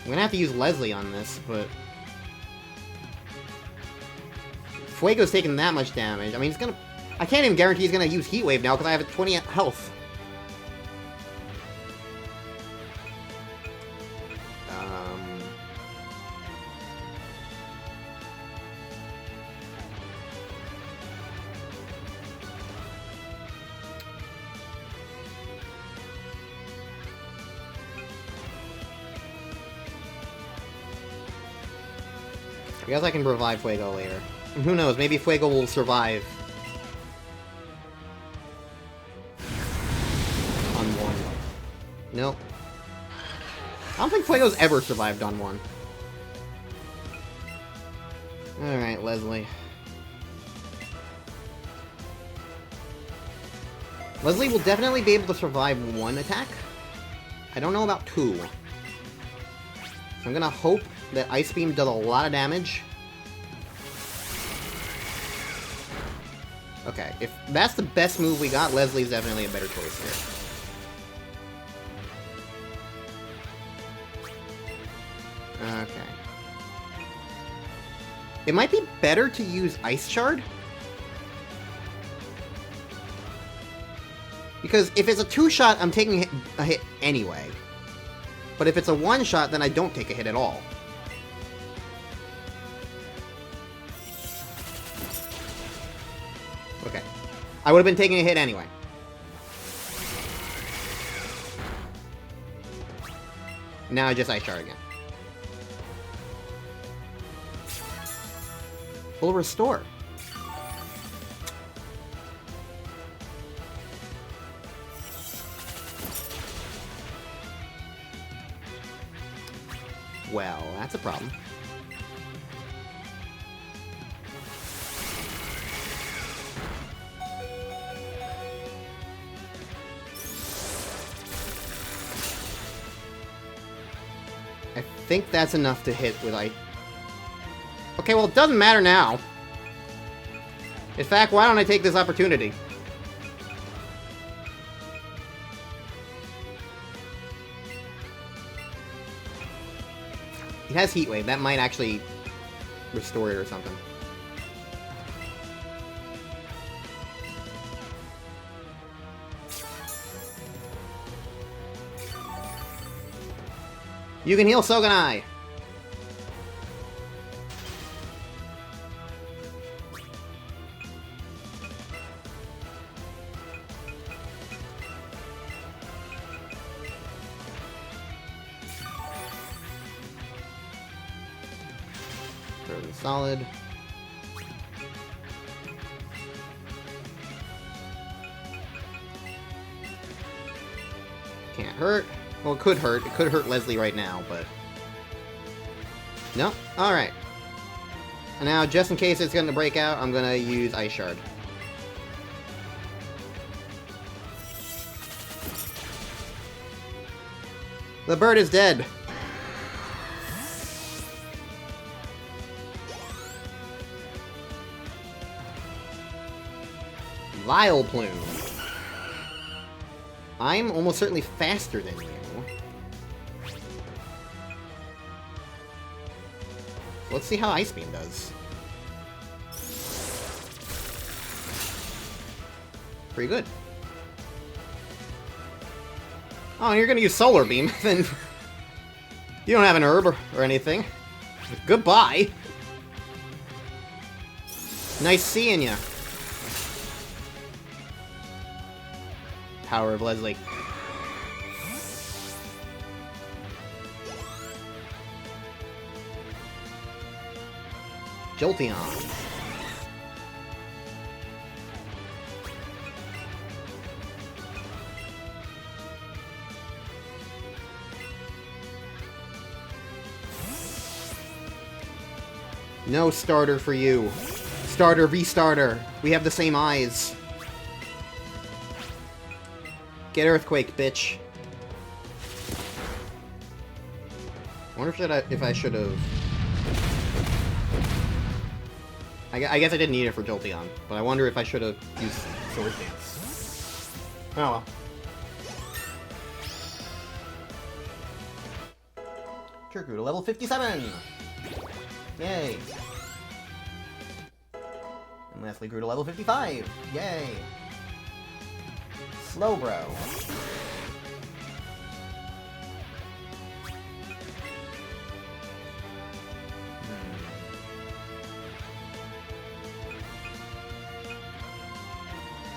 I'm gonna have to use Leslie on this, but... Fuego's taking that much damage. I mean, he's gonna... I can't even guarantee he's gonna use Heat Wave now, because I have 20 health. I guess I can revive Fuego later. Who knows, maybe Fuego will survive. On one. Nope. I don't think Fuego's ever survived on one. Alright, Leslie. Leslie will definitely be able to survive one attack. I don't know about two. So I'm gonna hope that Ice Beam does a lot of damage. Okay, if that's the best move we got, Leslie's definitely a better choice here. Okay. It might be better to use Ice Shard. Because if it's a two-shot, I'm taking a hit anyway. But if it's a one-shot, then I don't take a hit at all. Okay. I would have been taking a hit anyway. Now I just Ice Shard again. Full restore. Well, that's a problem. I think that's enough to hit with ice. Okay, well, it doesn't matter now. In fact, why don't I take this opportunity? It has Heat Wave. That might actually restore it or something. You can heal Soganai! Fairly solid. Can't hurt. Well, it could hurt. It could hurt Leslie right now, but... No? Alright. And now, just in case it's gonna break out, I'm gonna use Ice Shard. The bird is dead! Vile Plume. I'm almost certainly faster than you. Let's see how Ice Beam does. Pretty good. Oh, and you're gonna use Solar Beam, then... You don't have an herb or anything. Goodbye! Nice seeing ya. Power of Leslie. Jolteon. No starter for you. Starter v starter. We have the same eyes. Get Earthquake, bitch. I wonder if I should have... I guess I didn't need it for Jolteon, but I wonder if I should have used Sword Dance. Oh well. Sure grew to level 57! Yay! And lastly grew to level 55! Yay! Slowbro.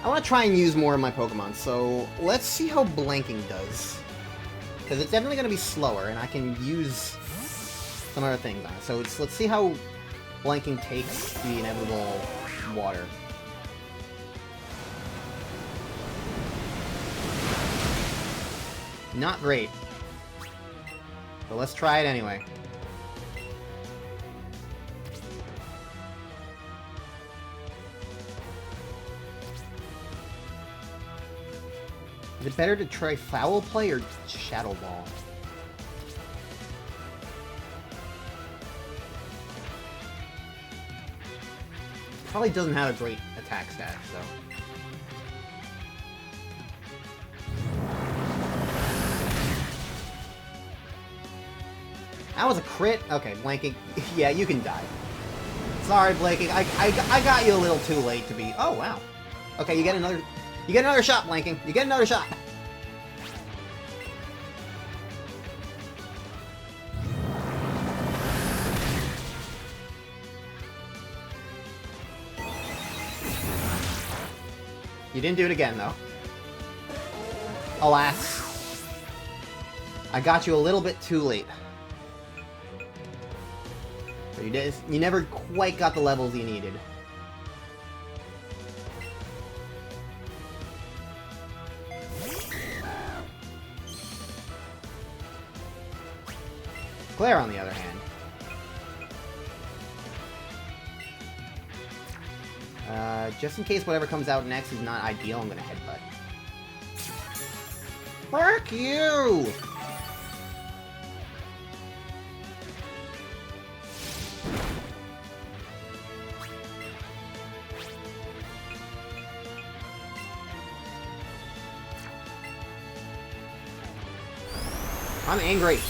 I want to try and use more of my Pokemon, so let's see how Blanking does. Because it's definitely going to be slower, and I can use some other things on it. So let's see how Blanking takes the inevitable water. Not great. But let's try it anyway. Is it better to try Foul Play or Shadow Ball? Probably doesn't have a great attack stat, so... That was a crit? Okay, blanking. Yeah, you can die. Sorry, blanking. I got you a little too late to be... Oh, wow. Okay, you get another shot, blanking. You get another shot. You didn't do it again, though. Alas. I got you a little bit too late. You never quite got the levels you needed. Claire, on the other hand. Just in case whatever comes out next is not ideal, I'm gonna headbutt. Frick you! I'm angry.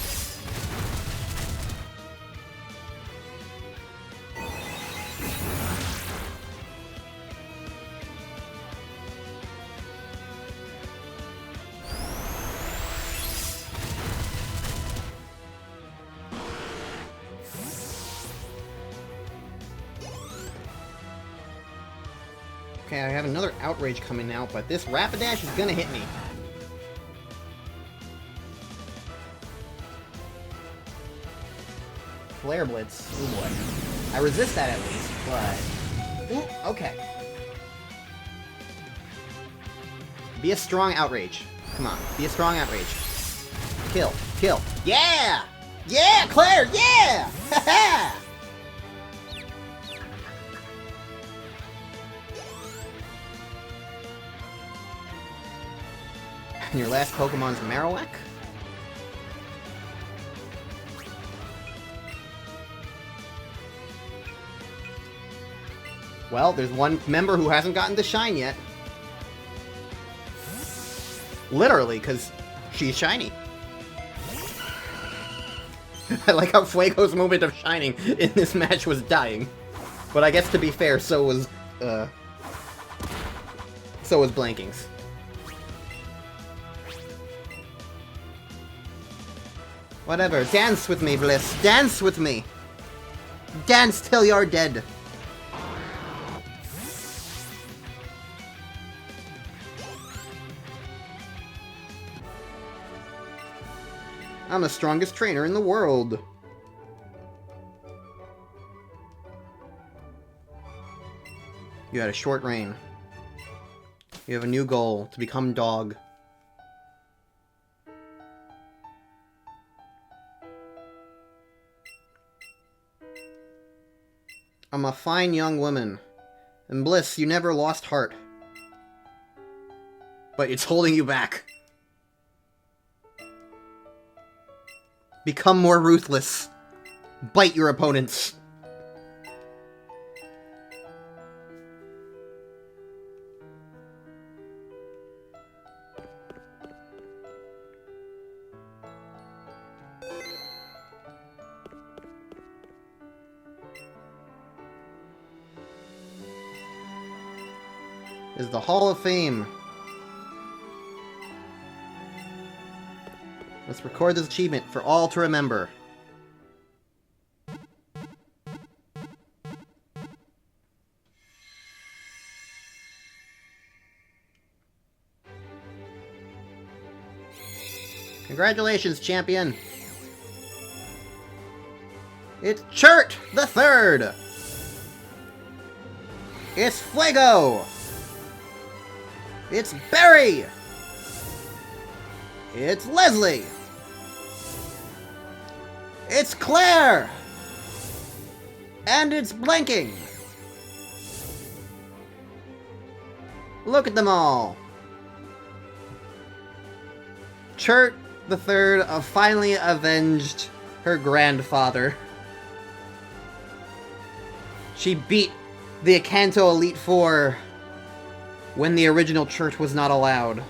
Okay, I have another Outrage coming out, but this Rapidash is gonna hit me. Flare Blitz. Oh boy. I resist that at least, but... Ooh, okay. Be a strong Outrage. Come on, be a strong Outrage. Kill. Kill. Yeah! Yeah, Claire! Yeah! Ha-ha! And your last Pokemon's Marowak? Well, there's one member who hasn't gotten to shine yet. Literally, because she's shiny. I like how Fuego's moment of shining in this match was dying. But I guess to be fair, so was Blanking's. Whatever, dance with me, Bliss. Dance with me. Dance till you're dead. I'm the strongest trainer in the world. You had a short reign. You have a new goal, to become dog. I'm a fine young woman. And Bliss, you never lost heart. But it's holding you back. Become more ruthless. Bite your opponents. Is the Hall of Fame. Let's record this achievement for all to remember. Congratulations, champion! It's Chert the Third! It's Fuego! It's Barry! It's Leslie! It's Claire! And it's Blanking! Look at them all! Chert the Third finally avenged her grandfather. She beat the Kanto Elite Four when the original Chert was not allowed.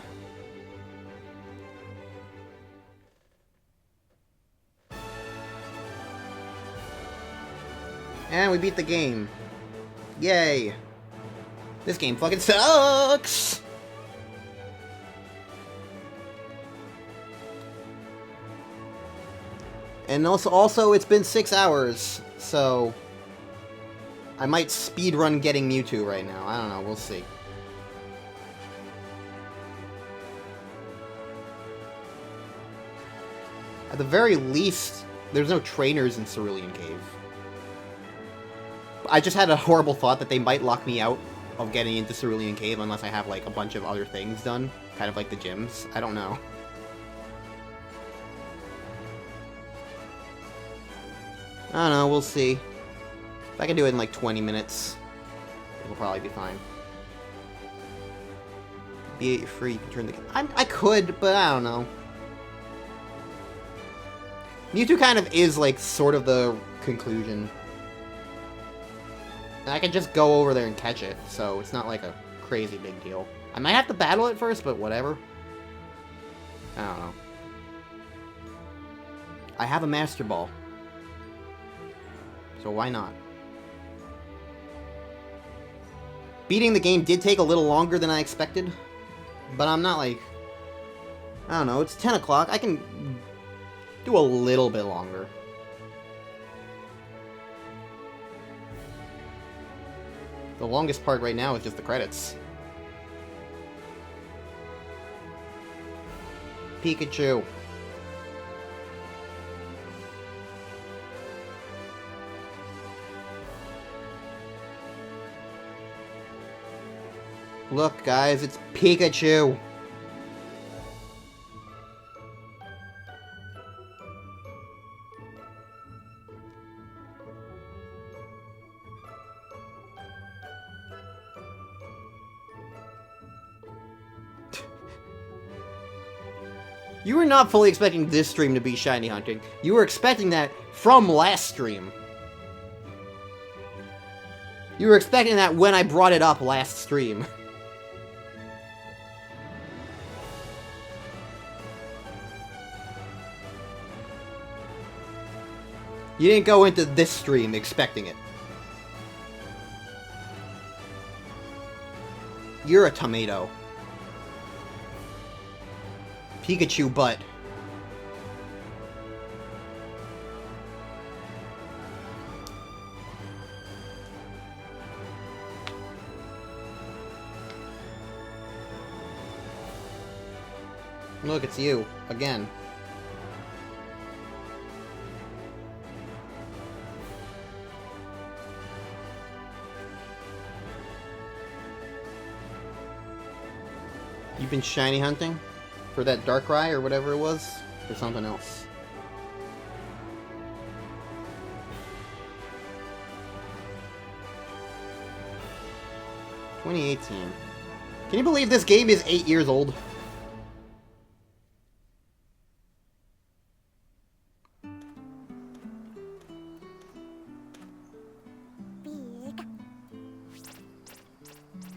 And we beat the game. Yay. This game fucking sucks! And also it's been 6 hours, so I might speedrun getting Mewtwo right now. I don't know, we'll see. At the very least, there's no trainers in Cerulean Cave. I just had a horrible thought that they might lock me out of getting into Cerulean Cave unless I have, like, a bunch of other things done. Kind of like the gyms. I don't know. I don't know, we'll see. If I can do it in, like, 20 minutes, it'll probably be fine. Be free, you can turn the game. I could, but I don't know. Mewtwo kind of is, like, sort of the conclusion. And I can just go over there and catch it, so it's not like a crazy big deal. I might have to battle it first, but whatever. I don't know. I have a Master Ball. So why not? Beating the game did take a little longer than I expected. But I'm not like... I don't know, it's 10 o'clock. I can do a little bit longer. The longest part right now is just the credits. Pikachu. Look, guys, it's Pikachu. You were not fully expecting this stream to be shiny hunting. You were expecting that from last stream. You were expecting that when I brought it up last stream. You didn't go into this stream expecting it. You're a tomato. Pikachu butt. Look, it's you. Again. You've been shiny hunting? For that Darkrai or whatever it was? Or something else? (2018). Can you believe this game is 8 years old?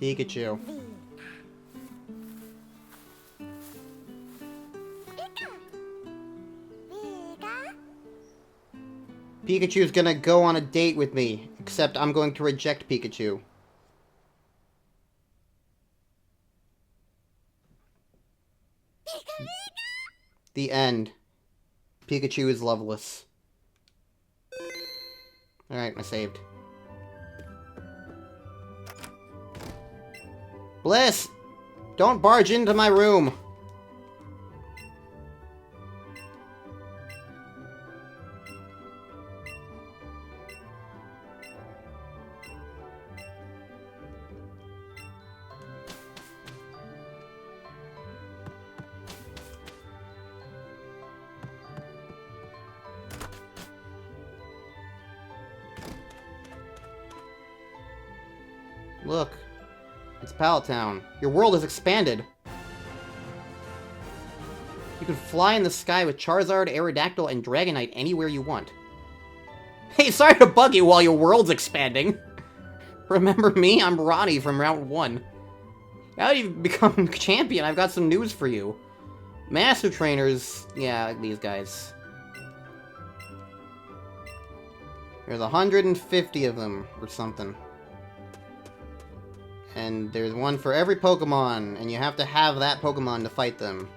Pikachu. Pikachu's gonna go on a date with me, except I'm going to reject Pikachu. The end. Pikachu is loveless. Alright, I saved. Bliss! Don't barge into my room! Look. It's Pallet Town. Your world has expanded. You can fly in the sky with Charizard, Aerodactyl, and Dragonite anywhere you want. Hey, sorry to bug you while your world's expanding. Remember me? I'm Ronnie from Route 1. Now that you've become champion, I've got some news for you. Master Trainers... yeah, like these guys. There's 150 of them, or something. And there's one for every Pokemon, and you have to have that Pokemon to fight them.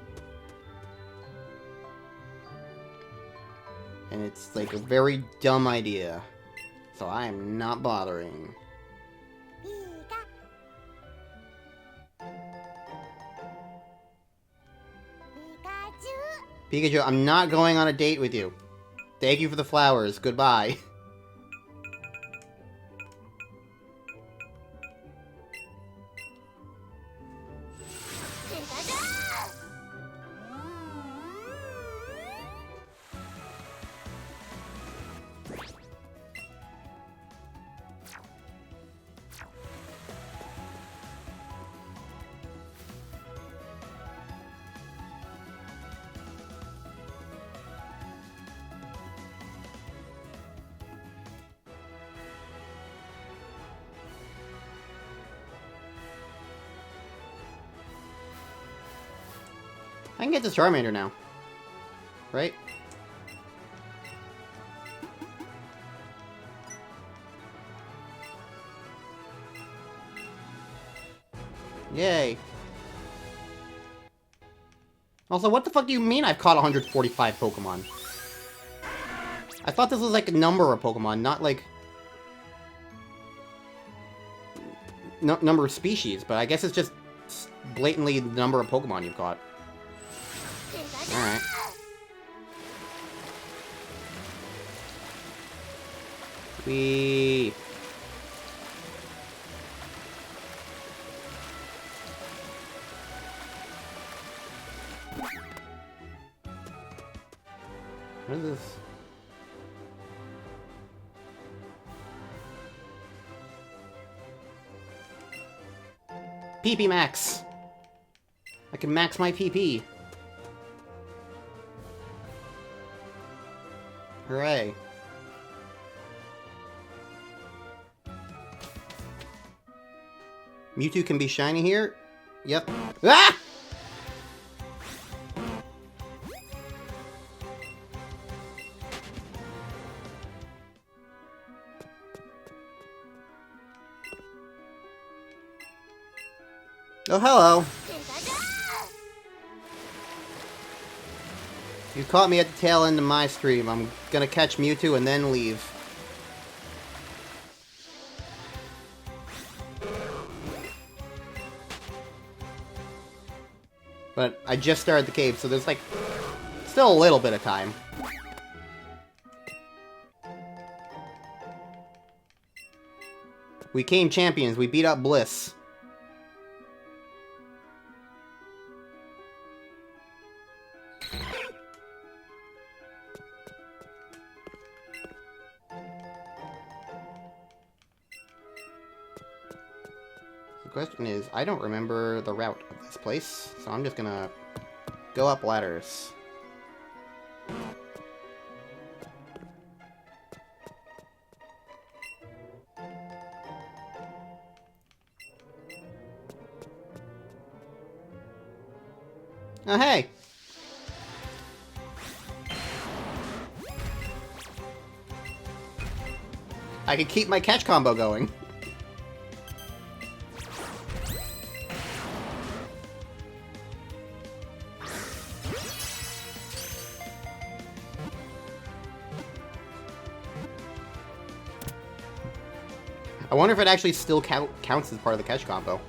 And it's like a very dumb idea. So I am not bothering. Pikachu, I'm not going on a date with you. Thank you for the flowers. Goodbye. I can get this Charmander now. Right? Yay. Also, what the fuck do you mean I've caught 145 Pokemon? I thought this was like a number of Pokemon, not like... number of species, but I guess it's just blatantly the number of Pokemon you've caught. Alright. Whee! What is this? PP max! I can max my PP. Hooray. Mewtwo can be shiny here? Yep. Ah! Oh, hello. You caught me at the tail end of my stream. I'm gonna catch Mewtwo and then leave. But I just started the cave, so there's like still a little bit of time. We came champions. We beat up Bliss. The question is, I don't remember the route of this place, so I'm just gonna go up ladders. Oh, hey! I can keep my catch combo going. I wonder if it actually still counts as part of the catch combo.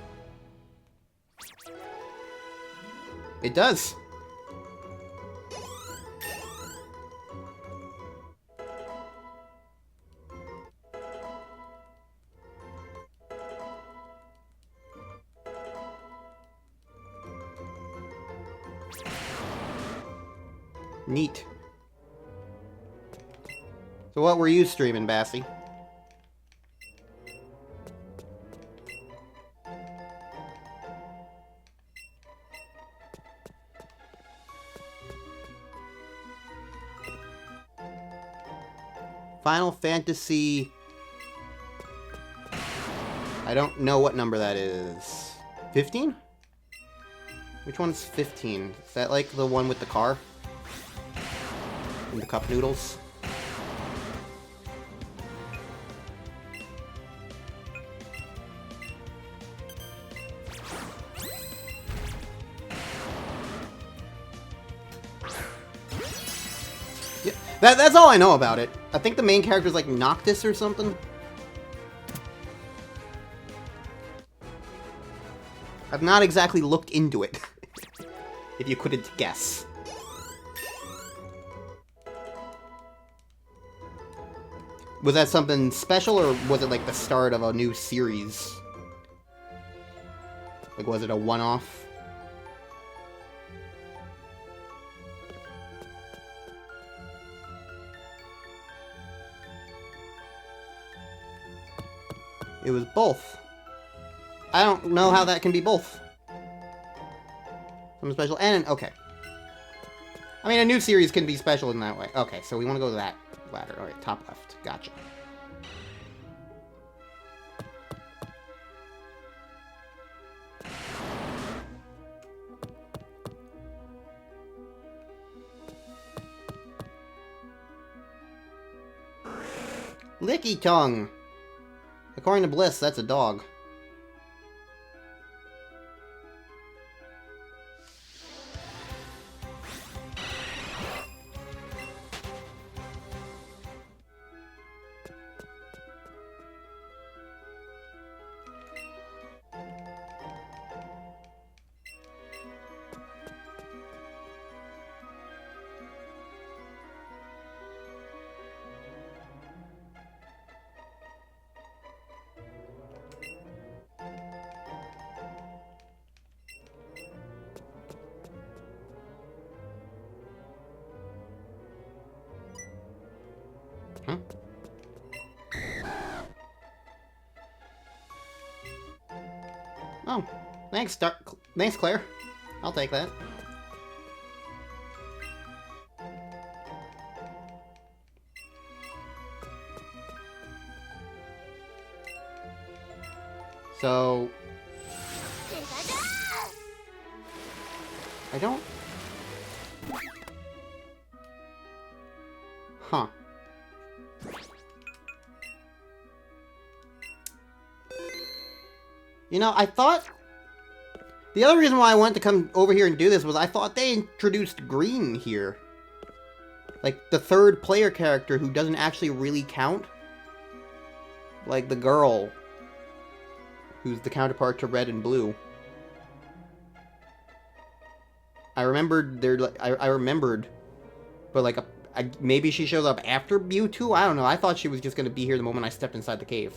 It does. Neat. So what were you streaming, Bassie? Final Fantasy... I don't know what number that is. 15? Which one's 15? Is that like the one with the car? And the cup noodles? Yeah, that's all I know about it. I think the main character's like Noctis or something. I've not exactly looked into it, if you couldn't guess. Was that something special, or was it like the start of a new series? Like, was it a one-off? It was both. I don't know how that can be both. Something special and... okay. I mean, a new series can be special in that way. Okay, so we want to go to that ladder. Alright, top left. Gotcha. Licky tongue. According to Bliss, that's a dog. Huh? Oh, thanks, thanks, Claire. I'll take that. So... I don't... Huh. You know, I thought... The other reason why I wanted to come over here and do this was I thought they introduced Green here. Like, the third player character who doesn't actually really count. Like, the girl who's the counterpart to Red and Blue. I remembered I remembered, but like maybe she shows up after Mewtwo. I don't know. I thought she was just gonna be here the moment I stepped inside the cave,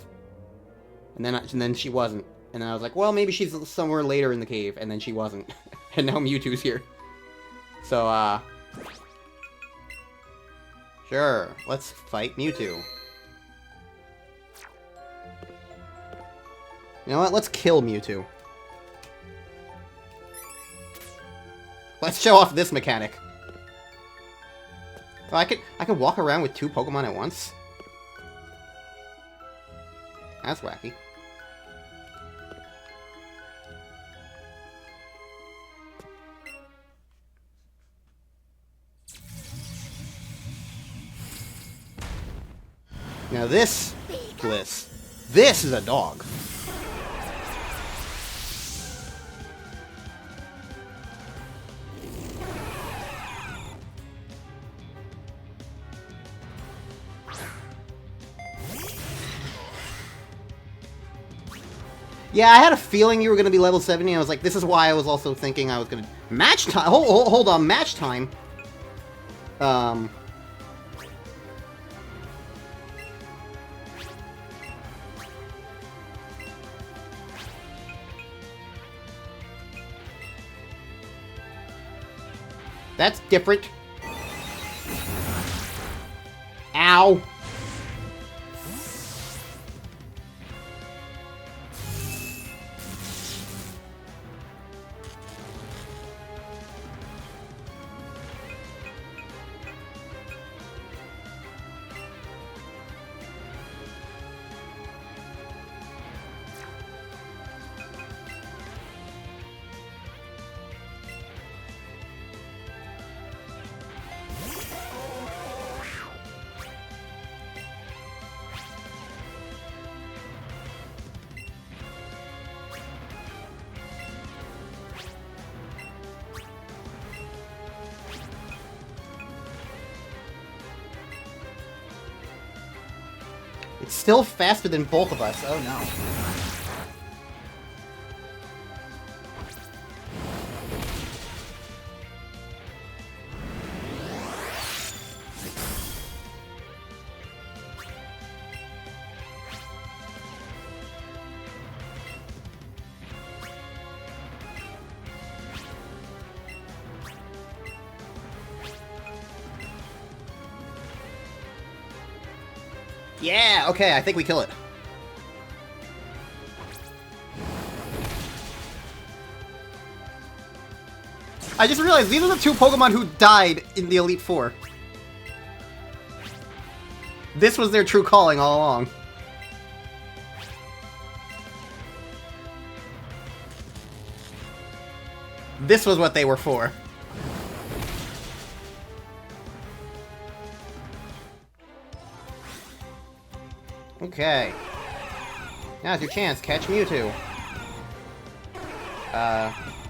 and then she wasn't. And then I was like, well, maybe she's somewhere later in the cave, and then she wasn't. And now Mewtwo's here. So sure, let's fight Mewtwo. You know what? Let's kill Mewtwo. Let's show off this mechanic. Oh, I could walk around with 2 Pokemon at once? That's wacky. Now this, Bliss, this is a dog. Yeah, I had a feeling you were going to be level 70. I was like, this is why I was also thinking I was going to... Match time? Hold on, match time. That's different. Ow. It's still faster than both of us. Oh no. Yeah, okay, I think we kill it. I just realized these are the two Pokemon who died in the Elite Four. This was their true calling all along. This was what they were for. Okay. Now's your chance. Catch Mewtwo.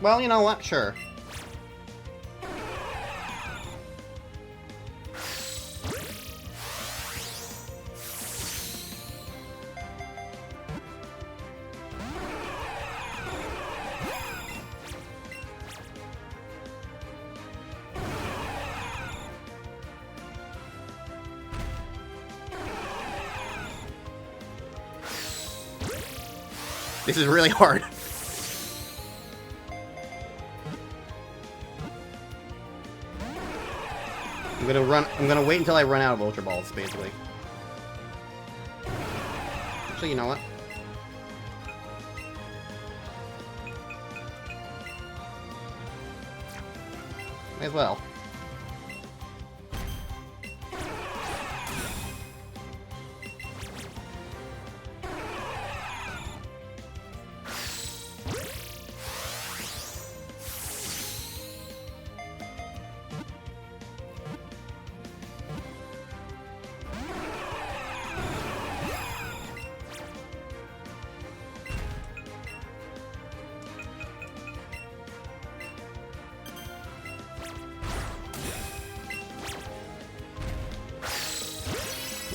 Well, you know what? Sure. This is really hard. I'm gonna wait until I run out of Ultra Balls, basically. Actually, you know what? May as well.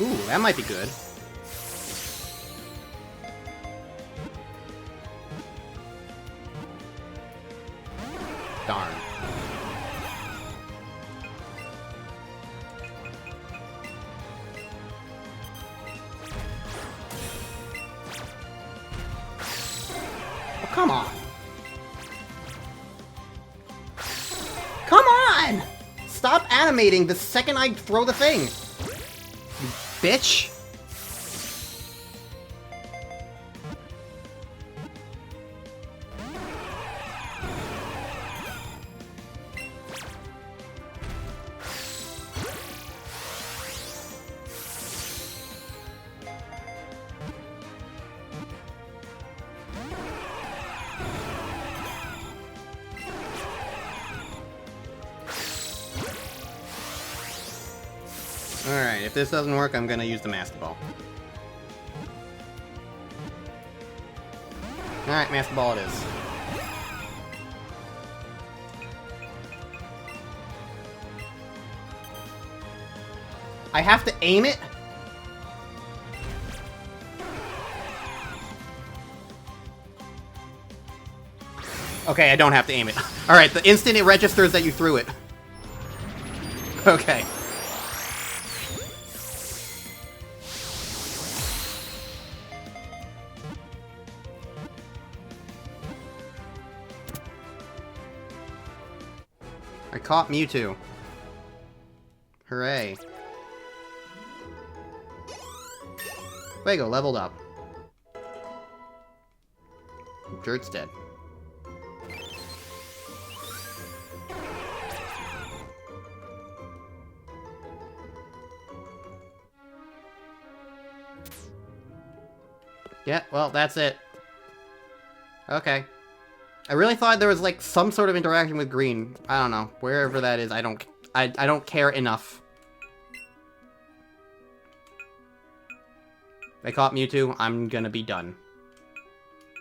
Ooh, that might be good. Darn. Oh, come on. Come on! Stop animating the second I throw the thing. Bitch! Alright, if this doesn't work, I'm gonna use the Master Ball. Alright, Master Ball it is. I have to aim it? Okay, I don't have to aim it. Alright, the instant it registers that you threw it. Okay. I caught Mewtwo. Hooray. Fuego leveled up. Dirt's dead. Yeah, well, that's it. Okay. I really thought there was, like, some sort of interaction with green. I don't know. Wherever that is, I don't care enough. If I caught Mewtwo, I'm gonna be done.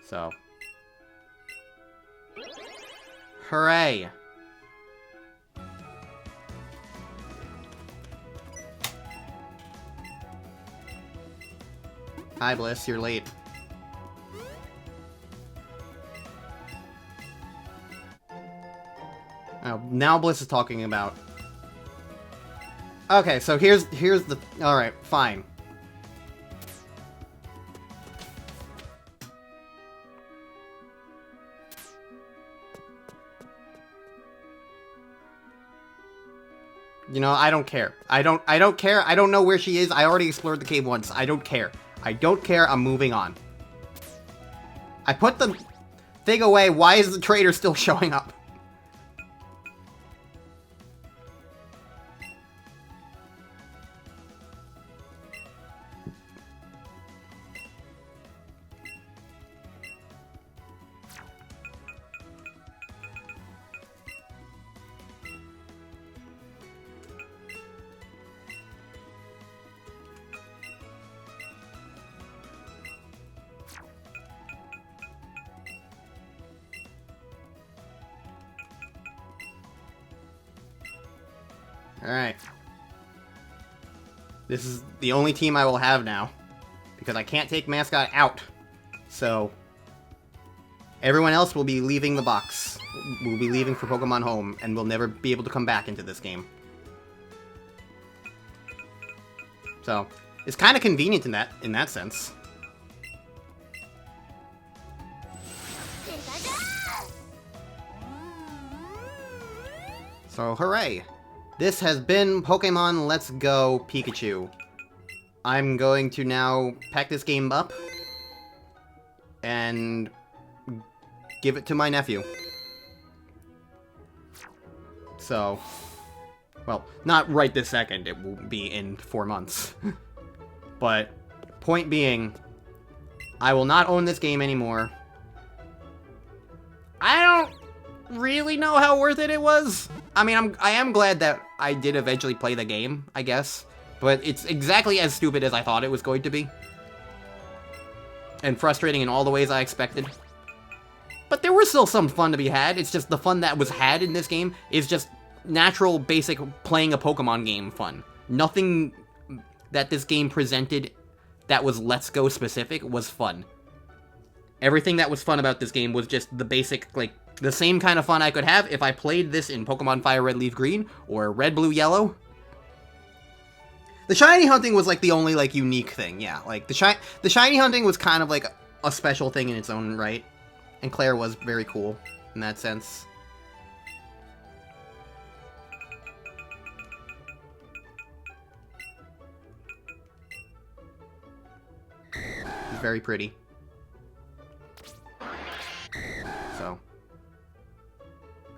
So. Hooray! Hi, Bliss, you're late. Oh, now Bliss is talking about... Okay, so here's the... Alright, fine. You know, I don't care. I don't care. I don't know where she is. I already explored the cave once. I don't care. I don't care. I'm moving on. I put the thing away. Why is the trader still showing up? Alright. This is the only team I will have now. Because I can't take Mascot out. So... everyone else will be leaving the box. Will be leaving for Pokemon Home, and will never be able to come back into this game. So, it's kind of convenient in that sense. So, hooray! This has been Pokemon Let's Go Pikachu. I'm going to now pack this game up and give it to my nephew. So, well, not right this second, it will be in 4 months. But, point being, I will not own this game anymore. I don't really know how worth it was. I mean, I am glad that I did eventually play the game, I guess. But it's exactly as stupid as I thought it was going to be. And frustrating in all the ways I expected. But there was still some fun to be had. It's just the fun that was had in this game is just natural, basic, playing a Pokemon game fun. Nothing that this game presented that was Let's Go specific was fun. Everything that was fun about this game was just the basic, like, the same kind of fun I could have if I played this in Pokemon Fire Red Leaf Green or Red Blue Yellow. The shiny hunting was, like, the only, like, unique thing, yeah. Like, the shiny hunting was kind of, like, a special thing in its own right. And Claire was very cool in that sense. She's very pretty. So,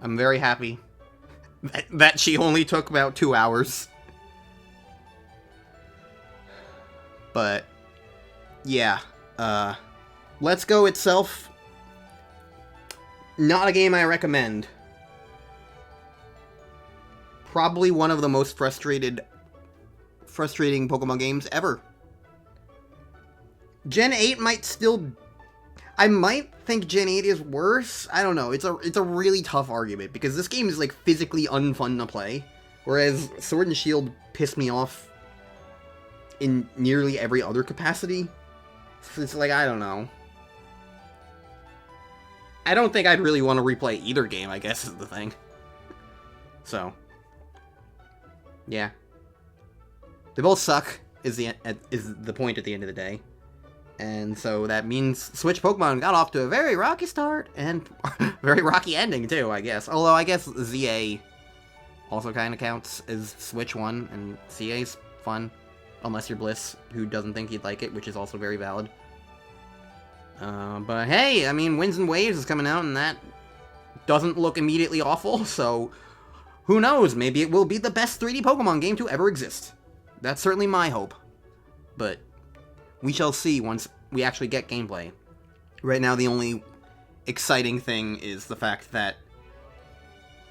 I'm very happy that she only took about 2 hours. But, yeah, Let's Go itself, not a game I recommend. Probably one of the most frustrating Pokemon games ever. Gen 8 might still... I might think Gen 8 is worse. I don't know. It's a really tough argument, because this game is, like, physically unfun to play, whereas Sword and Shield pissed me off in nearly every other capacity. So it's like, I don't know. I don't think I'd really want to replay either game, I guess, is the thing. So, yeah. They both suck, is the point at the end of the day. And so that means Switch Pokemon got off to a very rocky start, and very rocky ending, too, I guess. Although, I guess ZA also kind of counts as Switch 1, and CA's fun. Unless you're Bliss, who doesn't think he'd like it, which is also very valid. But hey, I mean, Winds and Waves is coming out, and that doesn't look immediately awful, so who knows? Maybe it will be the best 3D Pokemon game to ever exist. That's certainly my hope. But we shall see once we actually get gameplay. Right now, the only exciting thing is the fact that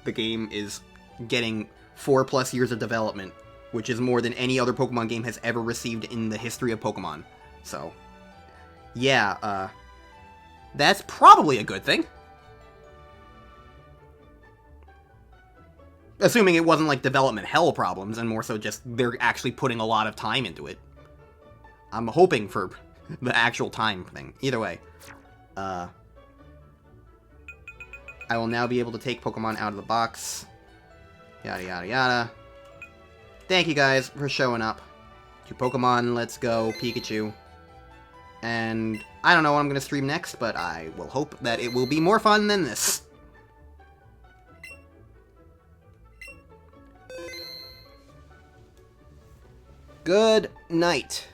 the game is getting 4+ years of development, which is more than any other Pokemon game has ever received in the history of Pokemon. So, yeah, that's probably a good thing. Assuming it wasn't, like, development hell problems, and more so just they're actually putting a lot of time into it. I'm hoping for the actual time thing. Either way. I will now be able to take Pokemon out of the box. Yada yada yada. Thank you guys for showing up to Pokemon Let's Go Pikachu. And I don't know what I'm going to stream next, but I will hope that it will be more fun than this. Good night.